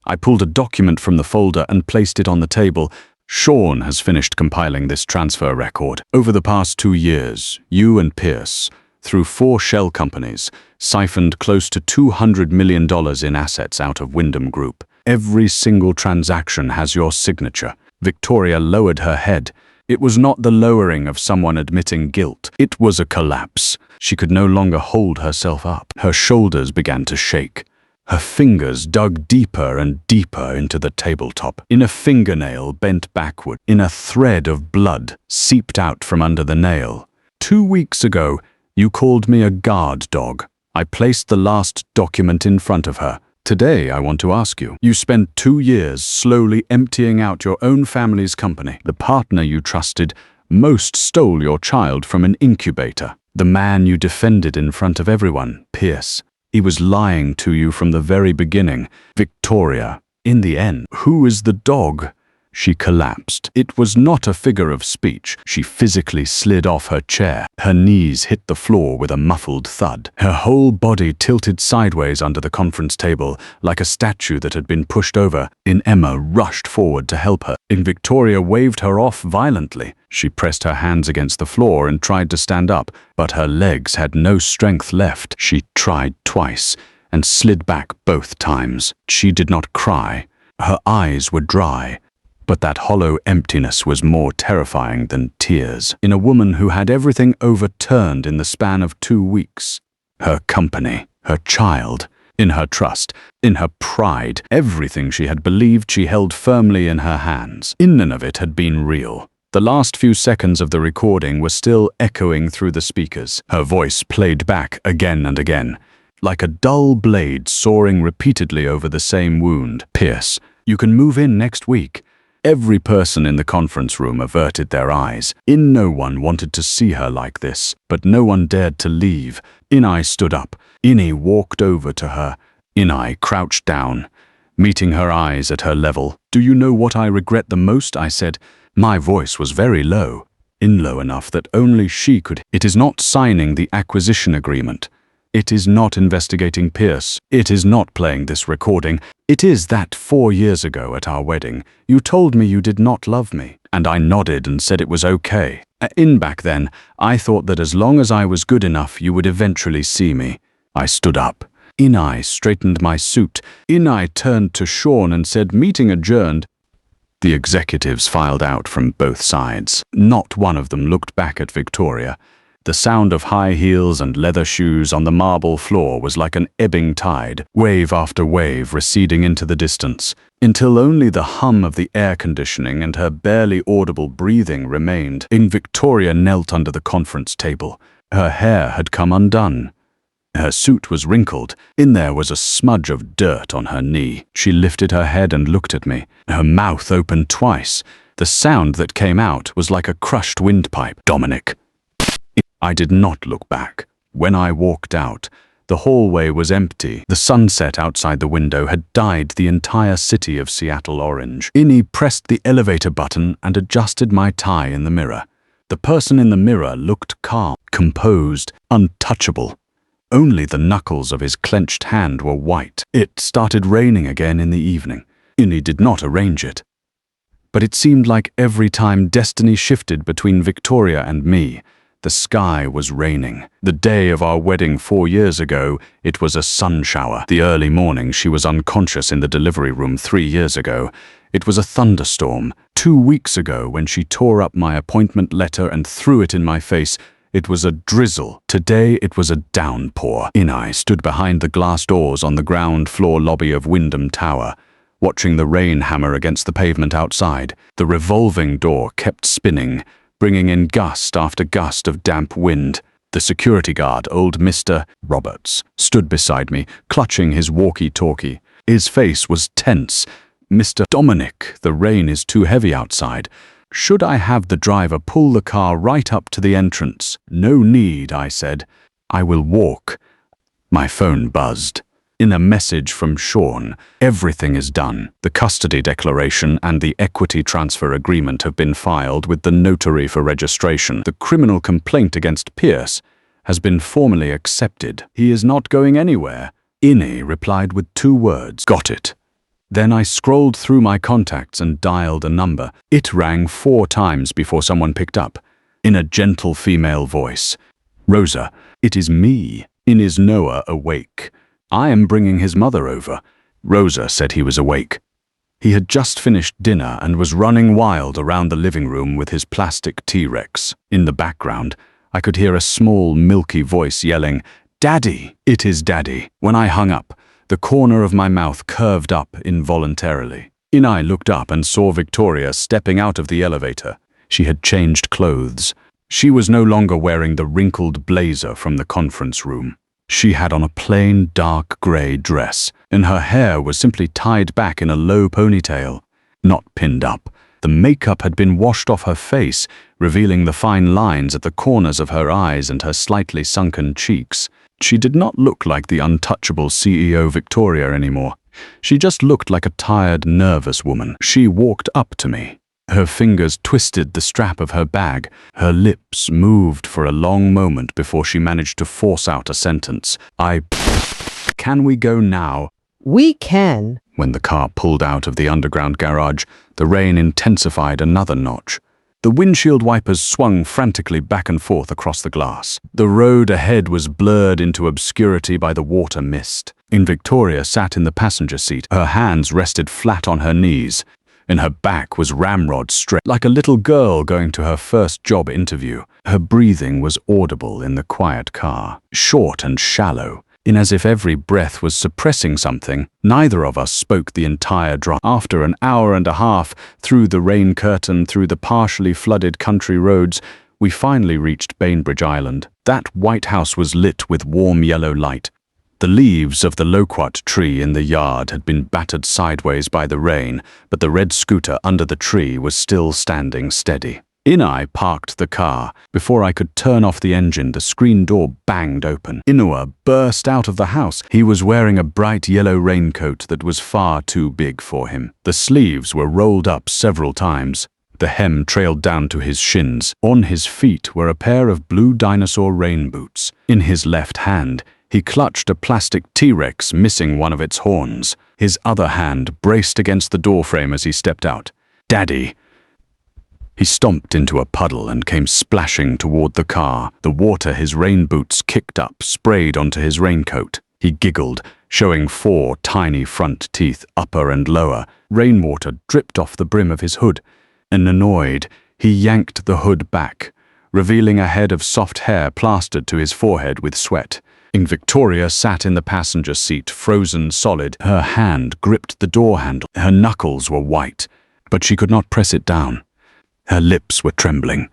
I pulled a document from the folder and placed it on the table. Sean has finished compiling this transfer record. Over the past 2 years, you and Pierce, through 4 shell companies, siphoned close to $200 million in assets out of Wyndham Group. Every single transaction has your signature. Victoria lowered her head. It was not the lowering of someone admitting guilt. It was a collapse. She could no longer hold herself up. Her shoulders began to shake. Her fingers dug deeper and deeper into the tabletop. A fingernail bent backward. A thread of blood seeped out from under the nail. 2 weeks ago, you called me a guard dog. I placed the last document in front of her. Today, I want to ask you. You spent 2 years slowly emptying out your own family's company. The partner you trusted most stole your child from an incubator. The man you defended in front of everyone, Pierce. He was lying to you from the very beginning. Victoria, in the end, who is the dog? She collapsed. It was not a figure of speech. She physically slid off her chair. Her knees hit the floor with a muffled thud. Her whole body tilted sideways under the conference table, like a statue that had been pushed over. Emma rushed forward to help her. Victoria waved her off violently. She pressed her hands against the floor and tried to stand up, but her legs had no strength left. She tried twice and slid back both times. She did not cry. Her eyes were dry. But that hollow emptiness was more terrifying than tears. In a woman who had everything overturned in the span of 2 weeks. Her company, her child, in her trust, in her pride, everything she had believed she held firmly in her hands. None of it had been real. The last few seconds of the recording were still echoing through the speakers. Her voice played back again and again, like a dull blade soaring repeatedly over the same wound. Pierce, you can move in next week. Every person in the conference room averted their eyes. No one wanted to see her like this, but no one dared to leave. I stood up. I walked over to her. I crouched down, meeting her eyes at her level. Do you know what I regret the most? I said. My voice was very low. in low enough that only she could. It is not signing the acquisition agreement. It is not investigating Pierce. It is not playing this recording. It is that 4 years ago at our wedding, you told me you did not love me, and I nodded and said it was okay. Back then, I thought that as long as I was good enough, you would eventually see me. I stood up. I straightened my suit. I turned to Sean and said, "Meeting adjourned." The executives filed out from both sides. Not one of them looked back at Victoria. The sound of high heels and leather shoes on the marble floor was like an ebbing tide, wave after wave receding into the distance, until only the hum of the air conditioning and her barely audible breathing remained. Victoria knelt under the conference table. Her hair had come undone. Her suit was wrinkled. There was a smudge of dirt on her knee. She lifted her head and looked at me. Her mouth opened twice. The sound that came out was like a crushed windpipe. "Dominic." I did not look back. When I walked out, the hallway was empty. The sunset outside the window had dyed the entire city of Seattle orange. I pressed the elevator button and adjusted my tie in the mirror. The person in the mirror looked calm, composed, untouchable. Only the knuckles of his clenched hand were white. It started raining again in the evening. I did not arrange it. But it seemed like every time destiny shifted between Victoria and me, the sky was raining. The day of our wedding 4 years ago, it was a sun shower. The early morning, she was unconscious in the delivery room 3 years ago. It was a thunderstorm. 2 weeks ago, when she tore up my appointment letter and threw it in my face, it was a drizzle. Today, it was a downpour. I stood behind the glass doors on the ground floor lobby of Wyndham Tower, watching the rain hammer against the pavement outside. The revolving door kept spinning, bringing in gust after gust of damp wind. The security guard, old Mr. Roberts, stood beside me, clutching his walkie-talkie. His face was tense. "Mr. Dominic, the rain is too heavy outside. Should I have the driver pull the car right up to the entrance?" "No need," I said. "I will walk." My phone buzzed. In a message from Sean, "Everything is done. The custody declaration and the equity transfer agreement have been filed with the notary for registration. The criminal complaint against Pierce has been formally accepted. He is not going anywhere." I replied with 2 words, "Got it." Then I scrolled through my contacts and dialed a number. It rang 4 times before someone picked up. In a gentle female voice, "Rosa, it is me. Is Noah awake? I am bringing his mother over." Rosa said he was awake. He had just finished dinner and was running wild around the living room with his plastic T-Rex. In the background, I could hear a small, milky voice yelling, "Daddy!" "It is Daddy." When I hung up, the corner of my mouth curved up involuntarily. I looked up and saw Victoria stepping out of the elevator. She had changed clothes. She was no longer wearing the wrinkled blazer from the conference room. She had on a plain, dark grey dress, and her hair was simply tied back in a low ponytail, not pinned up. The makeup had been washed off her face, revealing the fine lines at the corners of her eyes and her slightly sunken cheeks. She did not look like the untouchable CEO Victoria anymore. She just looked like a tired, nervous woman. She walked up to me. Her fingers twisted the strap of her bag. Her lips moved for a long moment before she managed to force out a sentence. "Can we go now?"
"We can."
When the car pulled out of the underground garage, the rain intensified another notch. The windshield wipers swung frantically back and forth across the glass. The road ahead was blurred into obscurity by the water mist. Victoria sat in the passenger seat. Her hands rested flat on her knees. Her back was ramrod straight, like a little girl going to her first job interview. Her breathing was audible in the quiet car, short and shallow, as if every breath was suppressing something. Neither of us spoke the entire drive. After an hour and a half, through the rain curtain, through the partially flooded country roads, we finally reached Bainbridge Island. That white house was lit with warm yellow light. The leaves of the loquat tree in the yard had been battered sideways by the rain, but the red scooter under the tree was still standing steady. I parked the car. Before I could turn off the engine, the screen door banged open. Inua burst out of the house. He was wearing a bright yellow raincoat that was far too big for him. The sleeves were rolled up several times. The hem trailed down to his shins. On his feet were a pair of blue dinosaur rain boots. In his left hand, he clutched a plastic T-Rex missing one of its horns. His other hand braced against the doorframe as he stepped out. "Daddy!" He stomped into a puddle and came splashing toward the car. The water his rain boots kicked up sprayed onto his raincoat. He giggled, showing 4 tiny front teeth, upper and lower. Rainwater dripped off the brim of his hood. And annoyed, he yanked the hood back, revealing a head of soft hair plastered to his forehead with sweat. Victoria sat in the passenger seat, frozen solid. Her hand gripped the door handle. Her knuckles were white, but she could not press it down. Her lips were trembling.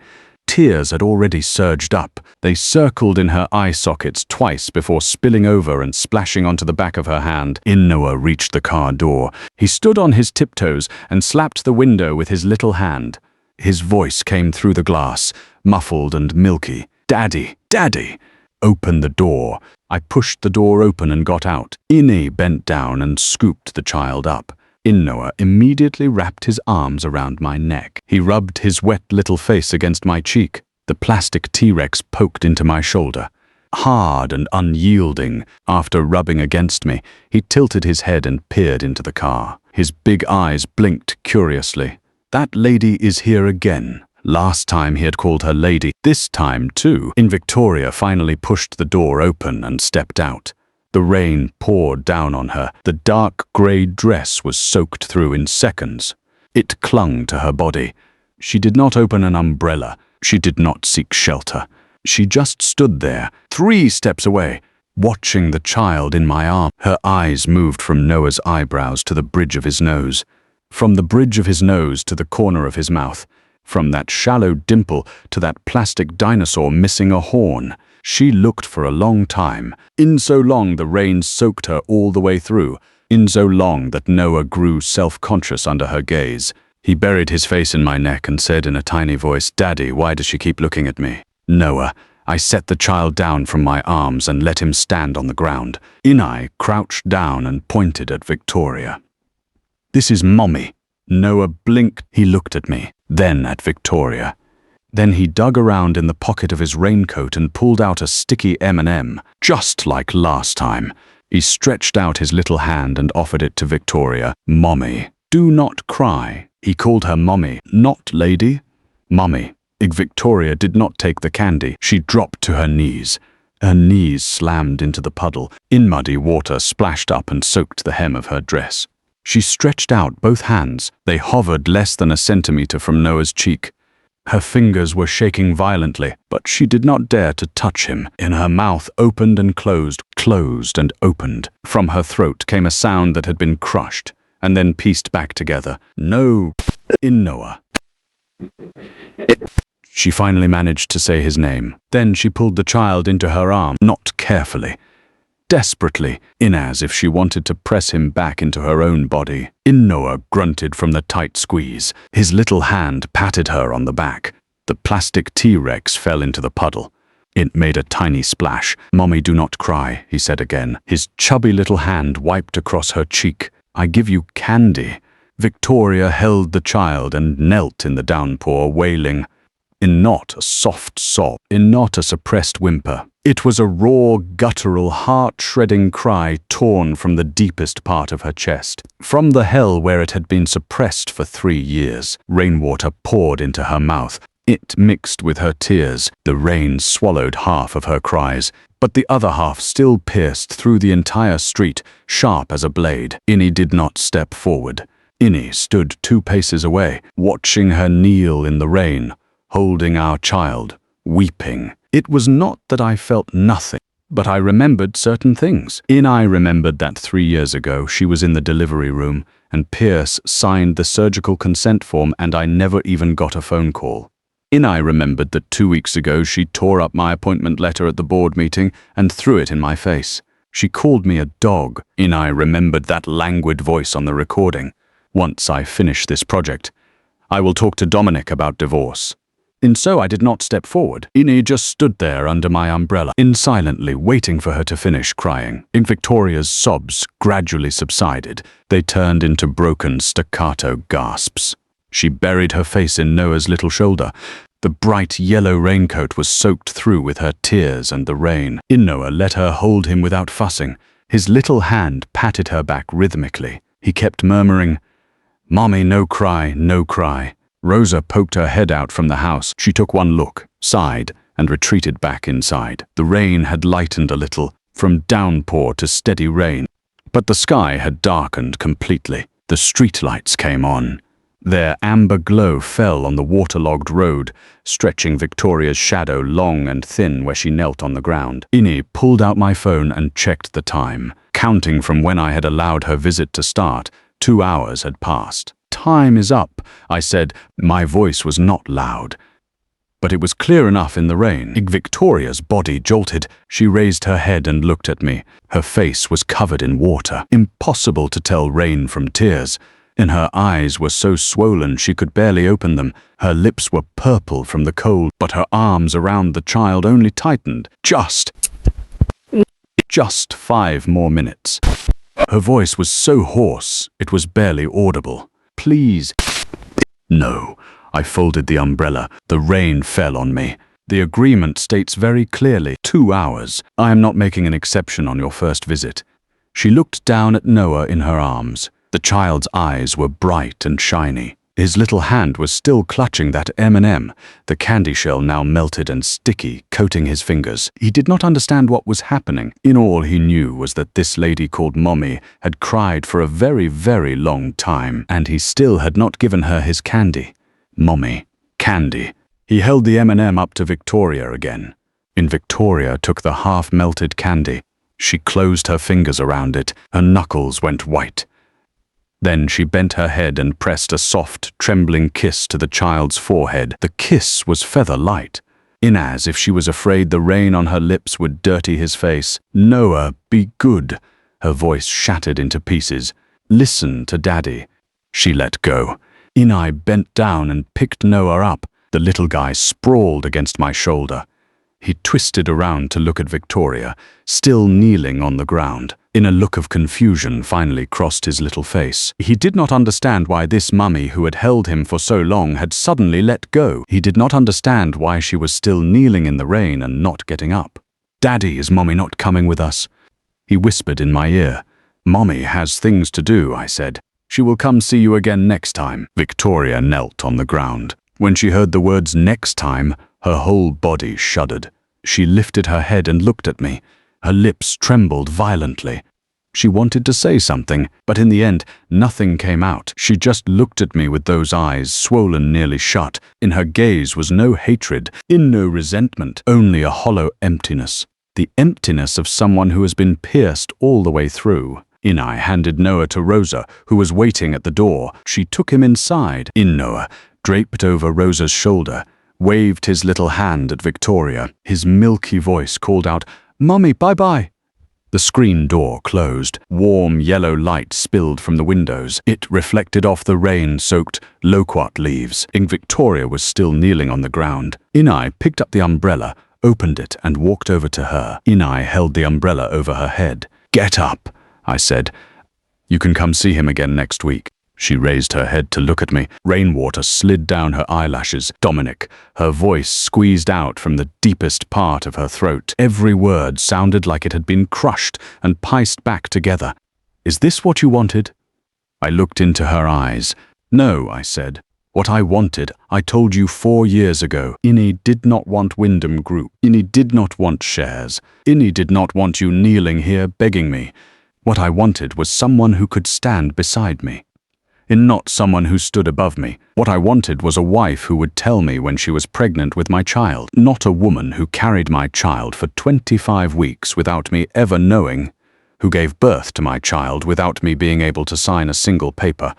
Tears had already surged up. They circled in her eye sockets twice before spilling over and splashing onto the back of her hand. Noah reached the car door. He stood on his tiptoes and slapped the window with his little hand. His voice came through the glass, muffled and milky. "Daddy, Daddy!" "Open the door." I pushed the door open and got out. Innie bent down and scooped the child up. Noah immediately wrapped his arms around my neck. He rubbed his wet little face against my cheek. The plastic T-Rex poked into my shoulder. Hard and unyielding, after rubbing against me, he tilted his head and peered into the car. His big eyes blinked curiously. "That lady is here again." Last time he had called her lady, this time too. Victoria finally pushed the door open and stepped out. The rain poured down on her. The dark grey dress was soaked through in seconds. It clung to her body. She did not open an umbrella. She did not seek shelter. She just stood there, 3 steps away, watching the child in my arm. Her eyes moved from Noah's eyebrows to the bridge of his nose, from the bridge of his nose to the corner of his mouth, from that shallow dimple to that plastic dinosaur missing a horn. She looked for a long time, in so long the rain soaked her all the way through, in so long that Noah grew self-conscious under her gaze. He buried his face in my neck and said in a tiny voice, "Daddy, why does she keep looking at me?" "Noah." I set the child down from my arms and let him stand on the ground. Inai crouched down and pointed at Victoria. "This is Mommy." Noah blinked. He looked at me, then at Victoria. Then he dug around in the pocket of his raincoat and pulled out a sticky M&M, just like last time. He stretched out his little hand and offered it to Victoria. "Mommy, do not cry." He called her Mommy, not lady. "Mommy." Victoria did not take the candy. She dropped to her knees. Her knees slammed into the puddle. Muddy water splashed up and soaked the hem of her dress. She stretched out both hands. They hovered less than a centimeter from Noah's cheek. Her fingers were shaking violently, but she did not dare to touch him. In her mouth opened and closed and opened. From her throat came a sound that had been crushed, and then pieced back together. "No, in Noah." She finally managed to say his name. Then she pulled the child into her arm, not carefully, desperately, as if she wanted to press him back into her own body. Noah grunted from the tight squeeze. His little hand patted her on the back. The plastic T-Rex fell into the puddle. It made a tiny splash. "Mommy, do not cry," he said again. His chubby little hand wiped across her cheek. "I give you candy." Victoria held the child and knelt in the downpour, wailing. In not a soft sob, in not a suppressed whimper. It was a raw, guttural, heart-shredding cry torn from the deepest part of her chest. From the hell where it had been suppressed for 3 years. Rainwater poured into her mouth. It mixed with her tears. The rain swallowed half of her cries, but the other half still pierced through the entire street, sharp as a blade. Innie did not step forward. Innie stood 2 paces away, watching her kneel in the rain, holding our child, weeping. It was not that I felt nothing, but I remembered certain things. Inai remembered that 3 years ago she was in the delivery room, and Pierce signed the surgical consent form and I never even got a phone call. Inai remembered that 2 weeks ago she tore up my appointment letter at the board meeting and threw it in my face. She called me a dog. Inai remembered that languid voice on the recording. Once I finish this project, I will talk to Dominic about divorce. And so I did not step forward. Innie just stood there under my umbrella, silently waiting for her to finish crying. Victoria's sobs gradually subsided. They turned into broken staccato gasps. She buried her face in Noah's little shoulder. The bright yellow raincoat was soaked through with her tears and the rain. Noah let her hold him without fussing. His little hand patted her back rhythmically. He kept murmuring, "Mommy, no cry, no cry." Rosa poked her head out from the house. She took one look, sighed, and retreated back inside. The rain had lightened a little, from downpour to steady rain. But the sky had darkened completely. The streetlights came on. Their amber glow fell on the waterlogged road, stretching Victoria's shadow long and thin where she knelt on the ground. Innie pulled out my phone and checked the time. Counting from when I had allowed her visit to start, 2 hours had passed. "Time is up," I said. My voice was not loud, but it was clear enough in the rain. Victoria's body jolted. She raised her head and looked at me. Her face was covered in water. Impossible to tell rain from tears. And her eyes were so swollen she could barely open them. Her lips were purple from the cold, but her arms around the child only tightened. Just 5 more minutes. Her voice was so hoarse, it was barely audible. "Please." "No." I folded the umbrella. The rain fell on me. "The agreement states very clearly, 2 hours. I am not making an exception on your first visit." She looked down at Noah in her arms. The child's eyes were bright and shiny. His little hand was still clutching that M&M, the candy shell now melted and sticky, coating his fingers. He did not understand what was happening. In all he knew was that this lady called Mommy had cried for a very, very long time, and he still had not given her his candy. Mommy. Candy. He held the M&M up to Victoria again. Victoria took the half-melted candy. She closed her fingers around it. Her knuckles went white. Then she bent her head and pressed a soft, trembling kiss to the child's forehead. The kiss was feather-light, as if she was afraid the rain on her lips would dirty his face. "Noah, be good." Her voice shattered into pieces. "Listen to Daddy." She let go. I bent down and picked Noah up. The little guy sprawled against my shoulder. He twisted around to look at Victoria, still kneeling on the ground. A look of confusion finally crossed his little face. He did not understand why this mummy who had held him for so long had suddenly let go. He did not understand why she was still kneeling in the rain and not getting up. "Daddy, is Mommy not coming with us?" He whispered in my ear. "Mommy has things to do," I said. "She will come see you again next time." Victoria knelt on the ground. When she heard the words "next time," her whole body shuddered. She lifted her head and looked at me. Her lips trembled violently. She wanted to say something, but in the end, nothing came out. She just looked at me with those eyes swollen nearly shut. In her gaze was no hatred, no resentment, only a hollow emptiness. The emptiness of someone who has been pierced all the way through. I handed Noah to Rosa, who was waiting at the door. She took him inside. Noah, draped over Rosa's shoulder, waved his little hand at Victoria. His milky voice called out, "Mommy, bye-bye." The screen door closed. Warm yellow light spilled from the windows. It reflected off the rain-soaked loquat leaves. Victoria was still kneeling on the ground. I picked up the umbrella, opened it, and walked over to her. I held the umbrella over her head. "Get up," I said. "You can come see him again next week." She raised her head to look at me. Rainwater slid down her eyelashes. "Dominic," her voice squeezed out from the deepest part of her throat. Every word sounded like it had been crushed and pieced back together. "Is this what you wanted?" I looked into her eyes. "No," I said. "What I wanted, I told you 4 years ago. Innie did not want Wyndham Group. Innie did not want shares. Innie did not want you kneeling here begging me. What I wanted was someone who could stand beside me. Not someone who stood above me. What I wanted was a wife who would tell me when she was pregnant with my child, not a woman who carried my child for 25 weeks without me ever knowing, who gave birth to my child without me being able to sign a single paper.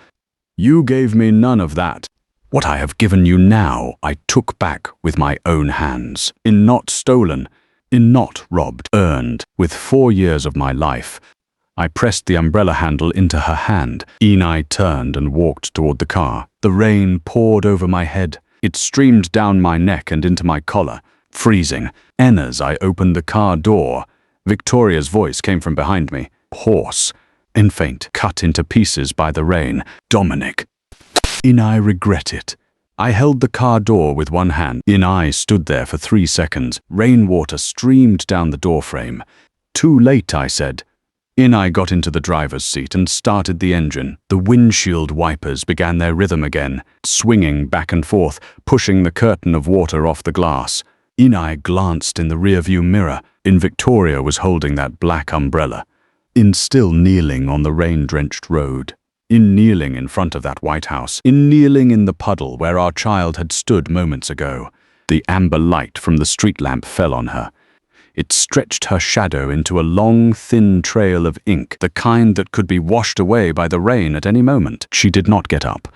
You gave me none of that. What I have given you now, I took back with my own hands. Not stolen, not robbed, earned, with 4 years of my life." I pressed the umbrella handle into her hand. I turned and walked toward the car. The rain poured over my head. It streamed down my neck and into my collar, freezing. As I opened the car door, Victoria's voice came from behind me, hoarse and faint, cut into pieces by the rain. "Dominic." I regret it. I held the car door with one hand. I stood there for 3 seconds. Rainwater streamed down the doorframe. Too late, I said. I got into the driver's seat and started the engine. The windshield wipers began their rhythm again, swinging back and forth, pushing the curtain of water off the glass. I glanced in the rearview mirror. Victoria was holding that black umbrella. Still kneeling on the rain-drenched road. Kneeling in front of that White House. Kneeling in the puddle where our child had stood moments ago. The amber light from the street lamp fell on her. It stretched her shadow into a long, thin trail of ink, the kind that could be washed away by the rain at any moment. She did not get up.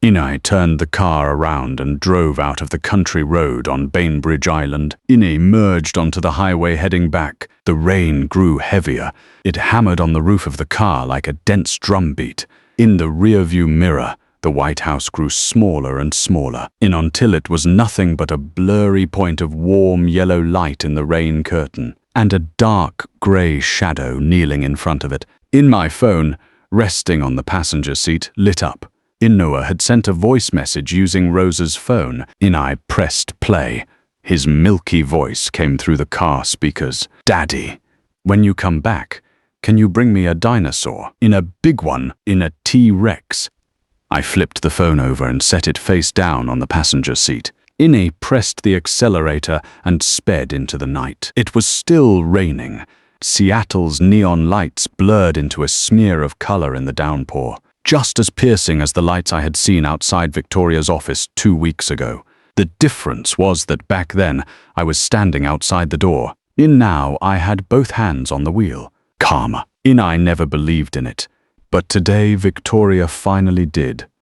I turned the car around and drove out of the country road on Bainbridge Island. Merged onto the highway heading back. The rain grew heavier. It hammered on the roof of the car like a dense drumbeat. In the rearview mirror, the White House grew smaller and smaller, until it was nothing but a blurry point of warm yellow light in the rain curtain, and a dark grey shadow kneeling in front of it. My phone, resting on the passenger seat, lit up. Noah had sent a voice message using Rosa's phone. I pressed play. His milky voice came through the car speakers. "Daddy, when you come back, can you bring me a dinosaur? A big one, a T-Rex." I flipped the phone over and set it face down on the passenger seat. Pressed the accelerator and sped into the night. It was still raining. Seattle's neon lights blurred into a smear of color in the downpour, just as piercing as the lights I had seen outside Victoria's office 2 weeks ago. The difference was that back then I was standing outside the door. Now I had both hands on the wheel. Karma. I never believed in it. But today Victoria finally did.